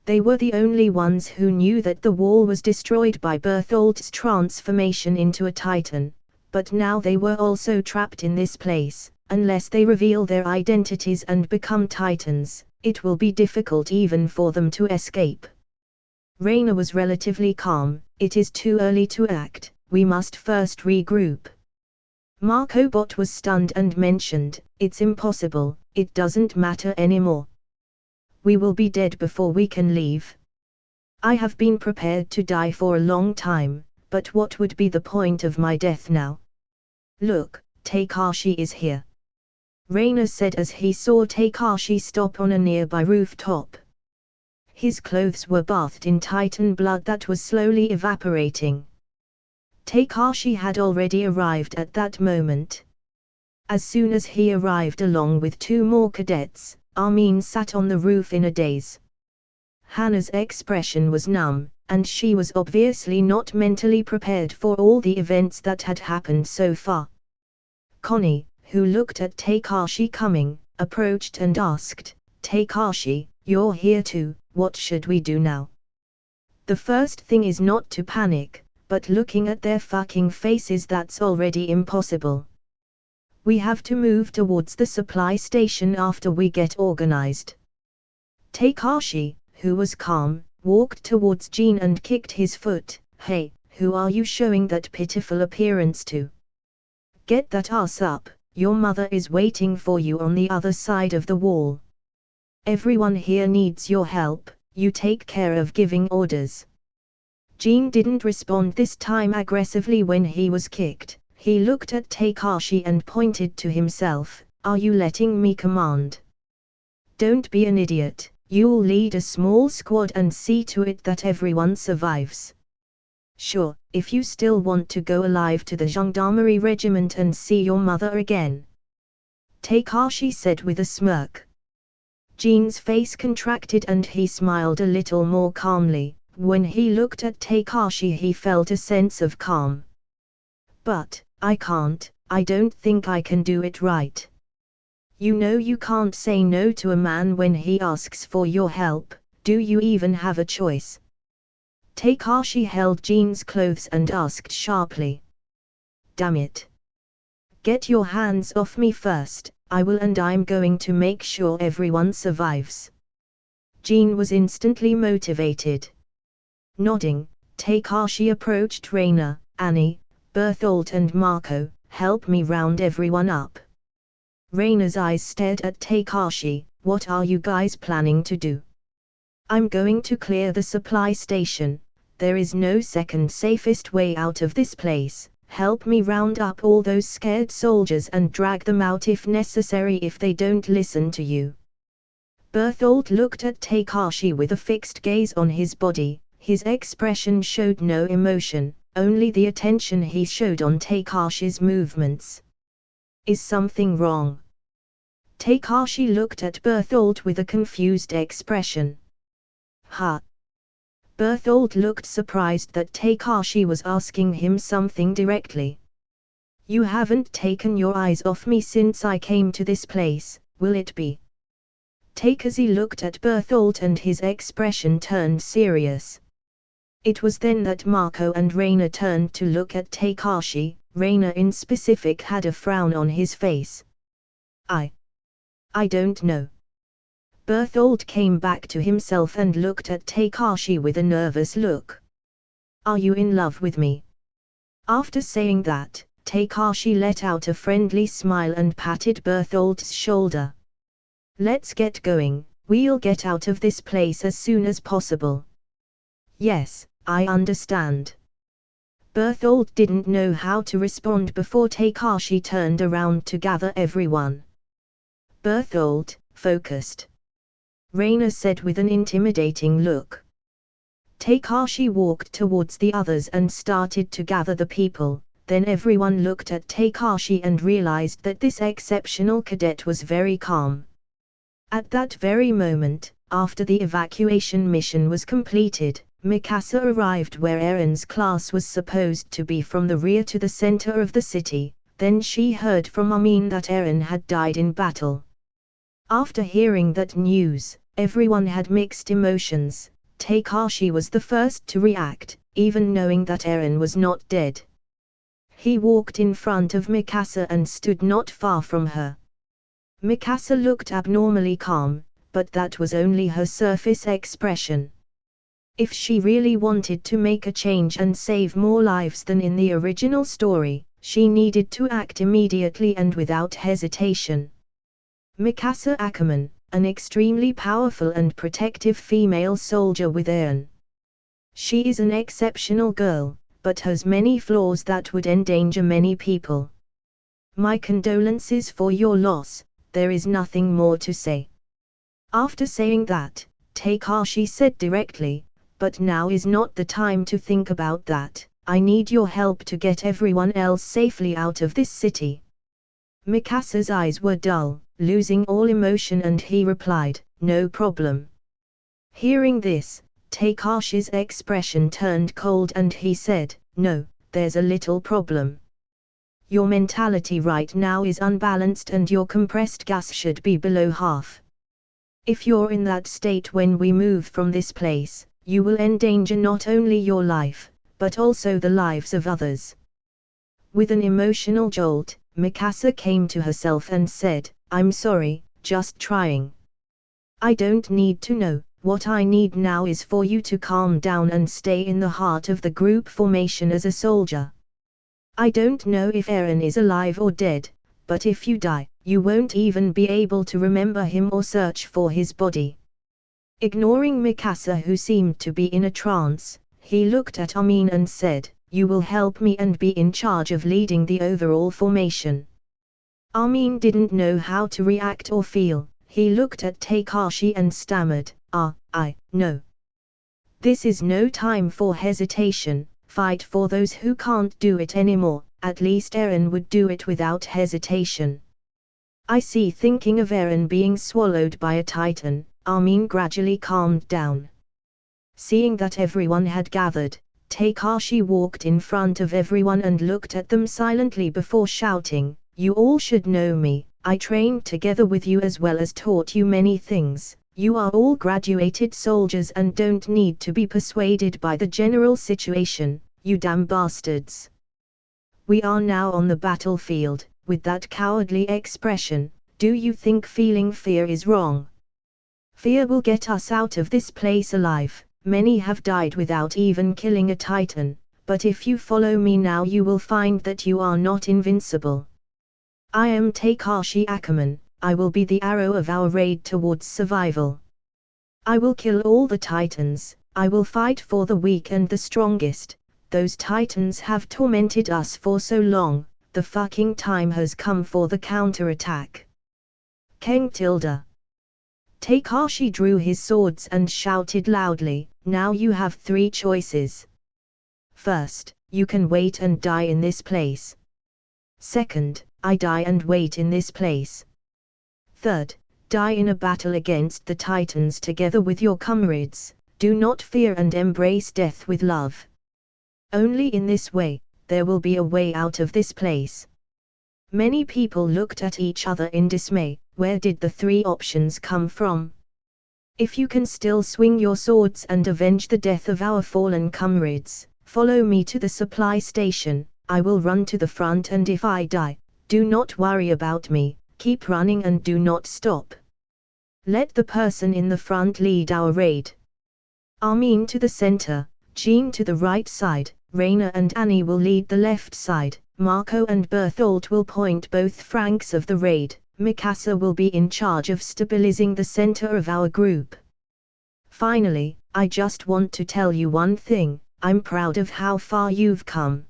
S1: They were the only ones who knew that the wall was destroyed by Bertholdt's transformation into a Titan, but now they were also trapped in this place. Unless they reveal their identities and become Titans, it will be difficult even for them to escape. Raina was relatively calm. "It is too early to act, we must first regroup." Markobot was stunned and mentioned, "It's impossible, it doesn't matter anymore. We will be dead before we can leave. I have been prepared to die for a long time, but what would be the point of my death now? Look, Takashi is here," Raina said as he saw Takashi stop on a nearby rooftop. His clothes were bathed in Titan blood that was slowly evaporating. Takashi had already arrived at that moment. As soon as he arrived along with two more cadets, Armin sat on the roof in a daze. Hannah's expression was numb, and she was obviously not mentally prepared for all the events that had happened so far. Connie, who looked at Takashi coming, approached and asked, "Takashi, you're here too, what should we do now?" The first thing is not to panic, but looking at their fucking faces, that's already impossible. We have to move towards the supply station after we get organized. Takashi, who was calm, walked towards Jean and kicked his foot. "Hey, who are you showing that pitiful appearance to? Get that ass up, your mother is waiting for you on the other side of the wall. Everyone here needs your help, you take care of giving orders." Jean didn't respond this time aggressively when he was kicked. He looked at Takashi and pointed to himself. "Are you letting me command? Don't be an idiot, you'll lead a small squad and see to it that everyone survives. Sure, if you still want to go alive to the gendarmerie regiment and see your mother again," Takashi said with a smirk. Jean's face contracted and he smiled a little more calmly. When he looked at Takashi he felt a sense of calm. "But, I can't, I don't think I can do it right. You know you can't say no to a man when he asks for your help, do you even have a choice?" Takashi held Jean's clothes and asked sharply. "Damn it. Get your hands off me first, I will, and I'm going to make sure everyone survives." Jean was instantly motivated. Nodding, Takashi approached Reina, Annie, Berthold and Marco. "Help me round everyone up." Reina's eyes stared at Takashi. "What are you guys planning to do?" "I'm going to clear the supply station. There is no second safest way out of this place. Help me round up all those scared soldiers and drag them out if necessary if they don't listen to you." Berthold looked at Takashi with a fixed gaze on his body. His expression showed no emotion, only the attention he showed on Takashi's movements. "Is something wrong?" Takashi looked at Berthold with a confused expression. "Huh?" Berthold looked surprised that Takashi was asking him something directly. "You haven't taken your eyes off me since I came to this place, will it be?" Takashi looked at Berthold and his expression turned serious. It was then that Marco and Reina turned to look at Takashi. Reina in specific had a frown on his face. I don't know." Berthold came back to himself and looked at Takashi with a nervous look. "Are you in love with me?" After saying that, Takashi let out a friendly smile and patted Berthold's shoulder. "Let's get going, we'll get out of this place as soon as possible." "Yes, I understand." Berthold didn't know how to respond before Takashi turned around to gather everyone. "Berthold, focused," Reina said with an intimidating look. Takashi walked towards the others and started to gather the people. Then everyone looked at Takashi and realized that this exceptional cadet was very calm. At that very moment, after the evacuation mission was completed, Mikasa arrived where Eren's class was supposed to be from the rear to the center of the city. Then she heard from Armin that Eren had died in battle. After hearing that news, everyone had mixed emotions. Takashi was the first to react, even knowing that Eren was not dead. He walked in front of Mikasa and stood not far from her. Mikasa looked abnormally calm, but that was only her surface expression. If she really wanted to make a change and save more lives than in the original story, she needed to act immediately and without hesitation. Mikasa Ackerman, an extremely powerful and protective female soldier with Eren. She is an exceptional girl, but has many flaws that would endanger many people. My condolences for your loss, there is nothing more to say. After saying that, Takashi said directly, but now is not the time to think about that, I need your help to get everyone else safely out of this city. Mikasa's eyes were dull, losing all emotion, and he replied, no problem. Hearing this, Takashi's expression turned cold and he said, no, there's a little problem. Your mentality right now is unbalanced and your compressed gas should be below half. If you're in that state when we move from this place, you will endanger not only your life, but also the lives of others. With an emotional jolt, Mikasa came to herself and said, I'm sorry, just trying. I don't need to know, what I need now is for you to calm down and stay in the heart of the group formation as a soldier. I don't know if Eren is alive or dead, but if you die, you won't even be able to remember him or search for his body." Ignoring Mikasa, who seemed to be in a trance, he looked at Armin and said, "You will help me and be in charge of leading the overall formation." Armin didn't know how to react or feel. He looked at Takashi and stammered, "No. This is no time for hesitation. Fight for those who can't do it anymore." At least Eren would do it without hesitation. "I see." Thinking of Eren being swallowed by a titan, Armin gradually calmed down. Seeing that everyone had gathered, Takashi walked in front of everyone and looked at them silently before shouting, "You all should know me. I trained together with you as well as taught you many things. You are all graduated soldiers and don't need to be persuaded by the general situation, you damn bastards. We are now on the battlefield." With that cowardly expression, do you think feeling fear is wrong? Fear will get us out of this place alive. Many have died without even killing a titan, but if you follow me now you will find that you are not invincible. I am Takashi Ackerman. I will be the arrow of our raid towards survival. I will kill all the titans. I will fight for the weak and the strongest. Those titans have tormented us for so long. The fucking time has come for the counterattack. Keng tilde. Takashi drew his swords and shouted loudly, "Now you have 3 choices. First, you can wait and die in this place. Second, I die and wait in this place. Third, die in a battle against the titans together with your comrades. Do not fear and embrace death with love. Only in this way, there will be a way out of this place." Many people looked at each other in dismay. Where did the 3 options come from? If you can still swing your swords and avenge the death of our fallen comrades, follow me to the supply station. I will run to the front, and if I die, do not worry about me. Keep running and do not stop. Let the person in the front lead our raid. Armin to the center, Jean to the right side, Reina and Annie will lead the left side, Marco and Berthold will point both flanks of the raid, Mikasa will be in charge of stabilizing the center of our group. Finally, I just want to tell you one thing, I'm proud of how far you've come.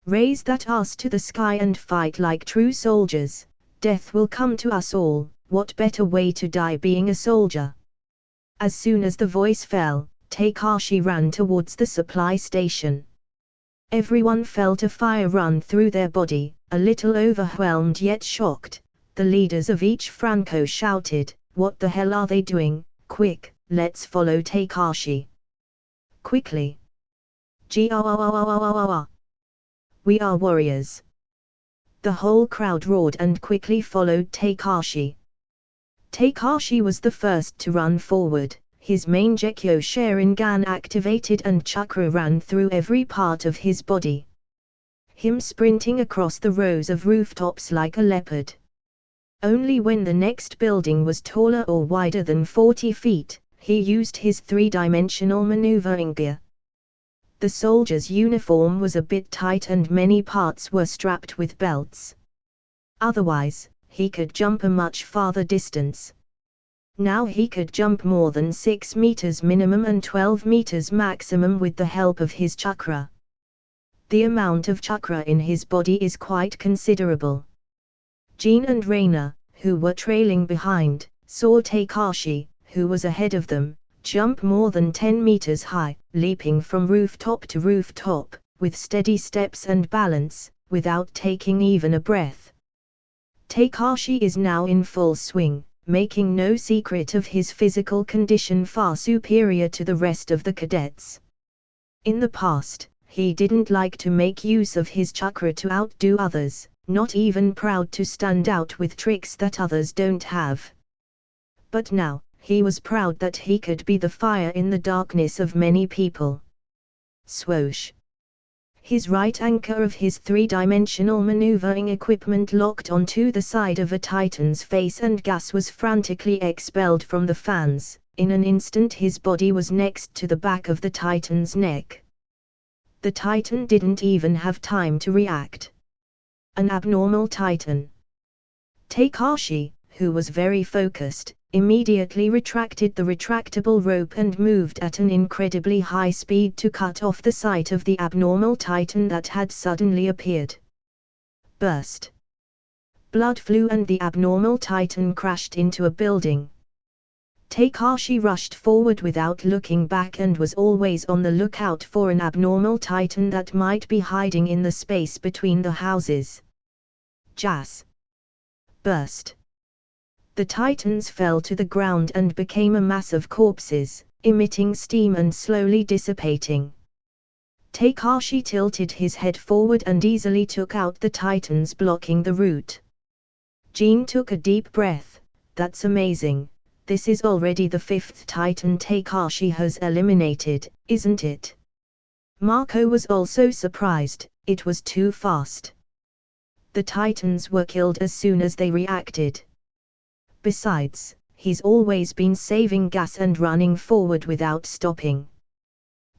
S1: Raise that ass to the sky and fight like true soldiers. Death will come to us all. What better way to die being a soldier? As soon as the voice fell, Takashi ran towards the supply station. Everyone felt a fire run through their body, a little overwhelmed yet shocked. The leaders of each Franco shouted, "What the hell are they doing? Quick, let's follow Takashi. Quickly. We are warriors." The whole crowd roared and quickly followed Takashi. Takashi was the first to run forward. His main Gekyo Sharingan activated and chakra ran through every part of his body. Him sprinting across the rows of rooftops like a leopard. Only when the next building was taller or wider than 40 feet, he used his 3-dimensional maneuvering gear. The soldier's uniform was a bit tight and many parts were strapped with belts. Otherwise, he could jump a much farther distance. Now he could jump more than 6 meters minimum and 12 meters maximum with the help of his chakra. The amount of chakra in his body is quite considerable. Jean and Reina, who were trailing behind, saw Takashi, who was ahead of them, jump more than 10 meters high, leaping from rooftop to rooftop, with steady steps and balance, without taking even a breath. Takashi is now in full swing, making no secret of his physical condition far superior to the rest of the cadets. In the past, he didn't like to make use of his chakra to outdo others, not even proud to stand out with tricks that others don't have. But now, he was proud that he could be the fire in the darkness of many people. Swoosh! His right anchor of his 3-dimensional maneuvering equipment locked onto the side of a titan's face and gas was frantically expelled from the fans, in an instant his body was next to the back of the Titan's neck. The Titan didn't even have time to react. An abnormal Titan. Takashi, who was very focused, immediately retracted the retractable rope and moved at an incredibly high speed to cut off the sight of the abnormal Titan that had suddenly appeared. Burst. Blood flew and the abnormal Titan crashed into a building. Takashi rushed forward without looking back and was always on the lookout for an abnormal Titan that might be hiding in the space between the houses. Jas. Burst. The Titans fell to the ground and became a mass of corpses, emitting steam and slowly dissipating. Takashi tilted his head forward and easily took out the Titans blocking the route. Jean took a deep breath. That's amazing. This is already the 5th Titan Takashi has eliminated, isn't it? Marco was also surprised. It was too fast. The Titans were killed as soon as they reacted. Besides, he's always been saving gas and running forward without stopping.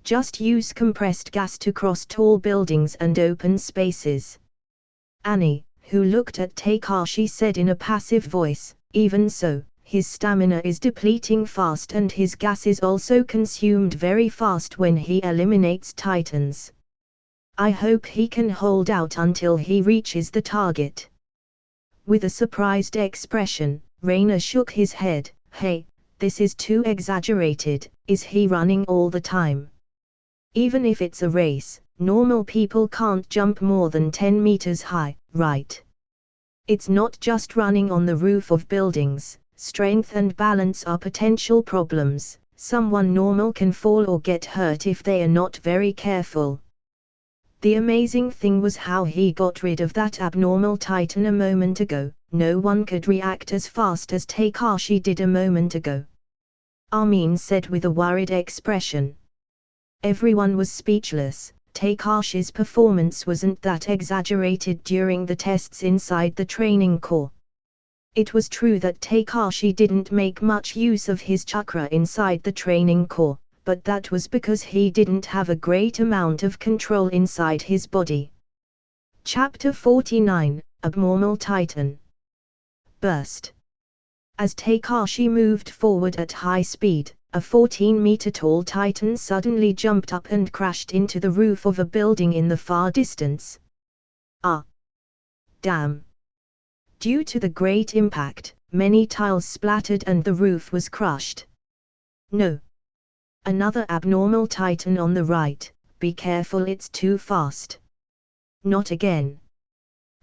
S1: Just use compressed gas to cross tall buildings and open spaces. Annie, who looked at Takashi, said in a passive voice, even so, his stamina is depleting fast and his gas is also consumed very fast when he eliminates Titans. I hope he can hold out until he reaches the target. With a surprised expression, Reina shook his head. Hey, this is too exaggerated. Is he running all the time? Even if it's a race, normal people can't jump more than 10 meters high, right? It's not just running on the roof of buildings. Strength and balance are potential problems. Someone normal can fall or get hurt if they are not very careful. The amazing thing was how he got rid of that abnormal Titan a moment ago. No one could react as fast as Takashi did a moment ago. Armin said with a worried expression. Everyone was speechless. Takashi's performance wasn't that exaggerated during the tests inside the training core. It was true that Takashi didn't make much use of his chakra inside the training core, but that was because he didn't have a great amount of control inside his body. Chapter 49, Abnormal Titan. Burst. As Takashi moved forward at high speed, a 14-meter-tall Titan suddenly jumped up and crashed into the roof of a building in the far distance. Ah! Damn! Due to the great impact, many tiles splattered and the roof was crushed. No! Another abnormal Titan on the right, be careful, it's too fast. Not again.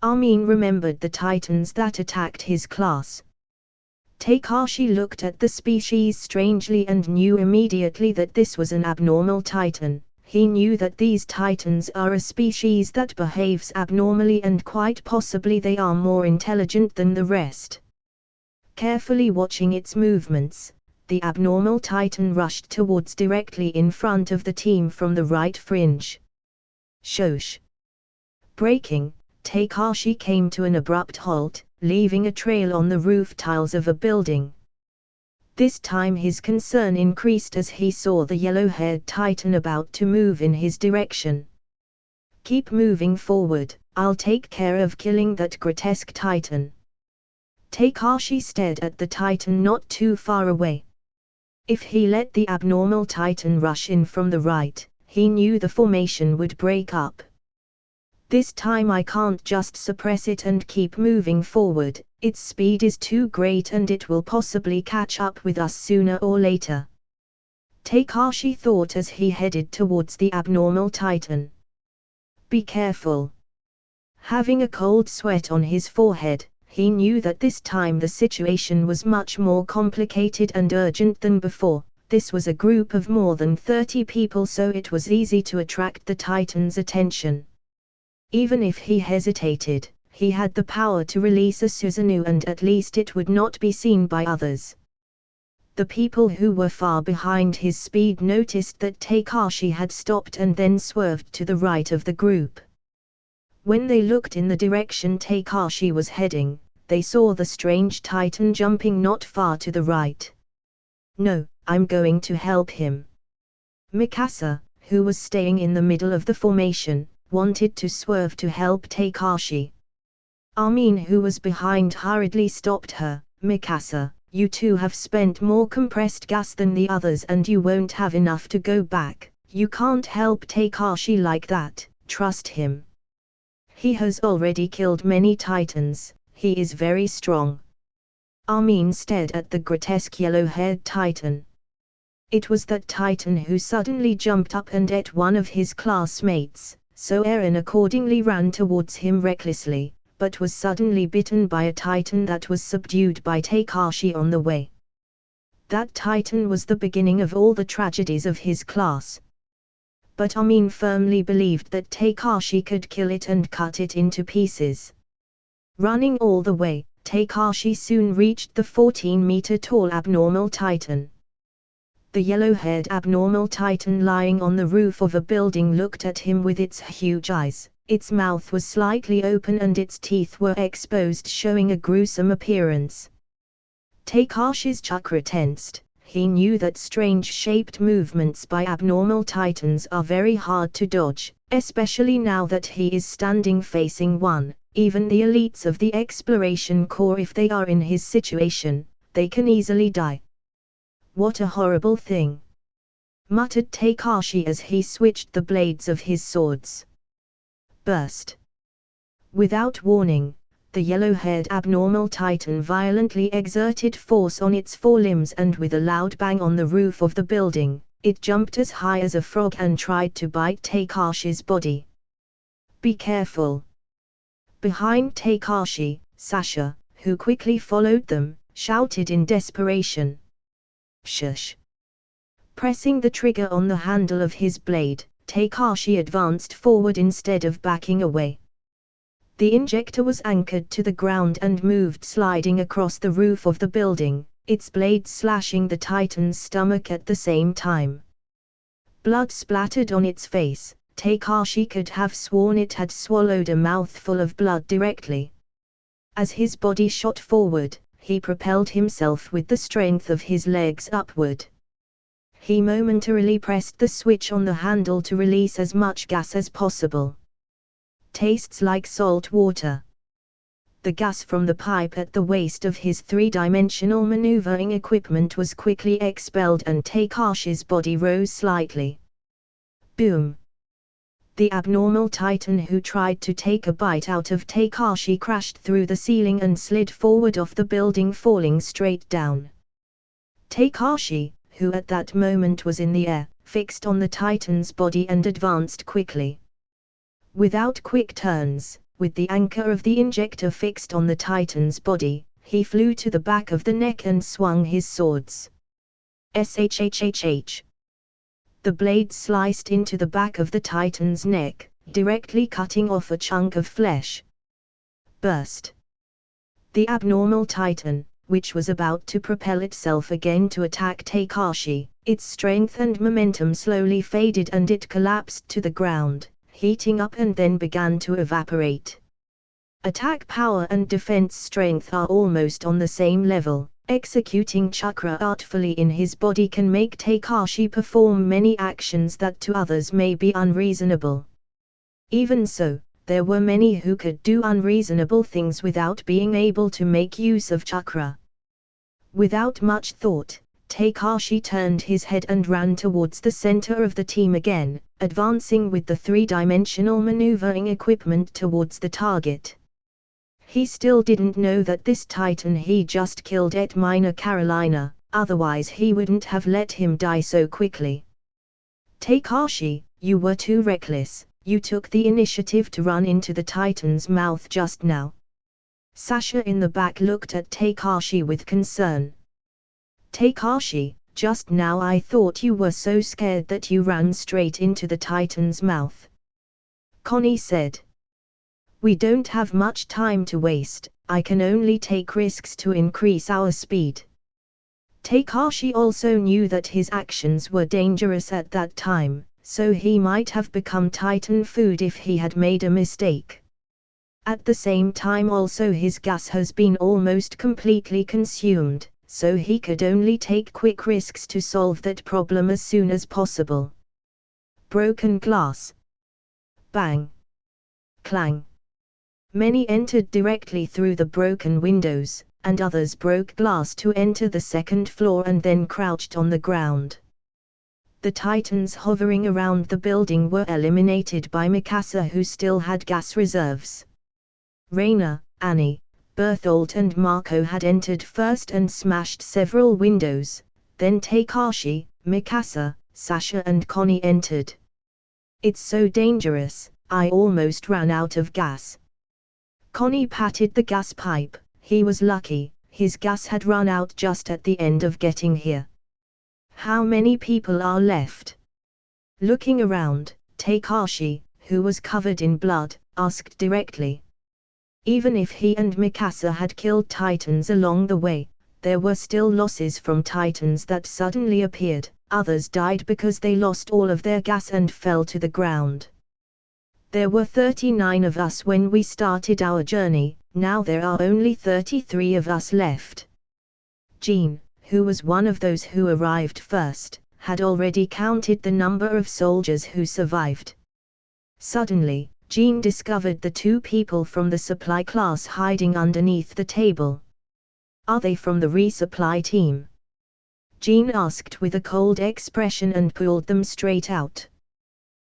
S1: Armin remembered the Titans that attacked his class. Takashi looked at the species strangely and knew immediately that this was an abnormal Titan. He knew that these Titans are a species that behaves abnormally and quite possibly they are more intelligent than the rest. Carefully watching its movements, the abnormal Titan rushed towards directly in front of the team from the right fringe. Shosh! Braking, Takashi came to an abrupt halt, leaving a trail on the roof tiles of a building. This time his concern increased as he saw the yellow-haired Titan about to move in his direction. Keep moving forward, I'll take care of killing that grotesque Titan. Takashi stared at the Titan not too far away. If he let the abnormal Titan rush in from the right, he knew the formation would break up. This time I can't just suppress it and keep moving forward, its speed is too great and it will possibly catch up with us sooner or later. Takashi thought as he headed towards the abnormal Titan. Be careful. Having a cold sweat on his forehead, he knew that this time the situation was much more complicated and urgent than before. This was a group of more than 30 people, so it was easy to attract the Titan's attention. Even if he hesitated, he had the power to release a Susanoo and at least it would not be seen by others. The people who were far behind his speed noticed that Takashi had stopped and then swerved to the right of the group. When they looked in the direction Takashi was heading, they saw the strange Titan jumping not far to the right. No, I'm going to help him. Mikasa, who was staying in the middle of the formation, wanted to swerve to help Takashi. Armin, who was behind, hurriedly stopped her. Mikasa, you two have spent more compressed gas than the others and you won't have enough to go back. You can't help Takashi like that, trust him. He has already killed many titans, he is very strong. Armin stared at the grotesque yellow-haired titan. It was that titan who suddenly jumped up and ate one of his classmates, so Eren accordingly ran towards him recklessly, but was suddenly bitten by a titan that was subdued by Takashi on the way. That titan was the beginning of all the tragedies of his class. But Armin firmly believed that Takashi could kill it and cut it into pieces. Running all the way, Takashi soon reached the 14-meter-tall abnormal titan. The yellow-haired abnormal titan lying on the roof of a building looked at him with its huge eyes. Its mouth was slightly open and its teeth were exposed, showing a gruesome appearance. Takashi's chakra tensed. He knew that strange-shaped movements by abnormal titans are very hard to dodge, especially now that he is standing facing one. Even the elites of the Exploration Corps, if they are in his situation, they can easily die. What a horrible thing! Muttered Takashi as he switched the blades of his swords. Burst! Without warning, the yellow-haired abnormal titan violently exerted force on its forelimbs and with a loud bang on the roof of the building, it jumped as high as a frog and tried to bite Takashi's body. Be careful! Behind Takashi, Sasha, who quickly followed them, shouted in desperation. Shush! Pressing the trigger on the handle of his blade, Takashi advanced forward instead of backing away. The injector was anchored to the ground and moved sliding across the roof of the building, its blade slashing the titan's stomach at the same time. Blood splattered on its face. Takashi could have sworn it had swallowed a mouthful of blood directly. As his body shot forward, he propelled himself with the strength of his legs upward. He momentarily pressed the switch on the handle to release as much gas as possible. Tastes like salt water. The gas from the pipe at the waist of his three-dimensional maneuvering equipment was quickly expelled and Takashi's body rose slightly. Boom! The abnormal titan who tried to take a bite out of Takashi crashed through the ceiling and slid forward off the building, falling straight down. Takashi, who at that moment was in the air, fixed on the titan's body and advanced quickly. Without quick turns, with the anchor of the injector fixed on the titan's body, he flew to the back of the neck and swung his swords. Shhhh! The blade sliced into the back of the titan's neck, directly cutting off a chunk of flesh. Burst! The abnormal titan, which was about to propel itself again to attack Takashi, its strength and momentum slowly faded and it collapsed to the ground, heating up and then began to evaporate. Attack power and defense strength are almost on the same level. Executing chakra artfully in his body can make Takashi perform many actions that to others may be unreasonable. Even so, there were many who could do unreasonable things without being able to make use of chakra. Without much thought, Takashi turned his head and ran towards the center of the team again, advancing with the three-dimensional maneuvering equipment towards the target. He still didn't know that this titan he just killed ate Minor Carolina, otherwise he wouldn't have let him die so quickly. Takashi, you were too reckless, you took the initiative to run into the titan's mouth just now. Sasha in the back looked at Takashi with concern. Takashi, just now I thought you were so scared that you ran straight into the titan's mouth. Connie said. We don't have much time to waste, I can only take risks to increase our speed. Takashi also knew that his actions were dangerous at that time, so he might have become titan food if he had made a mistake. At the same time also his gas has been almost completely consumed, so he could only take quick risks to solve that problem as soon as possible. Broken glass. Bang. Clang. Many entered directly through the broken windows, and others broke glass to enter the second floor and then crouched on the ground. The Titans hovering around the building were eliminated by Mikasa, who still had gas reserves. Reina, Annie, Berthold and Marco had entered first and smashed several windows, then Takashi, Mikasa, Sasha and Connie entered. "It's so dangerous, I almost ran out of gas." Connie patted the gas pipe. He was lucky, his gas had run out just at the end of getting here. "How many people are left?" Looking around, Takashi, who was covered in blood, asked directly. Even if he and Mikasa had killed Titans along the way, there were still losses from Titans that suddenly appeared. Others died because they lost all of their gas and fell to the ground. "There were 39 of us when we started our journey, now there are only 33 of us left." Jean, who was one of those who arrived first, had already counted the number of soldiers who survived. Suddenly, Jean discovered the two people from the supply class hiding underneath the table. "Are they from the resupply team?" Jean asked with a cold expression and pulled them straight out.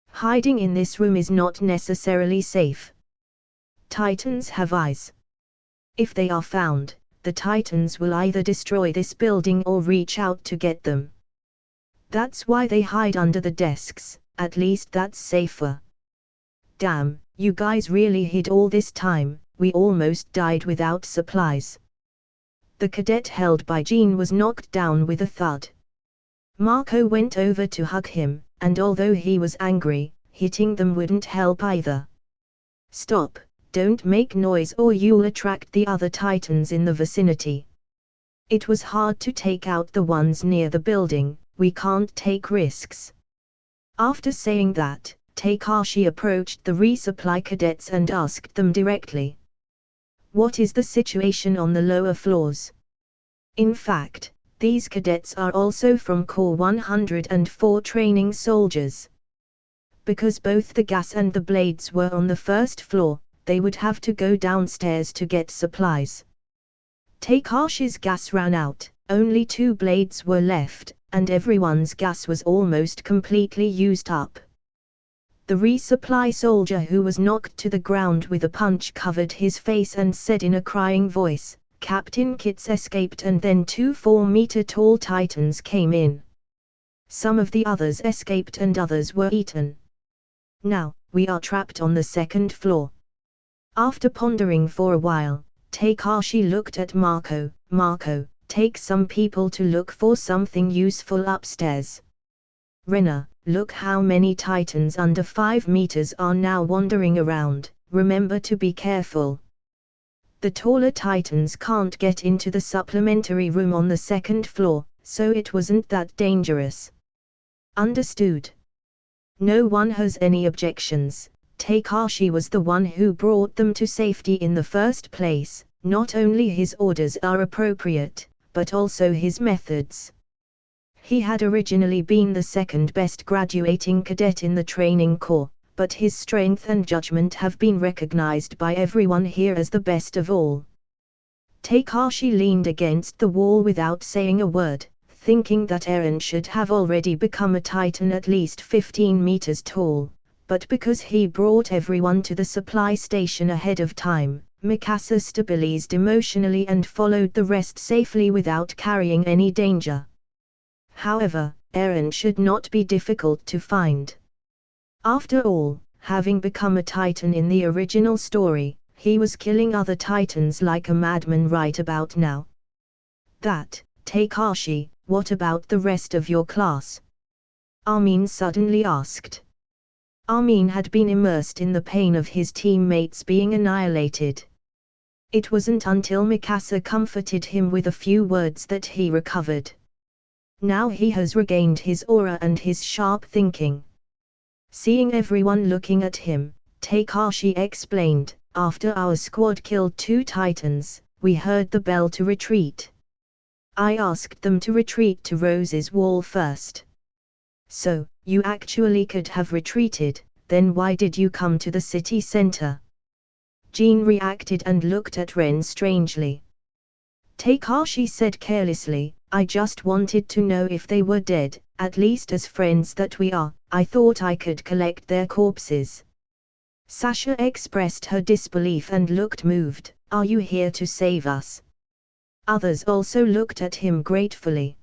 S1: "Hiding in this room is not necessarily safe. Titans have eyes. If they are found, the Titans will either destroy this building or reach out to get them. That's why they hide under the desks, at least that's safer." "Damn, you guys really hid all this time, we almost died without supplies." The cadet held by Jean was knocked down with a thud. Marco went over to hug him, and although he was angry, hitting them wouldn't help either. "Stop, don't make noise or you'll attract the other Titans in the vicinity. It was hard to take out the ones near the building, we can't take risks." After saying that, Takashi approached the resupply cadets and asked them directly, "What is the situation on the lower floors?" In fact, these cadets are also from Corps 104 training soldiers. Because both the gas and the blades were on the first floor, they would have to go downstairs to get supplies. Takashi's gas ran out, only 2 blades were left, and everyone's gas was almost completely used up. The resupply soldier who was knocked to the ground with a punch covered his face and said in a crying voice, "Captain Kitts escaped and then 2 4-meter-tall Titans came in. Some of the others escaped and others were eaten. Now, we are trapped on the second floor." After pondering for a while, Takashi looked at Marco. "Marco, take some people to look for something useful upstairs. Rena, look how many Titans under 5 meters are now wandering around, remember to be careful. The taller Titans can't get into the supplementary room on the second floor, so it wasn't that dangerous." "Understood. No one has any objections. Takashi was the one who brought them to safety in the first place, not only his orders are appropriate, but also his methods. He had originally been the second best graduating cadet in the training corps, but his strength and judgment have been recognized by everyone here as the best of all." Takashi leaned against the wall without saying a word, thinking that Eren should have already become a Titan at least 15 meters tall, but because he brought everyone to the supply station ahead of time, Mikasa stabilized emotionally and followed the rest safely without carrying any danger. However, Eren should not be difficult to find. After all, having become a Titan in the original story, he was killing other Titans like a madman right about now. Takashi, what about the rest of your class?" Armin suddenly asked. Armin had been immersed in the pain of his teammates being annihilated. It wasn't until Mikasa comforted him with a few words that he recovered. Now he has regained his aura and his sharp thinking. Seeing everyone looking at him, Takashi explained, "After our squad killed 2 Titans, we heard the bell to retreat. I asked them to retreat to Rose's wall first. So, you actually could have retreated, then why did you come to the city center? Jean reacted and looked at Ren strangely. Takashi said carelessly, I just wanted to know if they were dead, at least as friends that we are, I thought I could collect their corpses. Sasha expressed her disbelief and looked moved, are you here to save us? Others also looked at him gratefully.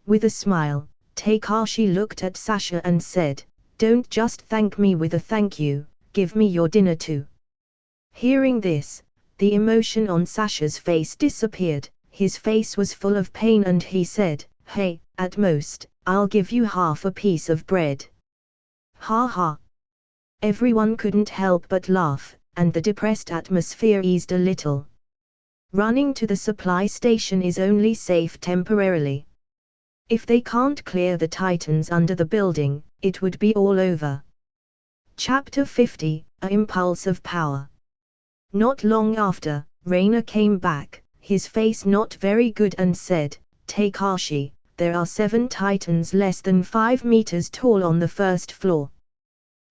S1: With a smile, Takashi looked at Sasha and said, don't just thank me with a thank you, give me your dinner too. Hearing this, the emotion on Sasha's face disappeared, his face was full of pain and he said, hey, at most, I'll give you half a piece of bread. Ha ha. Everyone couldn't help but laugh, and the depressed atmosphere eased a little. Running to the supply station is only safe temporarily. If they can't clear the Titans under the building, it would be all over. Chapter 50, A Impulse of Power. Not long after, Reina came back, his face not very good and said, Takashi, there are 7 Titans less than 5 meters tall on the first floor.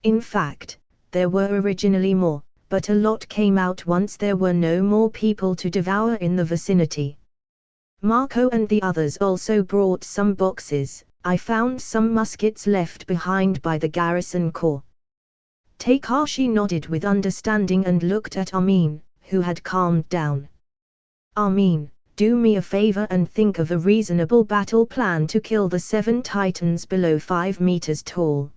S1: In fact, there were originally more, but a lot came out once there were no more people to devour in the vicinity. Marco and the others also brought some boxes, I found some muskets left behind by the garrison corps. Takashi nodded with understanding and looked at Armin, who had calmed down. Armin, do me a favor and think of a reasonable battle plan to kill the 7 Titans below 5 meters tall.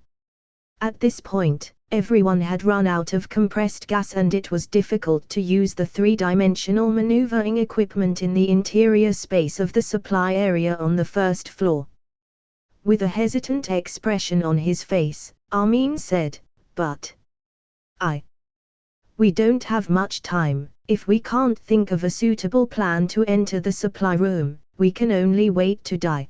S1: At this point, everyone had run out of compressed gas and it was difficult to use the 3-dimensional maneuvering equipment in the interior space of the supply area on the first floor. With a hesitant expression on his face, Armin said, but we don't have much time. If we can't think of a suitable plan to enter the supply room, we can only wait to die.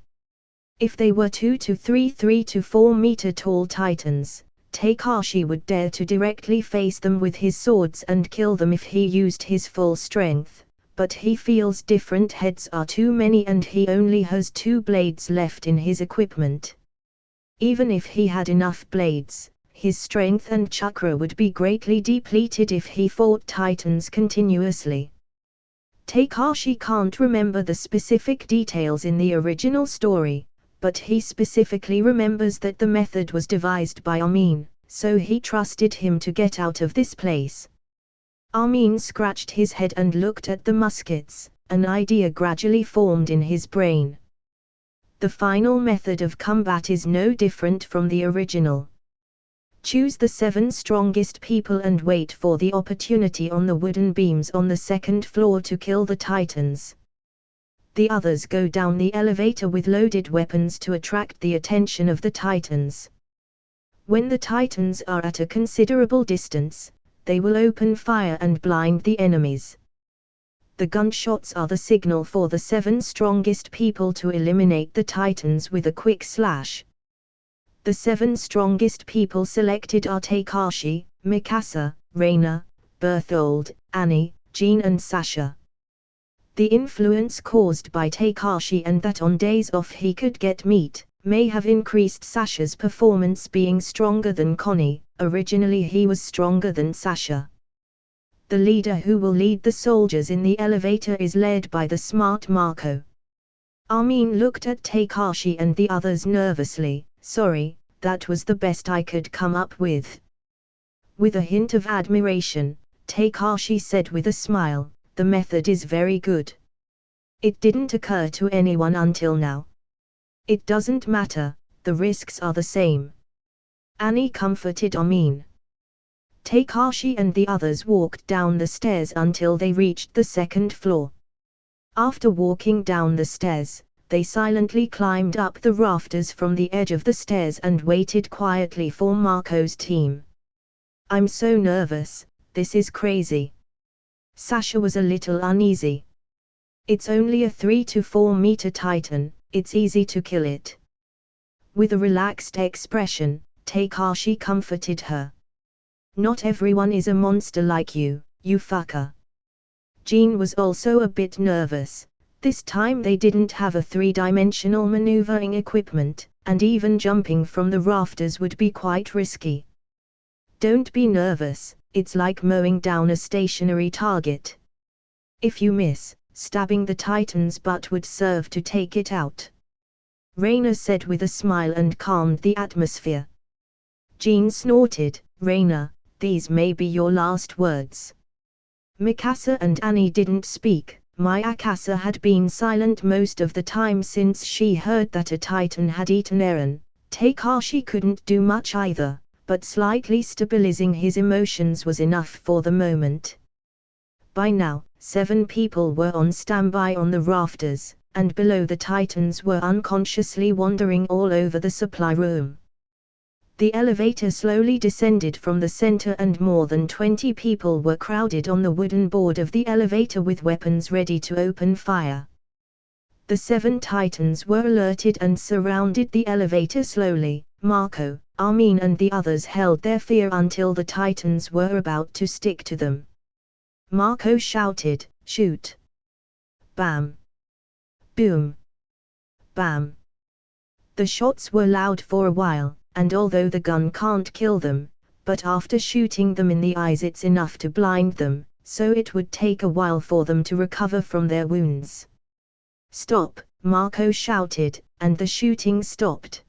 S1: If they were 2 to 3 to 4 meter tall Titans, Takashi would dare to directly face them with his swords and kill them if he used his full strength, but he feels different heads are too many and he only has 2 blades left in his equipment. Even if he had enough blades, his strength and chakra would be greatly depleted if he fought Titans continuously. Takashi can't remember the specific details in the original story, but he specifically remembers that the method was devised by Armin, so he trusted him to get out of this place. Armin scratched his head and looked at the muskets, an idea gradually formed in his brain. The final method of combat is no different from the original. Choose the 7 strongest people and wait for the opportunity on the wooden beams on the second floor to kill the Titans. The others go down the elevator with loaded weapons to attract the attention of the Titans. When the Titans are at a considerable distance, they will open fire and blind the enemies. The gunshots are the signal for the 7 strongest people to eliminate the Titans with a quick slash. The 7 strongest people selected are Takashi, Mikasa, Reina, Berthold, Annie, Jean and Sasha. The influence caused by Takashi and that on days off he could get meat, may have increased Sasha's performance being stronger than Connie, originally he was stronger than Sasha. The leader who will lead the soldiers in the elevator is led by the smart Marco. Armin looked at Takashi and the others nervously, sorry, that was the best I could come up with. With a hint of admiration, Takashi said with a smile, the method is very good. It didn't occur to anyone until now. It doesn't matter, the risks are the same. Annie comforted Armin. Takashi and the others walked down the stairs until they reached the second floor. After walking down the stairs, they silently climbed up the rafters from the edge of the stairs and waited quietly for Marco's team. I'm so nervous, this is crazy. Sasha was a little uneasy. It's only a 3 to 4 meter Titan, it's easy to kill it. With a relaxed expression, Takashi comforted her. Not everyone is a monster like you, you fucker. Jean was also a bit nervous, This time they didn't have a three-dimensional maneuvering equipment, and even jumping from the rafters would be quite risky. Don't be nervous, it's like mowing down a stationary target. If you miss, stabbing the Titan's butt would serve to take it out. Raina said with a smile and calmed the atmosphere. Jean snorted, Raina, these may be your last words. Mikasa and Annie didn't speak. Mikasa had been silent most of the time since she heard that a Titan had eaten Eren. Takashi couldn't do much either, but slightly stabilizing his emotions was enough for the moment. By now, 7 people were on standby on the rafters, and below the Titans were unconsciously wandering all over the supply room. The elevator slowly descended from the center and more than 20 people were crowded on the wooden board of the elevator with weapons ready to open fire. The 7 Titans were alerted and surrounded the elevator slowly. Marco, Armin and the others held their fear until the Titans were about to stick to them. Marco shouted, "Shoot!" Bam! Boom! Bam! The shots were loud for a while, and although the gun can't kill them, but after shooting them in the eyes it's enough to blind them, so it would take a while for them to recover from their wounds. "Stop!" Marco shouted, and the shooting stopped.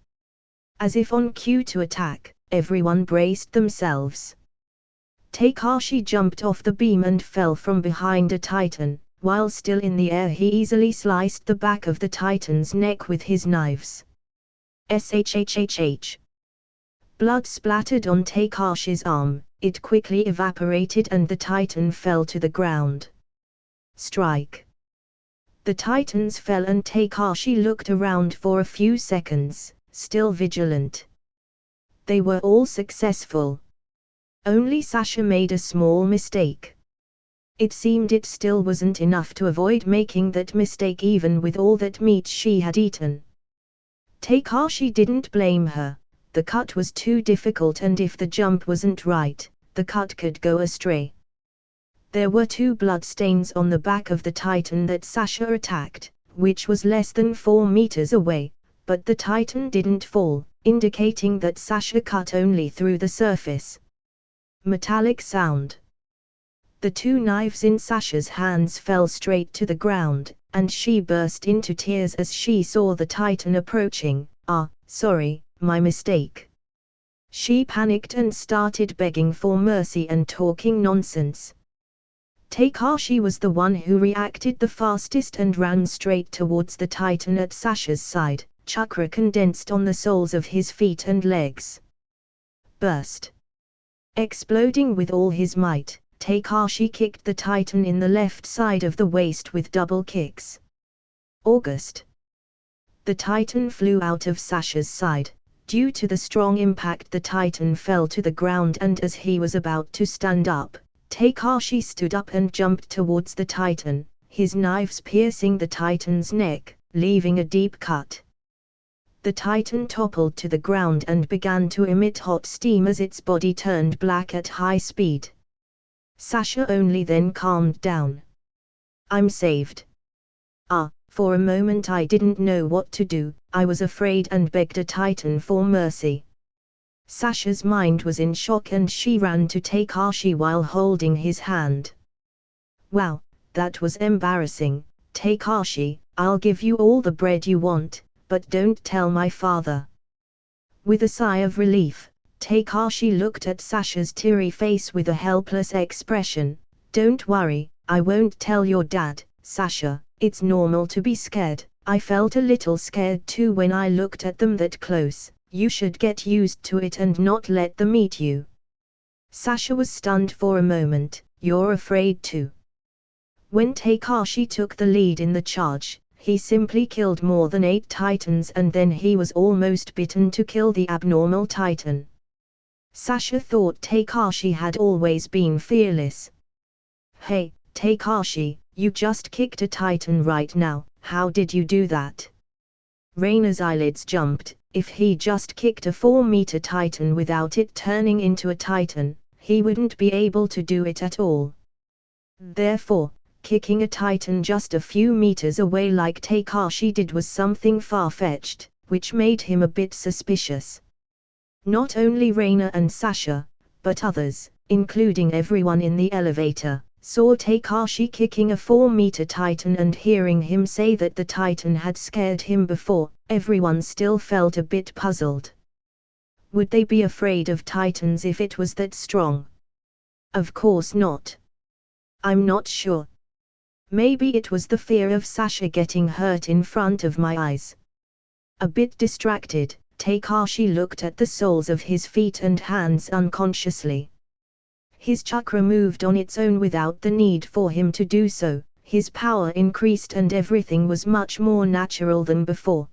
S1: As if on cue to attack, everyone braced themselves. Takashi jumped off the beam and fell from behind a Titan. While still in the air he easily sliced the back of the Titan's neck with his knives. Shhhh. Blood splattered on Takashi's arm, it quickly evaporated and the Titan fell to the ground. Strike! The Titans fell and Takashi looked around for a few seconds, still vigilant. They were all successful. Only Sasha made a small mistake. It seemed it still wasn't enough to avoid making that mistake even with all that meat she had eaten. Takashi didn't blame her. The cut was too difficult and if the jump wasn't right, the cut could go astray. There were 2 bloodstains on the back of the Titan that Sasha attacked, which was less than 4 meters away, but the Titan didn't fall, indicating that Sasha cut only through the surface. Metallic sound. The 2 knives in Sasha's hands fell straight to the ground, and she burst into tears as she saw the Titan approaching. Sorry, my mistake. She panicked and started begging for mercy and talking nonsense. Takashi was the one who reacted the fastest and ran straight towards the Titan at Sasha's side, chakra condensed on the soles of his feet and legs. Burst. Exploding with all his might, Takashi kicked the Titan in the left side of the waist with double kicks. August. The Titan flew out of Sasha's side. Due to the strong impact the Titan fell to the ground and as he was about to stand up, Takashi stood up and jumped towards the Titan, his knives piercing the Titan's neck, leaving a deep cut. The Titan toppled to the ground and began to emit hot steam as its body turned black at high speed. Sasha only then calmed down. "I'm saved." For a moment I didn't know what to do, I was afraid and begged a Titan for mercy. Sasha's mind was in shock and she ran to Takashi while holding his hand. "Wow, that was embarrassing, Takashi, I'll give you all the bread you want, but don't tell my father." With a sigh of relief, Takashi looked at Sasha's teary face with a helpless expression. "Don't worry, I won't tell your dad, Sasha, it's normal to be scared, I felt a little scared too when I looked at them that close, you should get used to it and not let them eat you." Sasha was stunned for a moment. "You're afraid too?" When Takashi took the lead in the charge, he simply killed more than 8 Titans and then he was almost bitten to kill the abnormal Titan. Sasha thought Takashi had always been fearless. "Hey, Takashi, you just kicked a Titan right now, how did you do that?" Reina's eyelids jumped. If he just kicked a 4-meter Titan without it turning into a Titan, he wouldn't be able to do it at all. Therefore, kicking a titan just a few meters away like Takashi did was something far-fetched, which made him a bit suspicious. Not only Reina and Sasha, but others, including everyone in the elevator, saw Takashi kicking a 4-meter titan, and hearing him say that the titan had scared him before, everyone still felt a bit puzzled. Would they be afraid of titans if it was that strong? Of course not. I'm not sure. Maybe it was the fear of Sasha getting hurt in front of my eyes. A bit distracted, Takashi looked at the soles of his feet and hands unconsciously. His chakra moved on its own without the need for him to do so, his power increased and everything was much more natural than before.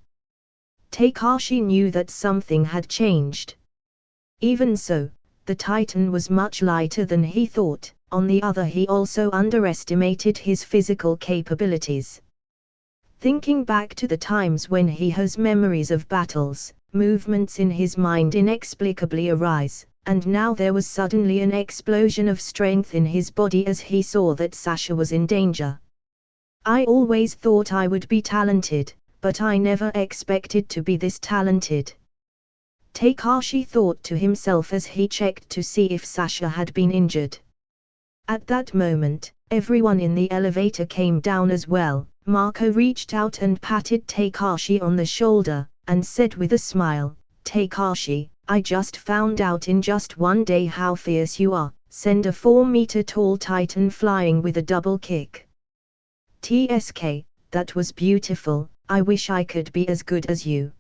S1: Takashi knew that something had changed. Even so, the titan was much lighter than he thought. On the other, he also underestimated his physical capabilities. Thinking back to the times when he has memories of battles, movements in his mind inexplicably arise, and now there was suddenly an explosion of strength in his body as he saw that Sasha was in danger. I always thought I would be talented, but I never expected to be this talented. Takashi thought to himself as he checked to see if Sasha had been injured. At that moment, everyone in the elevator came down as well. Marco reached out and patted Takashi on the shoulder, and said with a smile, "Takashi, I just found out in just one day how fierce you are. Send a 4-meter tall titan flying with a double kick. TSK, that was beautiful, I wish I could be as good as you."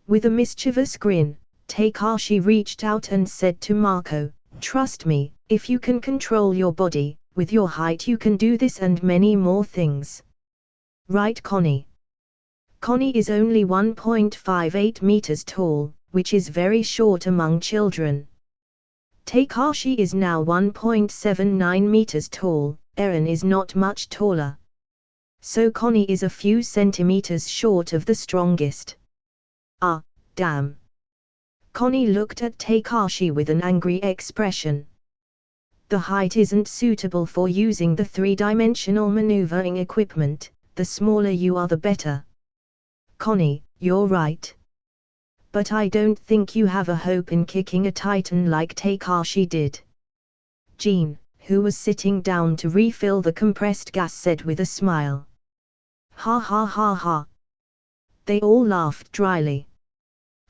S1: With a mischievous grin, Takashi reached out and said to Marco, "Trust me, if you can control your body, with your height you can do this and many more things. Right, Connie?" Connie is only 1.58 meters tall, which is very short among children. Takashi is now 1.79 meters tall, Eren is not much taller. So Connie is a few centimeters short of the strongest. Ah, damn. Connie looked at Takashi with an angry expression. The height isn't suitable for using the 3-dimensional maneuvering equipment, the smaller you are the better. Connie, you're right. But I don't think you have a hope in kicking a titan like Takashi did. Jean, who was sitting down to refill the compressed gas, said with a smile. Ha ha ha ha. They all laughed dryly.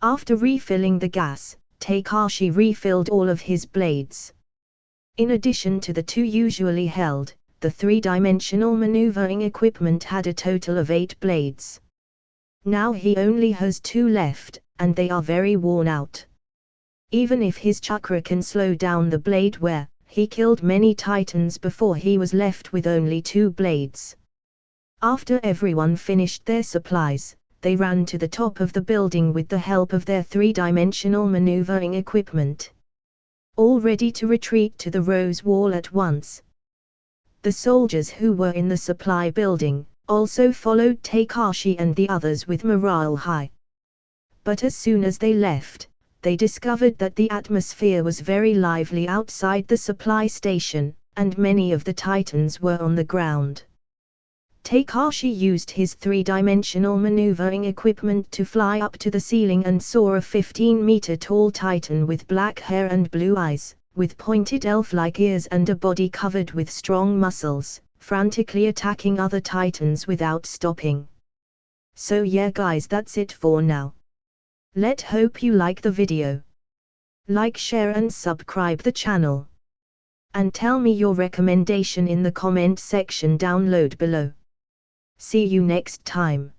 S1: After refilling the gas, Takashi refilled all of his blades. In addition to the 2 usually held, the 3-dimensional maneuvering equipment had a total of 8 blades. Now he only has 2 left, and they are very worn out. Even if his chakra can slow down the blade wear, he killed many titans before he was left with only 2 blades. After everyone finished their supplies, they ran to the top of the building with the help of their 3-dimensional maneuvering equipment. All ready to retreat to the Rose Wall at once. The soldiers who were in the supply building also followed Takashi and the others with morale high. But as soon as they left, they discovered that the atmosphere was very lively outside the supply station, and many of the titans were on the ground. Takashi used his 3-dimensional maneuvering equipment to fly up to the ceiling and saw a 15-meter tall titan with black hair and blue eyes, with pointed elf-like ears and a body covered with strong muscles, frantically attacking other titans without stopping. So yeah guys, that's it for now. Let's hope you like the video. Like, share and subscribe the channel. And tell me your recommendation in the comment section down below. See you next time.